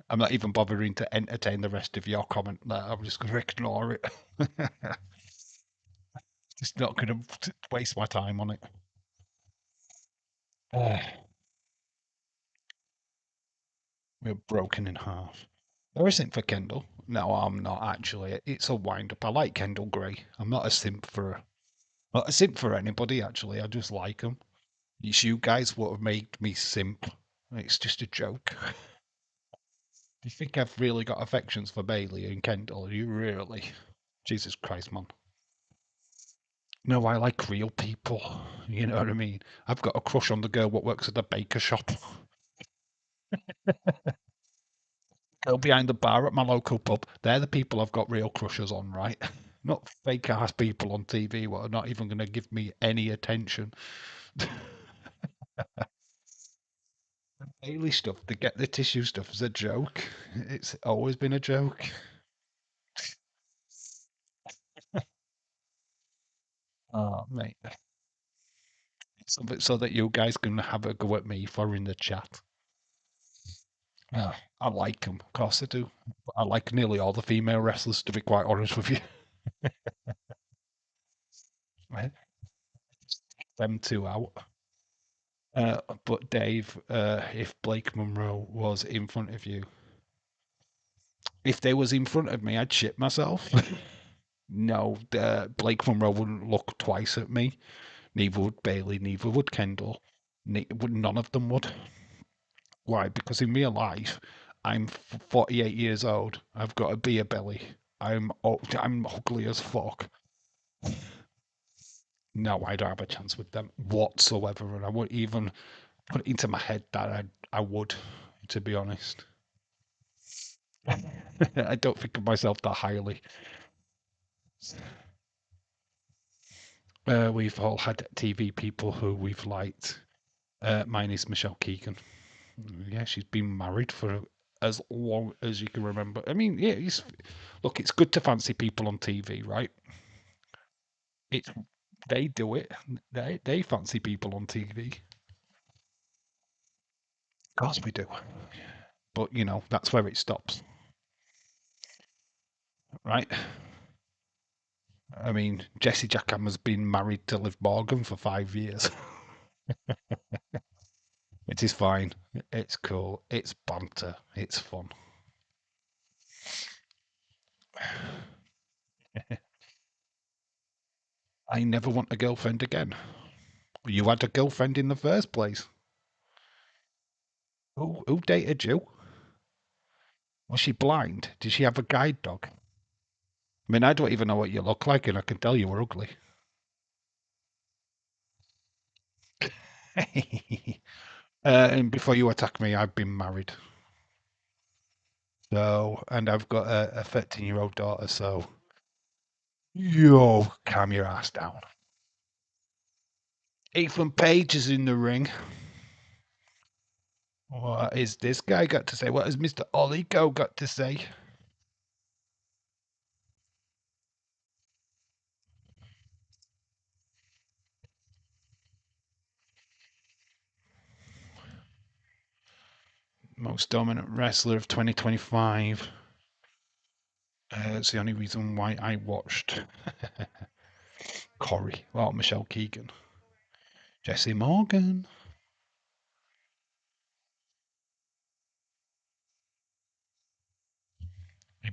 I'm not even bothering to entertain the rest of your comment there. I'm just going to ignore it. Just not going to waste my time on it. We're broken in half. There isn't for Kendall. No, I'm not actually. It's a wind up. I like Kendall Gray. I'm not a simp for not a simp for anybody actually. I just like him. It's you guys what have made me simp. It's just a joke. Do you think I've really got affections for Bailey and Kendall? Are you really? Jesus Christ, man. No, I like real people. You know what I mean? I've got a crush on the girl what works at the baker shop. Girl behind the bar at my local pub. They're the people I've got real crushes on, right? Not fake ass people on TV what are not even going to give me any attention. Daily stuff, to get the tissue stuff is a joke. It's always been a joke. Oh, mate. So that you guys can have a go at me for in the chat. Yeah, I like them. Of course I do. I like nearly all the female wrestlers, to be quite honest with you. Right? Them two out. But Dave, if Blake Monroe was in front of you, if they was in front of me, I'd shit myself. No, Blake Monroe wouldn't look twice at me. Neither would Bailey. Neither would Kendall. None of them would. Why? Because in real life, I'm 48 years old. I've got a beer belly. I'm ugly as fuck. No, I don't have a chance with them whatsoever, and I wouldn't even put it into my head that I would, to be honest. I don't think of myself that highly. We've all had TV people who we've liked. Mine is Michelle Keegan. Yeah, she's been married for as long as you can remember. I mean, yeah, look, it's good to fancy people on TV, right? It's they do it. They fancy people on TV. Of course we do. But that's where it stops, right? I mean, Jesse Jackhammer's been married to Liv Morgan for 5 years. It is fine. It's cool. It's banter. It's fun. I never want a girlfriend again. You had a girlfriend in the first place. Who dated you? Was she blind? Did she have a guide dog? I mean, I don't even know what you look like, and I can tell you were ugly. And before you attack me, I've been married. So, and I've got a 13-year-old daughter, so yo, calm your ass down. Ethan Page is in the ring. What is this guy got to say? What has Mr. Olico got to say? Most dominant wrestler of 2025. It's the only reason why I watched Corey. Well, Michelle Keegan. Jesse Morgan.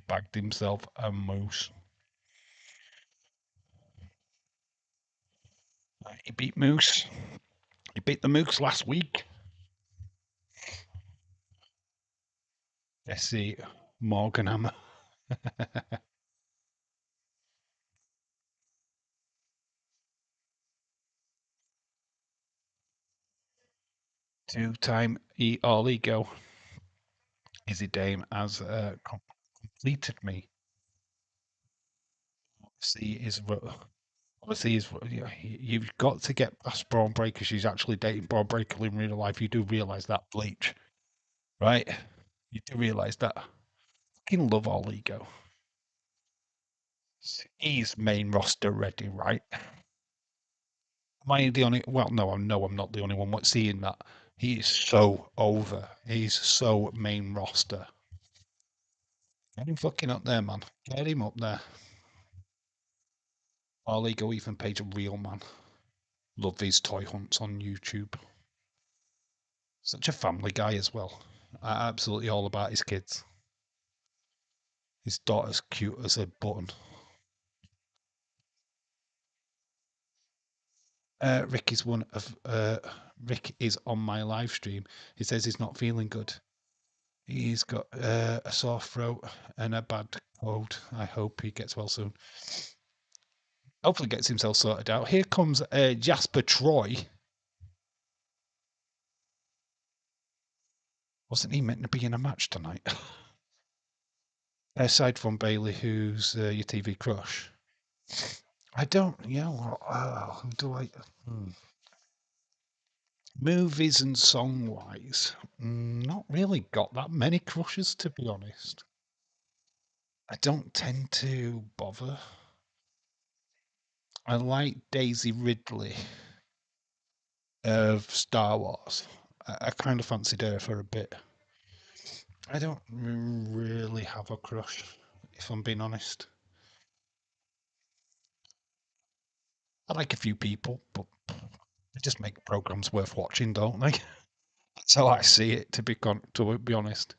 bagged himself a moose. He beat Moose. He beat the Moose last week. Jesse Morganhammer. Two-time All Ego. Izzy Dame has completed me. Obviously, you've got to get past Braun Breaker. She's actually dating Braun Breaker in real life. You do realise that, Bleach, right? You do realise that. Fucking love All Ego. He's main roster ready, right? Am I the only? Well, no, I'm not the only one. What's seeing that? He is so over. He's so main roster. Get him fucking up there, man. Get him up there. All Ego even Page a real man. Love these toy hunts on YouTube. Such a family guy as well. Absolutely all about his kids. His daughter's cute as a button. Rick is one of Rick is on my live stream. He says he's not feeling good. He's got a sore throat and a bad cold. I hope he gets well soon. Hopefully gets himself sorted out. Here comes Jasper Troy. Wasn't he meant to be in a match tonight? Aside from Bailey, who's your TV crush. I don't, who do I? Movies and song wise, not really got that many crushes, to be honest. I don't tend to bother. I like Daisy Ridley of Star Wars. I kind of fancied her for a bit. I don't really have a crush, if I'm being honest. I like a few people, but they just make programs worth watching, don't they? That's how I see it, to be honest.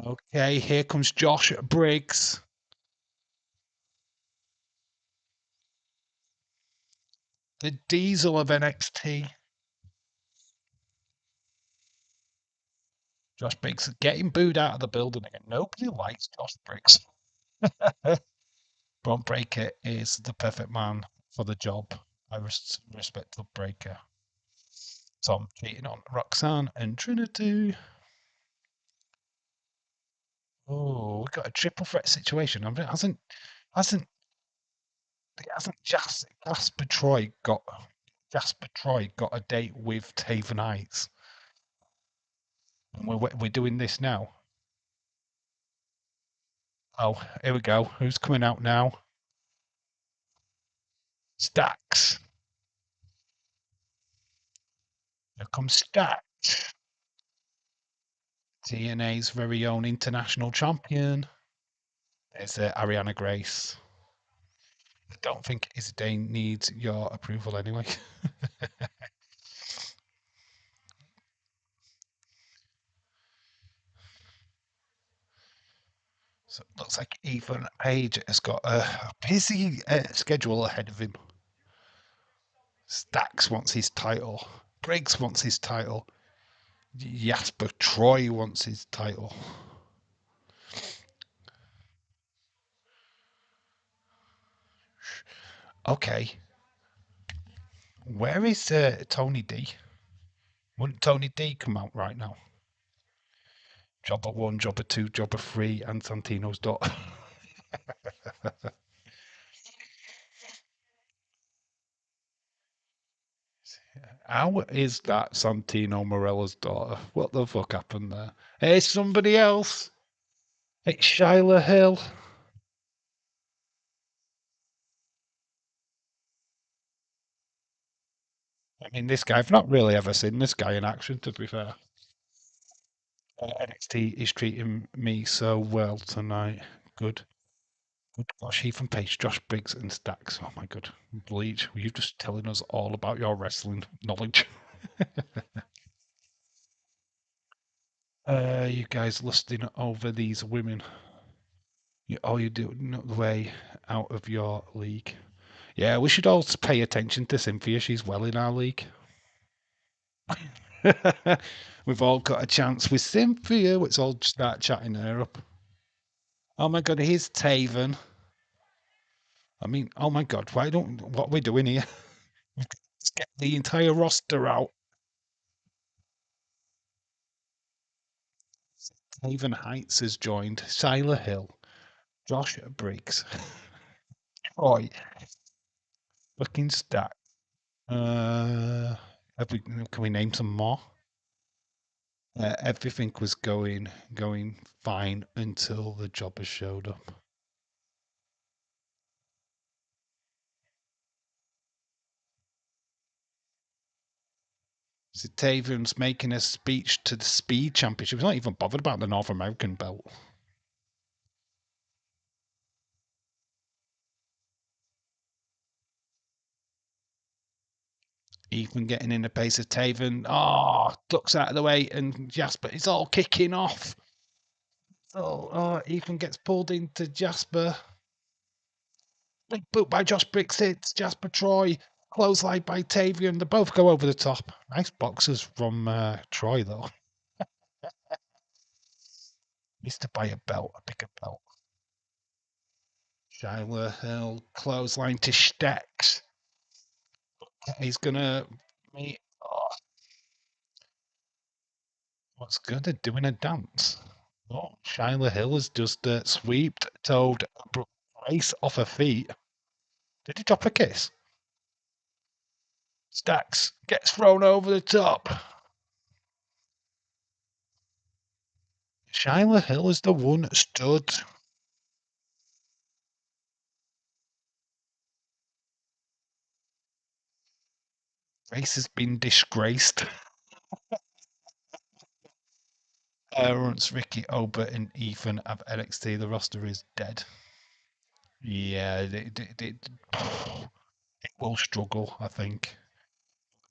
Okay, here comes Josh Briggs. The Diesel of NXT. Josh Briggs getting booed out of the building again. Nobody likes Josh Briggs. Braun Breaker is the perfect man for the job. I respect the Breaker. Tom cheating on Roxanne and Trinity. Oh, we got a triple threat situation. Hasn't Jasper Troy got a date with Taven Heights? And we're doing this now. Oh, here we go. Who's coming out now? Stacks. Here comes Stacks. TNA's very own international champion. There's Ariana Grace. I don't think Isdane needs your approval anyway. So it looks like Ethan Page has got a busy schedule ahead of him. Stacks wants his title. Briggs wants his title. Jasper Troy wants his title. Okay. Where is Tony D? Wouldn't Tony D come out right now? Jobber 1, Jobber 2, Jobber 3, and Santino's daughter. How is that Santino Morella's daughter? What the fuck happened there? Hey, somebody else. It's Shyla Hill. I mean, this guy, I've not really ever seen this guy in action, to be fair. NXT is treating me so well tonight. Good. Good gosh, Ethan Page, Josh Briggs, and Stacks. Oh my god. Bleach, were you just telling us all about your wrestling knowledge? You guys lusting over these women. You're doing the way out of your league. Yeah, we should all pay attention to Cynthia. She's well in our league. We've all got a chance with Cynthia. Let's all start chatting her up. Oh my god, here's Taven. I mean, oh my god, what are we doing here? Let's get the entire roster out. Taven Heights has joined. Shyla Hill. Josh Briggs. Troy. Fucking stack. Can we name some more? Everything was going fine until the jobbers showed up. So Taven's making a speech to the Speed Championship. He's not even bothered about the North American belt. Ethan getting in the pace of Taven. Oh, ducks out of the way, and Jasper. It's all kicking off. So, Ethan gets pulled into Jasper. Big boot by Josh Briggs hits Jasper Troy. Clothesline by Tavian. They both go over the top. Nice boxers from Troy, though. Needs to buy a belt, a bigger belt. Shyla Hill, clothesline to Stex. He's gonna meet. Oh, what's good? They're doing a dance. Oh, Shyla Hill has just sweeped toed Grace off her feet. Did he drop a kiss? Stacks gets thrown over the top. Shyla Hill is the one that stood. Grace has been disgraced. Once Ricky, Ober, and Ethan have NXT, the roster is dead. Yeah, it will struggle, I think.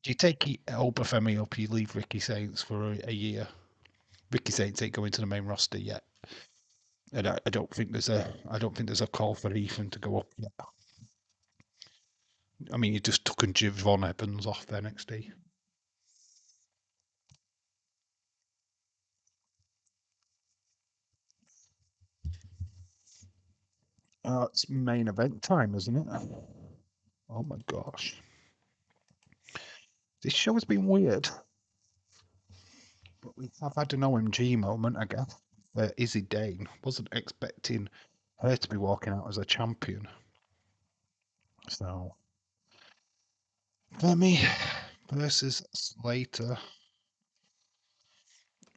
Do you take Oberfemi up? You leave Ricky Saints for a year. Ricky Saints ain't going to the main roster yet, and I don't think there's a call for Ethan to go up yet. I mean, you just took Javon Evans off NXT. It's main event time, isn't it? Oh my gosh, this show has been weird, but we have had an OMG moment, I guess. Izzy Dane wasn't expecting her to be walking out as a champion, so Femi versus Slater.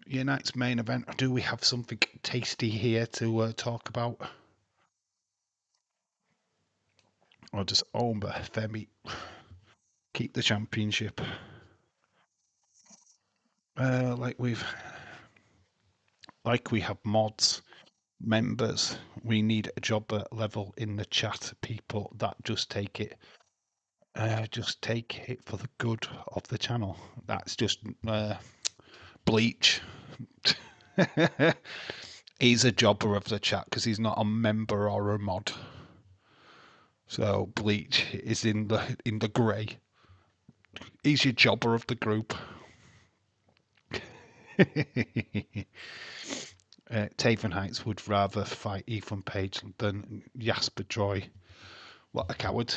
Unite's main event. Do we have something tasty here to talk about? Or just Omba Femi keep the championship? Uh, like we've like we have mods, members. We need a jobber level in the chat, people that just take it. Just take it for the good of the channel. That's just Bleach. He's a jobber of the chat because he's not a member or a mod. So Bleach is in the grey. He's your jobber of the group. Taven Heights would rather fight Ethan Page than Jasper Troy. What a coward.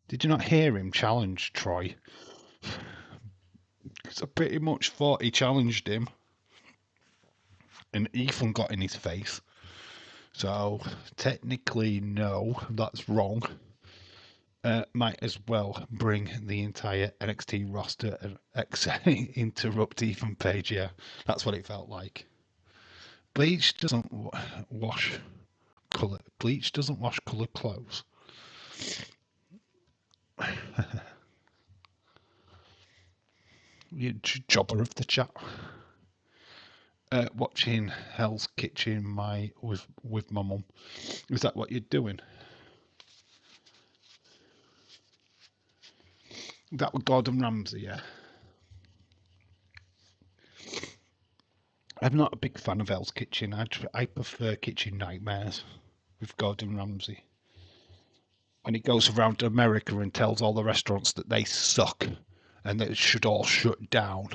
Did you not hear him challenge Troy? Because I pretty much thought he challenged him. And Ethan got in his face. So technically, no, that's wrong. Might as well bring the entire NXT roster and interrupt Ethan Page. Yeah, that's what it felt like. Bleach doesn't wash color. Bleach doesn't wash colored clothes. You jobber of the chat. Watching Hell's Kitchen with my mum. Is that what you're doing? That was Gordon Ramsay, yeah. I'm not a big fan of Hell's Kitchen. I prefer Kitchen Nightmares with Gordon Ramsay. When he goes around America and tells all the restaurants that they suck and that it should all shut down.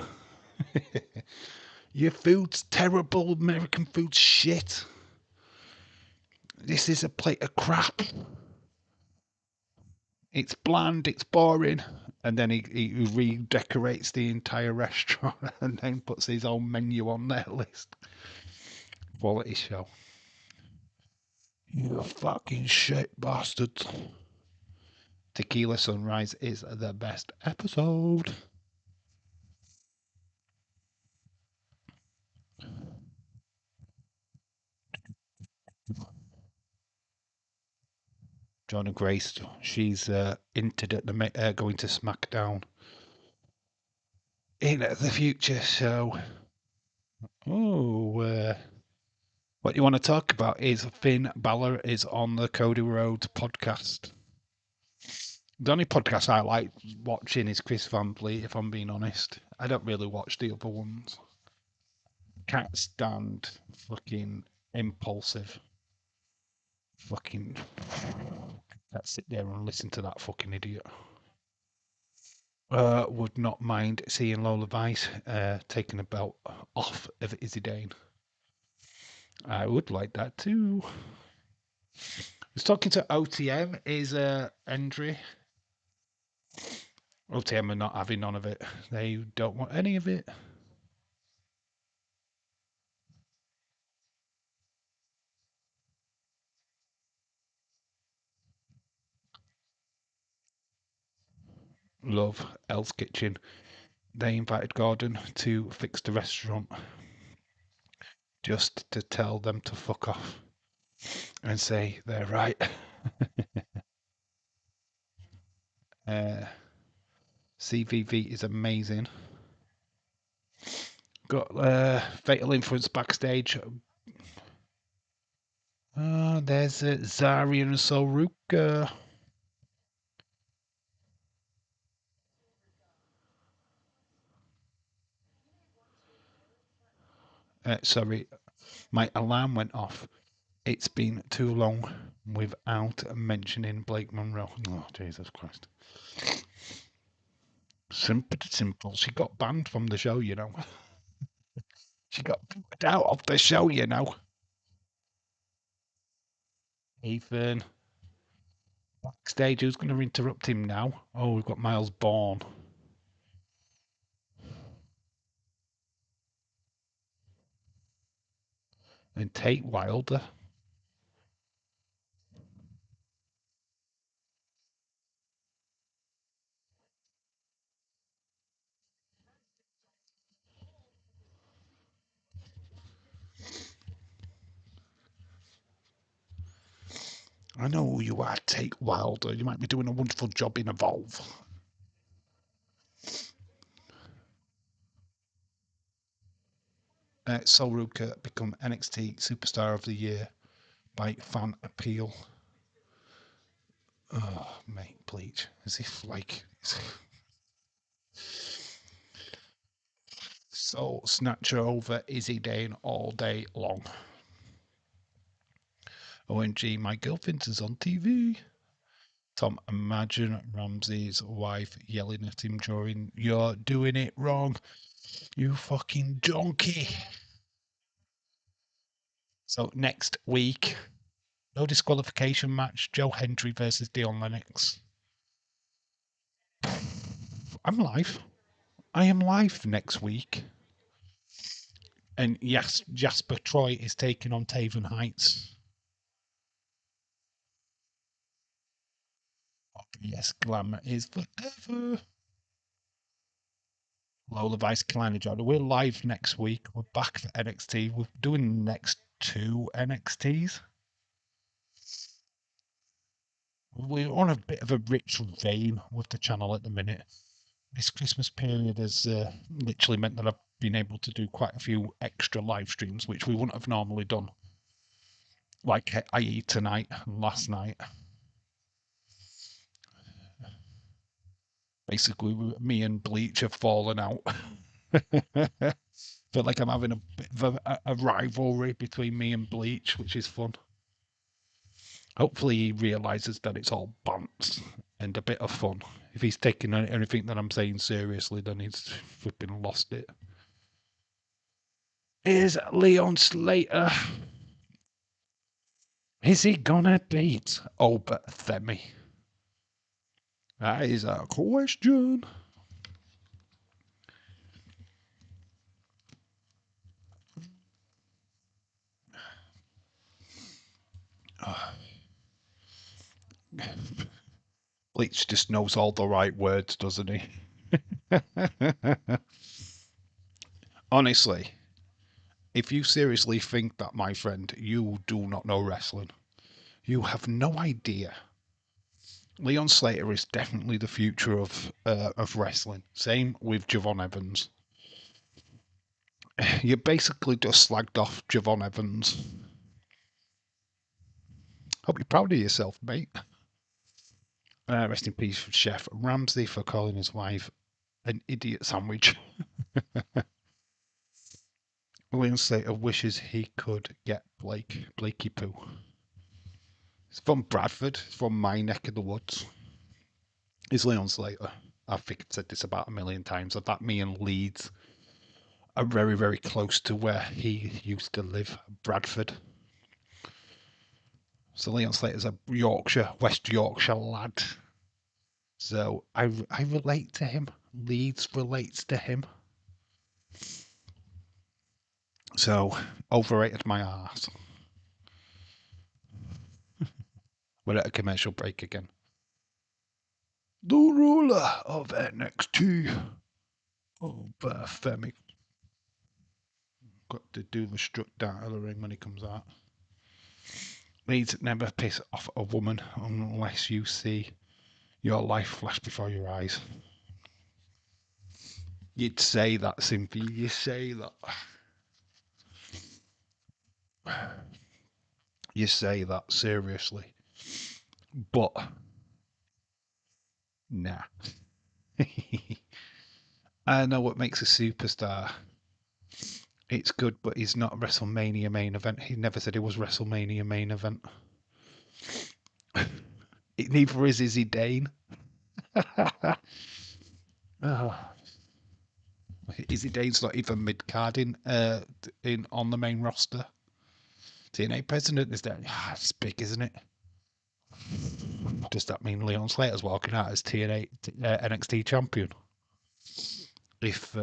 Your food's terrible. American food's shit. This is a plate of crap. It's bland, it's boring. And then he redecorates the entire restaurant and then puts his own menu on their list. Quality show. You fucking shit bastards. Tequila Sunrise is the best episode. Jonah Grace, she's hinted at going to SmackDown in the future. So, what you want to talk about is Finn Balor is on the Cody Rhodes podcast. The only podcast I like watching is Chris Van Vliet, if I'm being honest. I don't really watch the other ones. Can't stand fucking impulsive. Fucking can't sit there and listen to that fucking idiot. Would not mind seeing Lola Vice taking a belt off of Izzy Dane. I would like that too. I was talking to OTM, is Andre. OTM are not having none of it. They don't want any of it. Love Hell's Kitchen. They invited Gordon to fix the restaurant just to tell them to fuck off and say they're right. CVV is amazing. Got Fatal Influence backstage. There's Zari and Soruka. Sorry, my alarm went off. It's been too long without mentioning Blake Monroe. Oh, Jesus Christ. Simple. She got banned from the show, you know. She got put out of the show, you know. Ethan. Backstage, who's going to interrupt him now? Oh, we've got Miles Bourne. And Tate Wilder. I know who you are, Tate Wilder. You might be doing a wonderful job in Evolve. Sol Ruka become NXT Superstar of the Year by fan appeal. Oh, mate, Bleach. As if, like... So, snatcher over Izzy Dane all day long. OMG, my girlfriend is on TV. Tom, imagine Ramsey's wife yelling at him during, "You're doing it wrong, you fucking donkey." So next week, no disqualification match, Joe Hendry versus Dion Lennox. I'm live. I am live next week. And yes, Jasper Troy is taking on Taven Heights. Yes, glamour is forever. Lola Vice, Kalina Jordan. We're live next week. We're back for NXT. We're doing the next 2 NXTs. We're on a bit of a rich vein with the channel at the minute. This Christmas period has literally meant that I've been able to do quite a few extra live streams, which we wouldn't have normally done. Like i.e. tonight and last night. Basically, me and Bleach have fallen out. Feel like I'm having a bit of a rivalry between me and Bleach, which is fun. Hopefully he realises that it's all bants and a bit of fun. If he's taking anything that I'm saying seriously, then he's flipping lost it. Is Leon Slater? Is he gonna beat Albert Themi? That is a question. Bleach just knows all the right words, doesn't he? Honestly, if you seriously think that, my friend, you do not know wrestling. You have no idea. Leon Slater is definitely the future of wrestling. Same with Javon Evans. You basically just slagged off Javon Evans. Hope you're proud of yourself, mate. Rest in peace for Chef Ramsay for calling his wife an idiot sandwich. Leon Slater wishes he could get Blakey Poo. It's from Bradford, it's from my neck of the woods. It's Leon Slater. I think I've said this about a million times. That me and Leeds are very, very close to where he used to live, Bradford. So Leon Slater's a Yorkshire, West Yorkshire lad. So I relate to him. Leeds relates to him. So overrated my arse. We're at a commercial break again. The ruler of NXT. Oh, Femi. Got to do the strut down of the ring when he comes out. Leeds never piss off a woman unless you see your life flash before your eyes. You'd say that, Simpy. You say that. You say that seriously. But nah. I know what makes a superstar. It's good, but he's not a WrestleMania main event. He never said it was WrestleMania main event. Neither is Izzy Dane. Oh. Izzy Dane's not even mid card in on the main roster. TNA president is there. It's big, isn't it? Does that mean Leon Slater's walking out as TNA NXT champion? If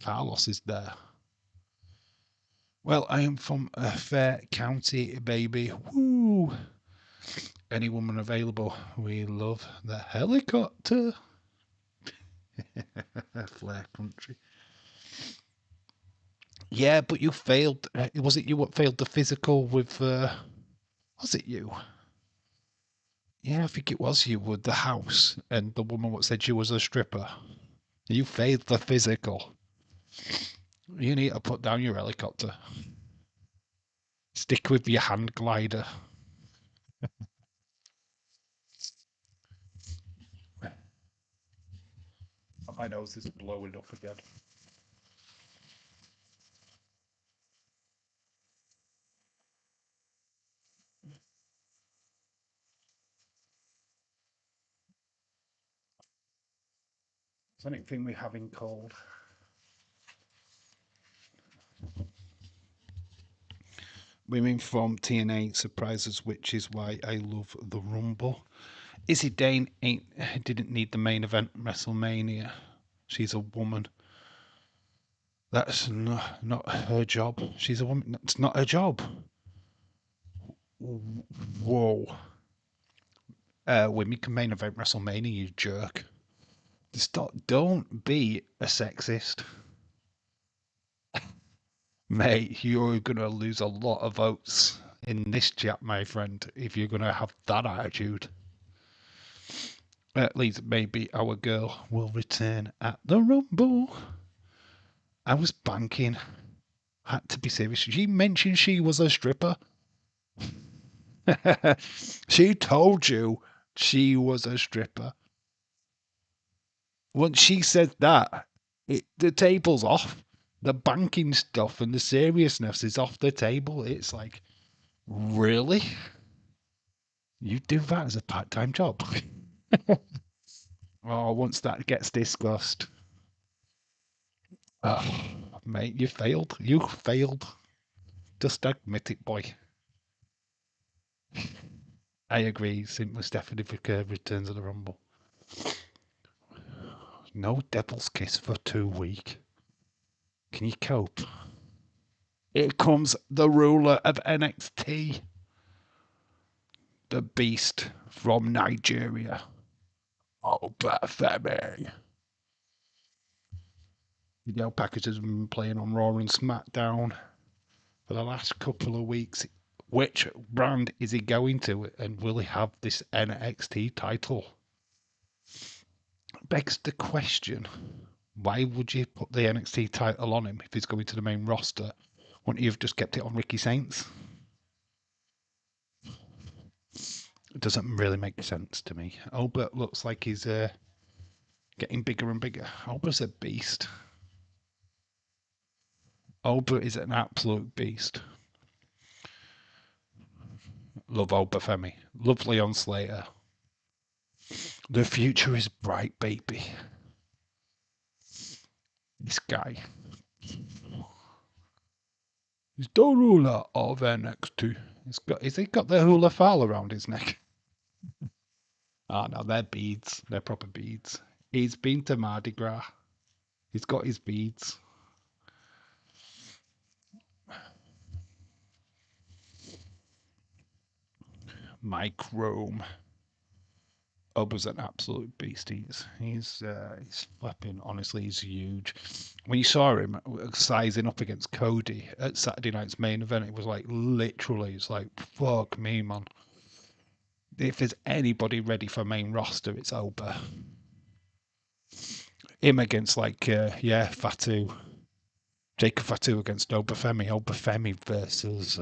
Carlos is there. Well, I am from a fair county, baby. Woo! Any woman available. We love the helicopter. Flair country. Yeah, but you failed. Was it you what failed the physical with? Was it you? Yeah, I think it was you with the house and the woman what said she was a stripper. You failed the physical. You need to put down your helicopter. Stick with your hand glider. My nose is blowing up again. Is anything we having cold? Women from TNA surprises, which is why I love the Rumble. Izzy Dane didn't need the main event WrestleMania. She's a woman. That's not her job. She's a woman. That's not her job. Whoa. Women can main event WrestleMania, you jerk. Don't be a sexist. Mate, you're going to lose a lot of votes in this chat, my friend, if you're going to have that attitude. At least maybe our girl will return at the Rumble. I was banking. Had to be serious. She mentioned she was a stripper. She told you she was a stripper. Once she said that, the table's off. The banking stuff and the seriousness is off the table. It's like, really? You do that as a part-time job? Oh, once that gets discussed, oh, mate, you failed. You failed. Just admit it, boy. I agree. Simply Stephanie for Curve returns of the Rumble. No devil's kiss for 2 weeks. Can you cope? Here comes the ruler of NXT, the beast from Nigeria. Femi. Video package has been playing on Raw and SmackDown for the last couple of weeks. Which brand is he going to, and will he have this NXT title? Begs the question, why would you put the NXT title on him if he's going to the main roster? Wouldn't you have just kept it on Ricky Saints? It doesn't really make sense to me. Albert looks like he's getting bigger and bigger. Albert's a beast. Albert is an absolute beast. Love Albert Femi. Love Leon Slater. The future is bright, baby. This guy. He's the ruler of NXT. Has he got the hula fall around his neck? Oh no, they're beads. They're proper beads. He's been to Mardi Gras. He's got his beads. Mike Rome. Oba's an absolute beast. He's flipping. Honestly, he's huge. When you saw him sizing up against Cody at Saturday night's main event, it was like literally, it's like, fuck me, man. If there's anybody ready for main roster, it's Oba. Him against Fatu. Jacob Fatu against Oba Femi. Oba Femi versus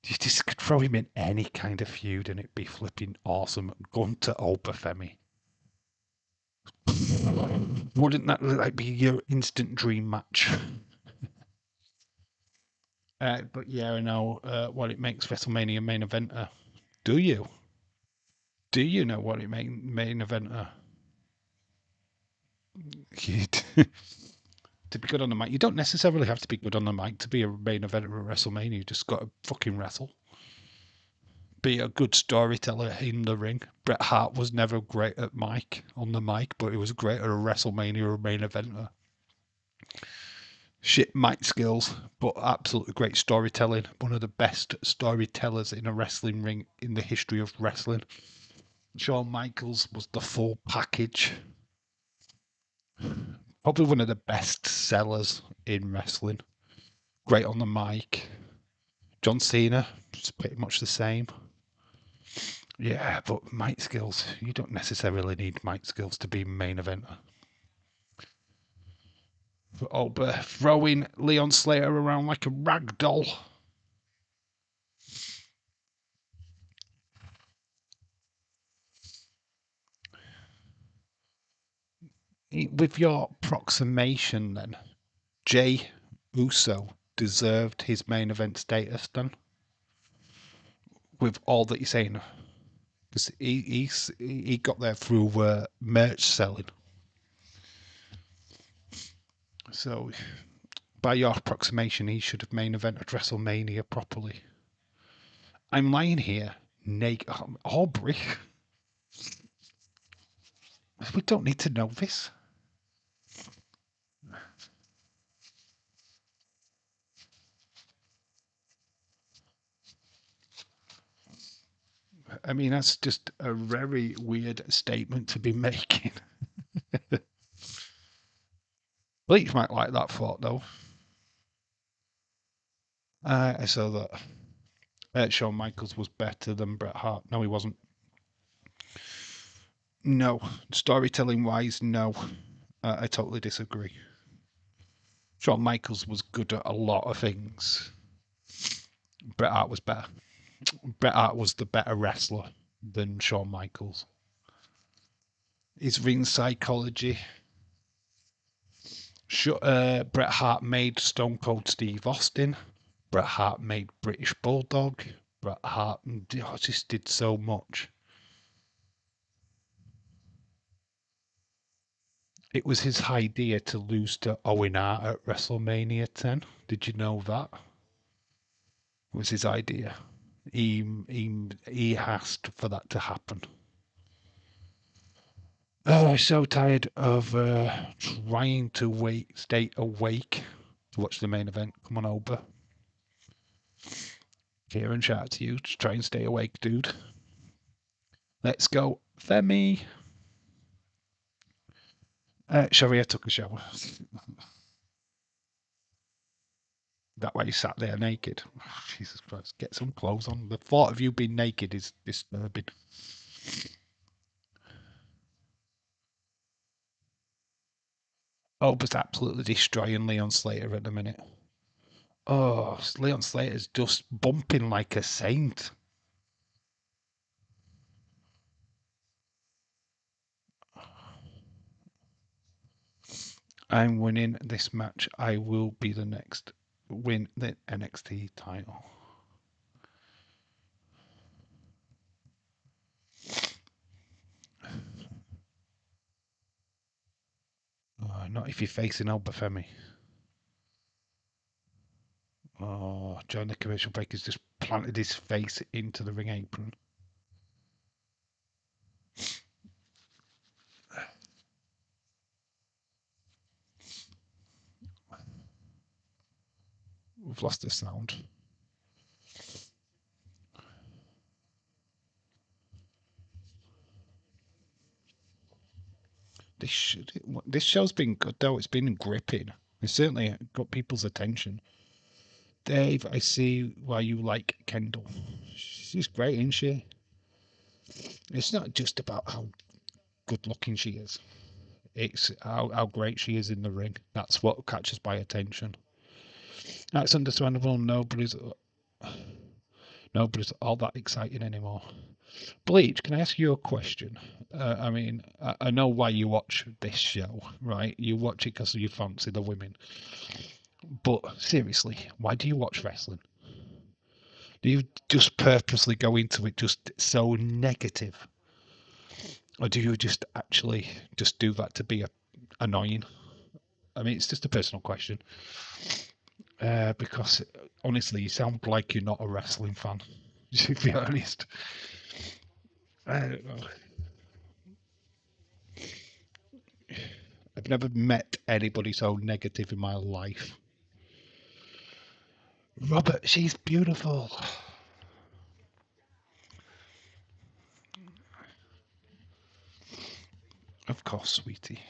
you just could throw him in any kind of feud and it'd be flipping awesome. Gunter Oba Femi. Wouldn't that like be your instant dream match? But yeah, I know what it makes WrestleMania main eventer. Do you? Do you know what it main eventer? To be good on the mic, you don't necessarily have to be good on the mic to be a main eventer at WrestleMania. You just got to fucking wrestle. Be a good storyteller in the ring. Bret Hart was never great at on the mic, but he was great at a WrestleMania main eventer. Shit mic skills, but absolutely great storytelling. One of the best storytellers in a wrestling ring in the history of wrestling. Shawn Michaels was the full package. Probably one of the best sellers in wrestling. Great on the mic. John Cena, it's pretty much the same. Yeah, but mic skills, you don't necessarily need mic skills to be main eventer. But throwing Leon Slater around like a rag doll. With your approximation then, Jay Uso deserved his main event status then? With all that you're saying? Because he got there through merch selling. So, by your approximation, he should have main evented WrestleMania properly. I'm lying here naked. Aubrey. We don't need to know this. I mean, that's just a very weird statement to be making. Bleach might like that thought, though. I saw that Shawn Michaels was better than Bret Hart. No, he wasn't. No. Storytelling-wise, no. I totally disagree. Shawn Michaels was good at a lot of things. Bret Hart was better. Bret Hart was the better wrestler than Shawn Michaels. His ring psychology. Bret Hart made Stone Cold Steve Austin. Bret Hart made British Bulldog. Bret Hart just did so much. It was his idea to lose to Owen Hart at WrestleMania 10. Did you know that? It was his idea. He asked for that to happen. Oh, I'm so tired of trying to stay awake to watch the main event. Come on over. Here and shout to you to try and stay awake, dude. Let's go, Femi. Sharia took a shower. That way he sat there naked. Oh, Jesus Christ, get some clothes on. The thought of you being naked is disturbing. Oh, but absolutely destroying Leon Slater at the minute. Oh, Leon Slater's just bumping like a saint. I'm winning this match. I will be the next win the NXT title. Not if you're facing Albafemi. Oh, during the commercial break, he's just planted his face into the ring apron. We've lost the sound. This show's been good though. It's been gripping. It's certainly got people's attention. Dave, I see why you like Kendall. She's great, isn't she? It's not just about how good looking she is. It's how great she is in the ring. That's what catches my attention. That's understandable. Nobody's all that exciting anymore. Bleach, can I ask you a question? I mean, I know why you watch this show, right? You watch it because you fancy the women. But seriously, why do you watch wrestling? Do you just purposely go into it just so negative? Or do you just actually just do that to be annoying? I mean, it's just a personal question. Because honestly, you sound like you're not a wrestling fan, to be honest. I don't know. I've never met anybody so negative in my life. Robert, she's beautiful. Of course, sweetie.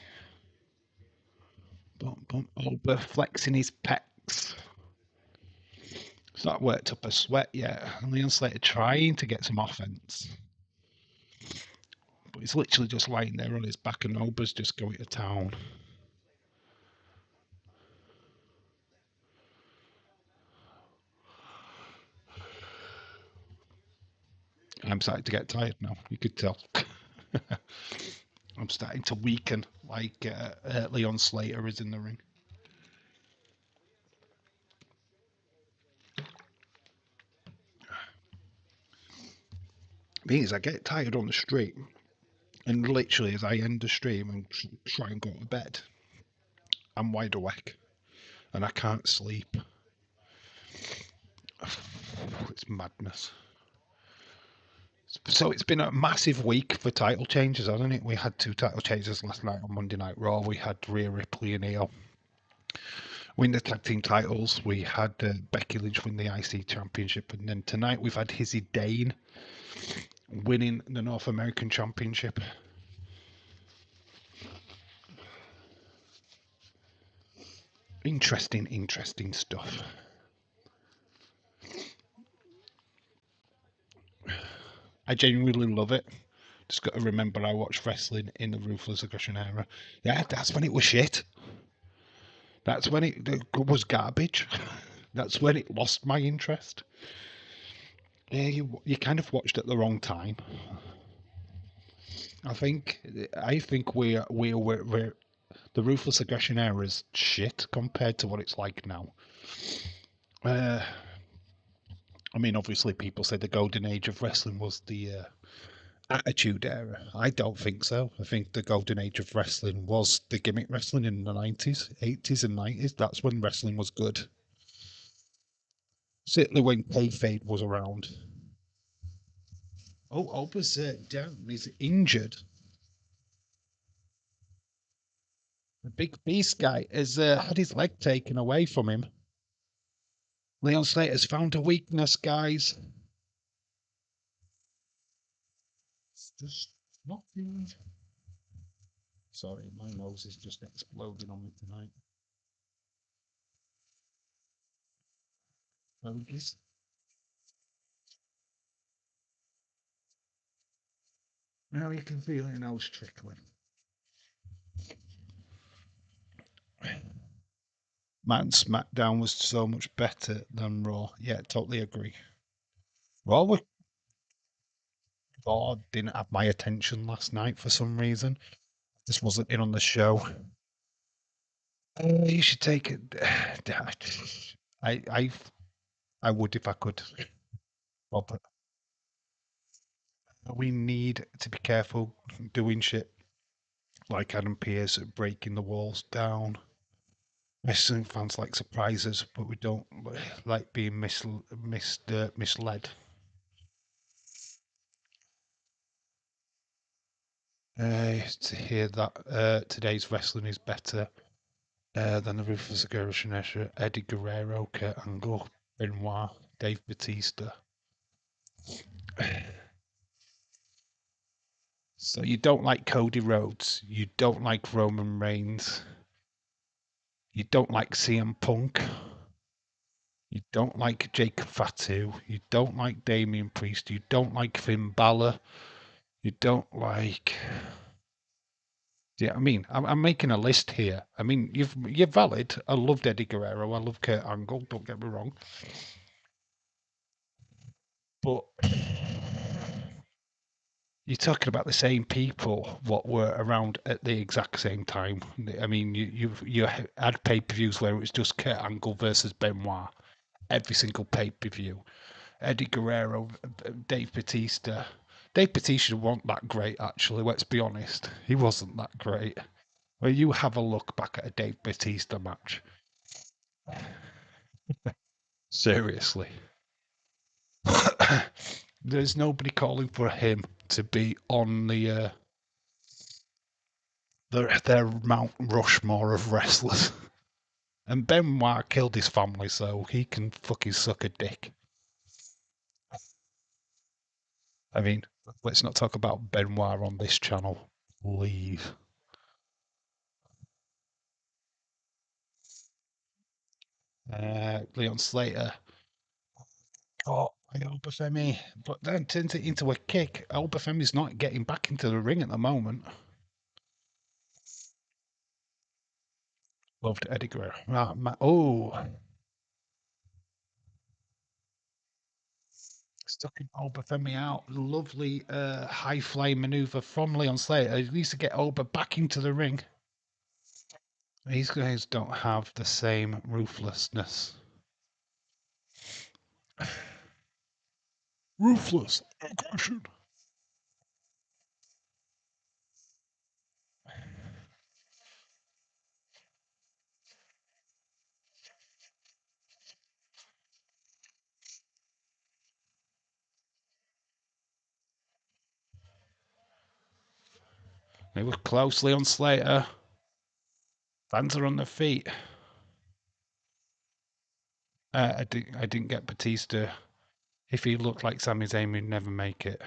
Bump, bump. Albert flexing his pecs. It's not worked up a sweat yet. Leon Slater trying to get some offense. But he's literally just lying there on his back and Ober's just going to town. I'm starting to get tired now. You could tell. I'm starting to weaken like Leon Slater is in the ring. Means I get tired on the stream, and literally as I end the stream and try and go to bed, I'm wide awake, and I can't sleep. It's madness. So it's been a massive week for title changes, hasn't it? We had two title changes last night on Monday Night Raw. We had Rhea Ripley and Io win the tag team titles. We had Becky Lynch win the IC Championship, and then tonight we've had Hizzy Dane winning the North American Championship. Interesting stuff. I genuinely love it. Just got to remember I watched wrestling in the Ruthless Aggression era. Yeah, that's when it was shit. That's when it was garbage. That's when it lost my interest. Yeah, you kind of watched at the wrong time. I think we're the Ruthless Aggression era is shit compared to what it's like now. Uh, I mean, obviously, people say the golden age of wrestling was the Attitude Era. I don't think so. I think the golden age of wrestling was the gimmick wrestling in the 90s, 80s, and 90s. That's when wrestling was good. Certainly when kayfabe was around. Oh, Alba's down. He's injured. The big beast guy has had his leg taken away from him. Leon Slater's found a weakness, guys. It's just nothing. Sorry, my nose is just exploding on me tonight. Focus. Now you can feel your nose trickling. Man, SmackDown was so much better than Raw. Yeah, totally agree. Raw didn't have my attention last night for some reason. Just wasn't in on the show. You should take it. I, I, I would if I could. Robert, we need to be careful doing shit like Adam Pearce breaking the walls down. Wrestling fans like surprises, but we don't like being misled. To hear that today's wrestling is better than the Ruthless Aggression era, Eddie Guerrero, Kurt Angle, Benoit, Dave Batista. So you don't like Cody Rhodes, you don't like Roman Reigns, you don't like CM Punk, you don't like Jacob Fatu, you don't like Damian Priest, you don't like Finn Balor, you don't like. Yeah, I mean, I'm making a list here. I mean, you're valid. I loved Eddie Guerrero. I love Kurt Angle. Don't get me wrong. But you're talking about the same people what were around at the exact same time. I mean, you had pay-per-views where it was just Kurt Angle versus Benoit every single pay-per-view. Eddie Guerrero, Dave Batista. Dave Batista wasn't that great, actually. Let's be honest. He wasn't that great. Well, you have a look back at a Dave Batista match. Seriously. There's nobody calling for him to be on their Mount Rushmore of wrestlers. And Benoit killed his family, so he can fucking suck a dick. I mean, let's not talk about Benoit on this channel, please. Leon Slater. Oh, Obafemi. But then turns it into a kick. Obafemi's not getting back into the ring at the moment. Loved Eddie Guerrero. Oh, stuck in Obafemi out. Lovely high flying maneuver from Leon Slater. He needs to get Oba back into the ring. These guys don't have the same ruthlessness. Ruthless aggression. They were closely on Slater. Fans are on their feet. I didn't get Batista. If he looked like Sami Zayn, we'd never make it.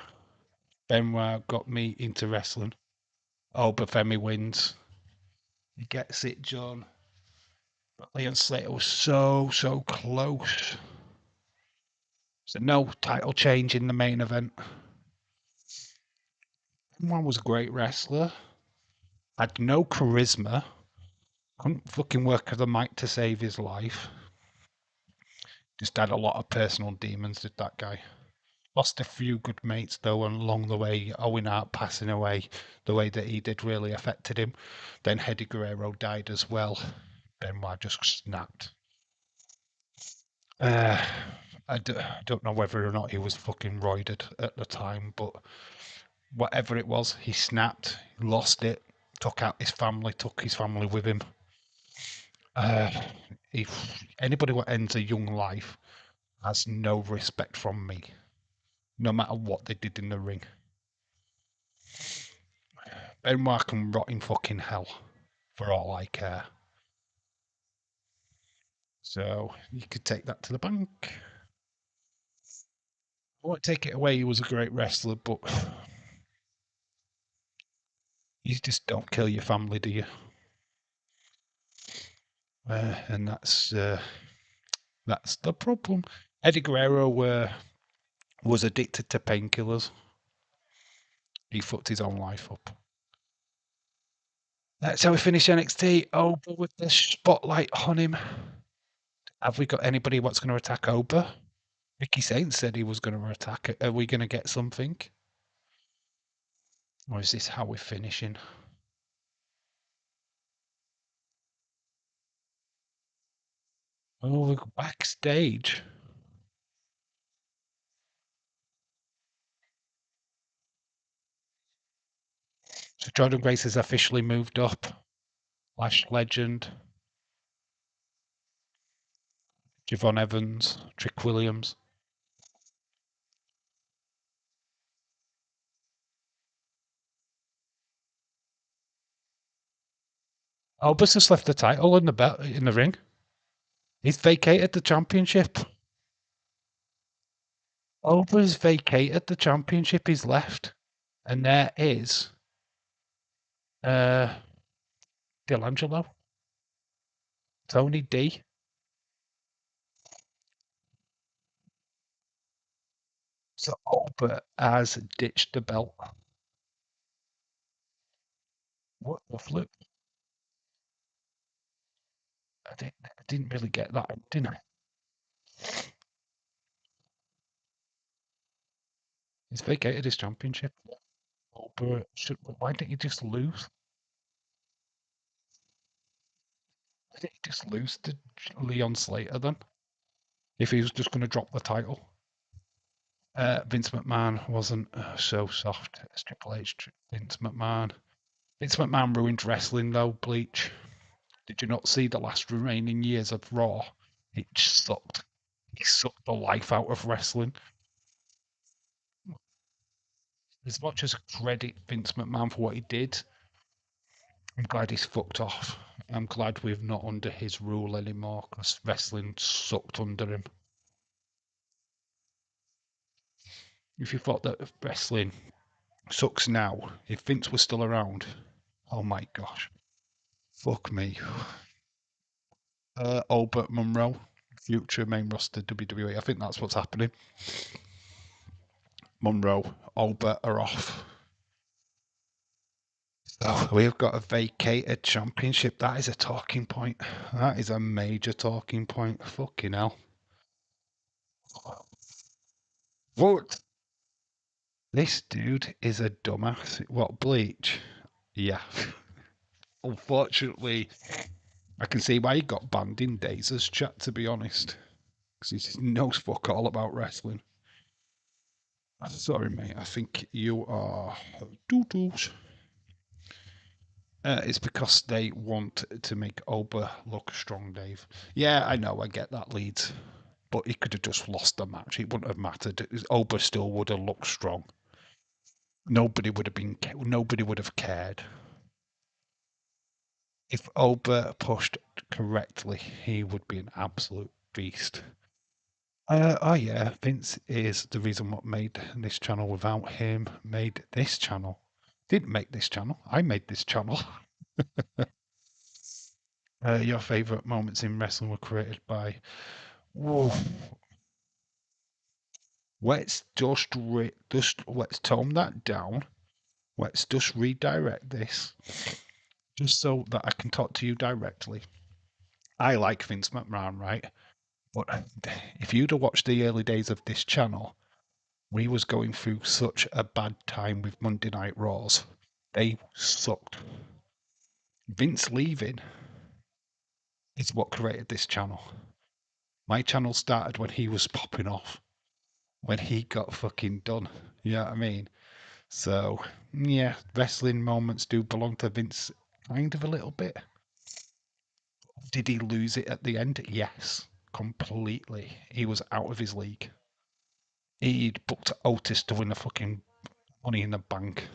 Benoit got me into wrestling. Oh, but Femi wins. He gets it, John. But Leon Slater was so close. So no title change in the main event. Benoit was a great wrestler. Had no charisma. Couldn't fucking work the mic to save his life. Just had a lot of personal demons, did that guy. lost a few good mates though, and along the way, Owen Hart passing away, the way that he did really affected him. Then Eddie Guerrero died as well. Benoit just snapped. Uh, I don't know whether or not he was fucking roided at the time, but whatever it was, he snapped, lost it, took his family with him. Uh, if anybody who ends a young life has no respect from me, no matter what they did in the ring. Benoit can rot in fucking hell, for all I care. So you could take that to the bank. I won't take it away. He was a great wrestler, but you just don't kill your family, do you? And that's the problem. Eddie Guerrero was addicted to painkillers. He fucked his own life up. That's how we finish NXT. Oba with the spotlight on him. Have we got anybody what's going to attack Oba? Ricky Saints said he was going to attack it. Are we going to get something? Or is this how we're finishing? Oh, we're backstage. So Jordan Grace has officially moved up. Lash Legend. Javon Evans. Trick Williams. Oba's just left the title in the ring. He's vacated the championship. Oba's vacated the championship. He's left. And there is D'Angelo. Tony D. So Oba has ditched the belt. What the flip? I didn't really get that, didn't I? He's vacated his championship. Oba why didn't you just lose? Why didn't you just lose to Leon Slater then? If he was just going to drop the title. Vince McMahon wasn't so soft as Triple H. Vince McMahon ruined wrestling though, Bleach. Did you not see the last remaining years of Raw? It just sucked. He sucked the life out of wrestling. As much as I credit Vince McMahon for what he did, I'm glad he's fucked off. I'm glad we're not under his rule anymore because wrestling sucked under him. If you thought that wrestling sucks now, if Vince was still around, oh my gosh. Fuck me. Albert Monroe, future main roster WWE. I think that's what's happening. Monroe, Albert are off. So we've got a vacated championship. That is a talking point. That is a major talking point. Fucking hell. What? This dude is a dumbass. What, Bleach? Yeah. Unfortunately, I can see why he got banned in Dazer's chat, to be honest. Because he knows fuck all about wrestling. Sorry, mate. I think you are doodles. It's because they want to make Oba look strong, Dave. Yeah, I know. I get that, Leeds. But he could have just lost the match. It wouldn't have mattered. Oba still would have looked strong. Nobody would have cared. If Oba pushed correctly, he would be an absolute beast. Oh yeah, Vince is the reason what made this channel. Without him, made this channel. Didn't make this channel. I made this channel. Your favourite moments in wrestling were created by. Whoa. Just let's tone that down. Let's just redirect this, just so that I can talk to you directly. I like Vince McMahon, right? But if you'd have watched the early days of this channel, We was going through such a bad time with Monday Night Raws. They sucked. Vince leaving is what created this channel. My channel started when he was popping off, when he got fucking done. You know what I mean? So, yeah, wrestling moments do belong to Vince kind of a little bit. Did he lose it at the end? Yes, completely. He was out of his league. He'd booked Otis to win the fucking Money in the Bank.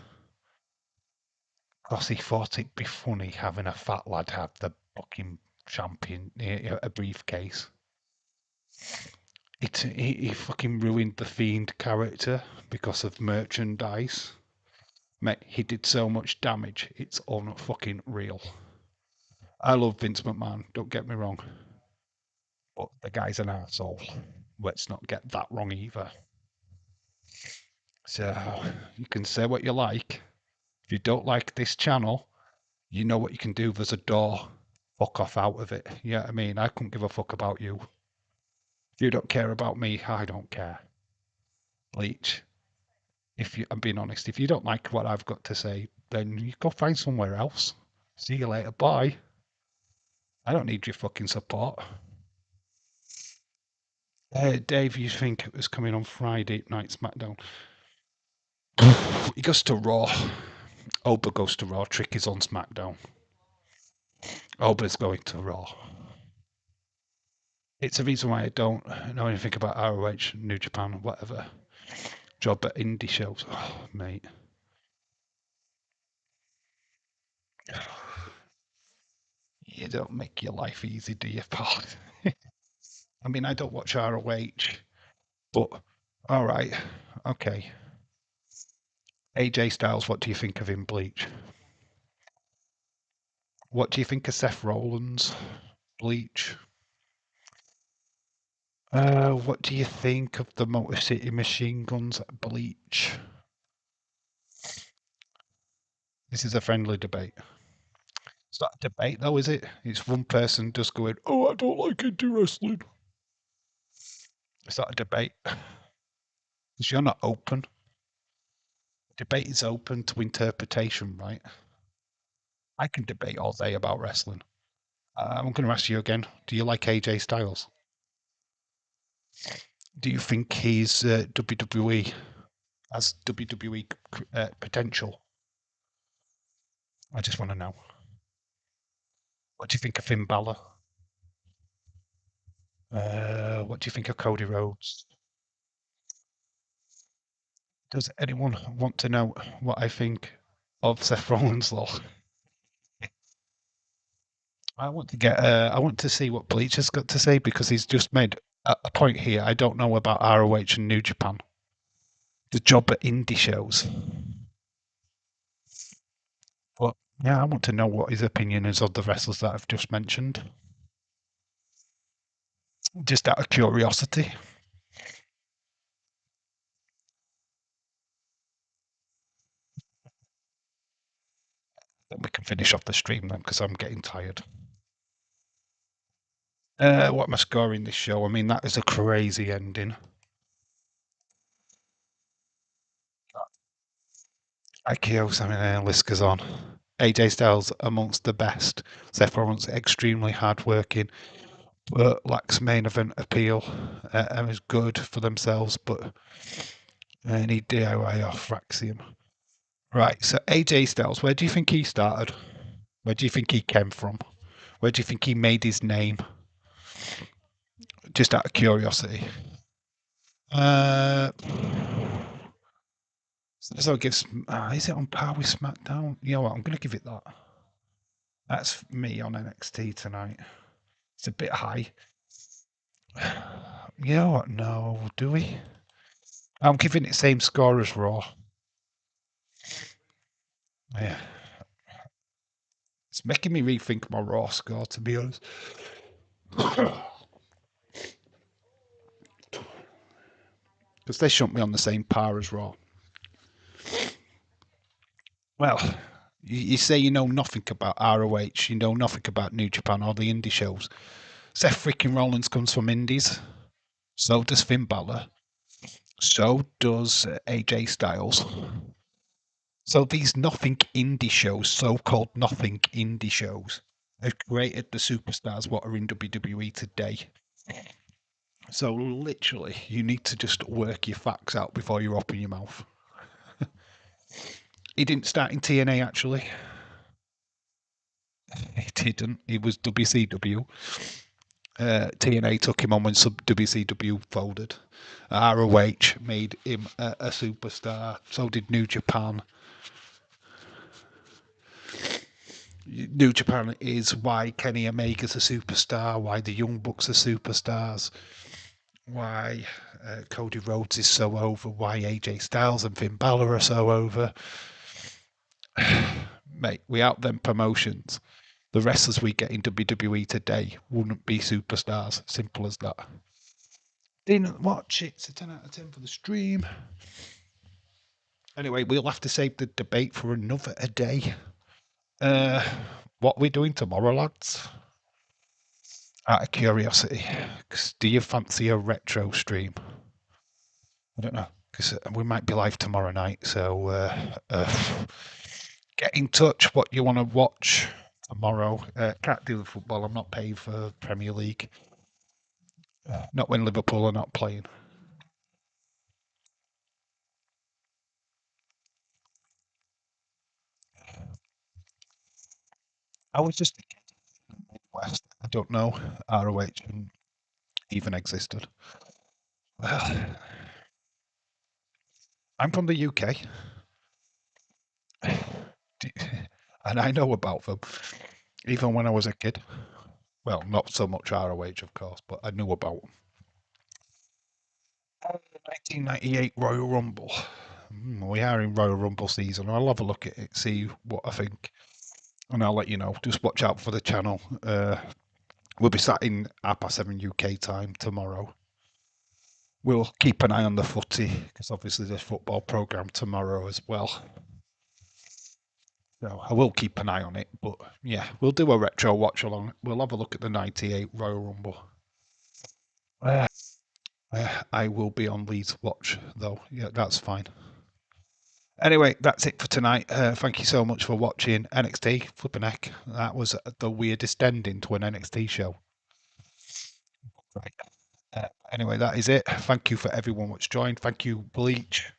Because he thought it'd be funny having a fat lad have the fucking champion, a briefcase. He fucking ruined the Fiend character because of merchandise. Mate, he did so much damage, it's unfucking real. I love Vince McMahon, don't get me wrong. But the guy's an arsehole. Let's not get that wrong either. So, you can say what you like. If you don't like this channel, you know what you can do. There's a door. Fuck off out of it. You know what I mean? I couldn't give a fuck about you. If you don't care about me, I don't care. Bleach. I'm being honest, if you don't like what I've got to say, then you go find somewhere else. See you later. Bye. I don't need your fucking support. Dave, you think it was coming on Friday night SmackDown? He goes to Raw. Oba goes to Raw. Trick is on SmackDown. Oba's going to Raw. It's a reason why I don't know anything about ROH, New Japan, whatever. Job at indie shows. Oh, mate. You don't make your life easy, do you, pal? I mean, I don't watch ROH, but all right, okay. AJ Styles, what do you think of him, Bleach? What do you think of Seth Rollins, Bleach? What do you think of the Motor City Machine Guns, Bleach? This is a friendly debate. It's not a debate, though, is it? It's one person just going, "Oh, I don't like indie wrestling." It's not a debate because you're not open. Debate is open to interpretation, right? I can debate all day about wrestling. I'm going to ask you again. Do you like AJ Styles? Do you think he's WWE has WWE potential? I just want to know. What do you think of Finn Balor? What do you think of Cody Rhodes? Does anyone want to know what I think of Seth Rollins, though? I want to get. I want to see what Bleach has got to say because he's just made a point here. I don't know about ROH and New Japan. The job at indie shows. But yeah, I want to know what his opinion is of the wrestlers that I've just mentioned. Just out of curiosity. Then we can finish off the stream then because I'm getting tired. What am I scoring this show? I mean, that is a crazy ending. Akio, Sami list goes on. AJ Styles amongst the best. Seth Rollins extremely hardworking, but lacks main event appeal. And is good for themselves, but need DIY off Raxium. Right, so AJ Styles, where do you think he started? Where do you think he came from? Where do you think he made his name? Just out of curiosity. So it gives. Is it on par with SmackDown? You know what? I'm going to give it that. That's me on NXT tonight. It's a bit high. You know what? No, do we? I'm giving it the same score as Raw. Yeah. It's making me rethink my Raw score, to be honest. Because they shouldn't be on the same par as Raw. Well, you say you know nothing about ROH, you know nothing about New Japan or the indie shows. Seth freaking Rollins comes from indies. So does Finn Balor. So does AJ Styles. So these nothing indie shows, so-called nothing indie shows, have created the superstars what are in WWE today. So literally, you need to just work your facts out before you open your mouth. He didn't start in TNA actually. He didn't. He was WCW. TNA took him on when WCW folded. ROH made him a superstar. So did New Japan. New Japan is why Kenny Omega's a superstar, why the Young Bucks are superstars, why Cody Rhodes is so over, why AJ Styles and Finn Balor are so over. Mate, without them promotions, the wrestlers we get in WWE today wouldn't be superstars. Simple as that. Didn't watch it. It's a 10 out of 10 for the stream. Anyway, we'll have to save the debate for another day. What are we doing tomorrow, lads? Out of curiosity, do you fancy a retro stream? I don't know, because we might be live tomorrow night. So get in touch. What you want to watch tomorrow? Can't do the football. I'm not paid for Premier League. Not when Liverpool are not playing. I was just West. I don't know ROH even existed. I'm from the UK, and I know about them, even when I was a kid. Well, not so much ROH, of course, but I knew about them. 1998 Royal Rumble. We are in Royal Rumble season. I'll have a look at it, see what I think, and I'll let you know. Just watch out for the channel. We'll be sat in 7:30 UK time tomorrow. We'll keep an eye on the footy because obviously there's a football program tomorrow as well. So I will keep an eye on it. But yeah, we'll do a retro watch along. We'll have a look at the 98 Royal Rumble. I will be on Lee's watch though. Yeah, that's fine. Anyway, that's it for tonight. Thank you so much for watching NXT. Flipping heck, that was the weirdest ending to an NXT show. Right. Anyway, that is it. Thank you for everyone that's joined. Thank you, Bleach.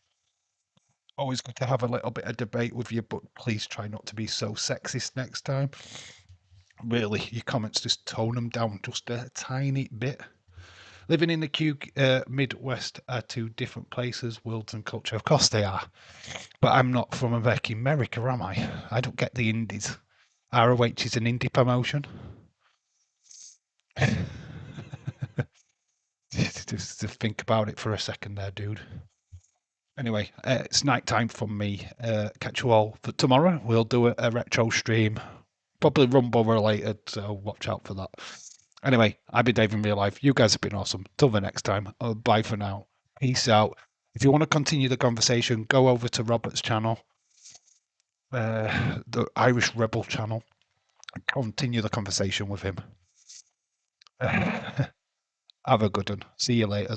Always good to have a little bit of debate with you, but please try not to be so sexist next time. Really, your comments just tone them down just a tiny bit. Living in the Midwest are two different places, worlds and culture. Of course they are. But I'm not from America, am I? I don't get the indies. ROH is an indie promotion. Just to think about it for a second there, dude. Anyway, it's night time for me. Catch you all for tomorrow. We'll do a retro stream, probably Rumble related, so watch out for that. Anyway, I've been Dave in real life. You guys have been awesome. Till the next time. Bye for now. Peace out. If you want to continue the conversation, go over to Robert's channel, the Irish Rebel channel, and continue the conversation with him. Have a good one. See you later.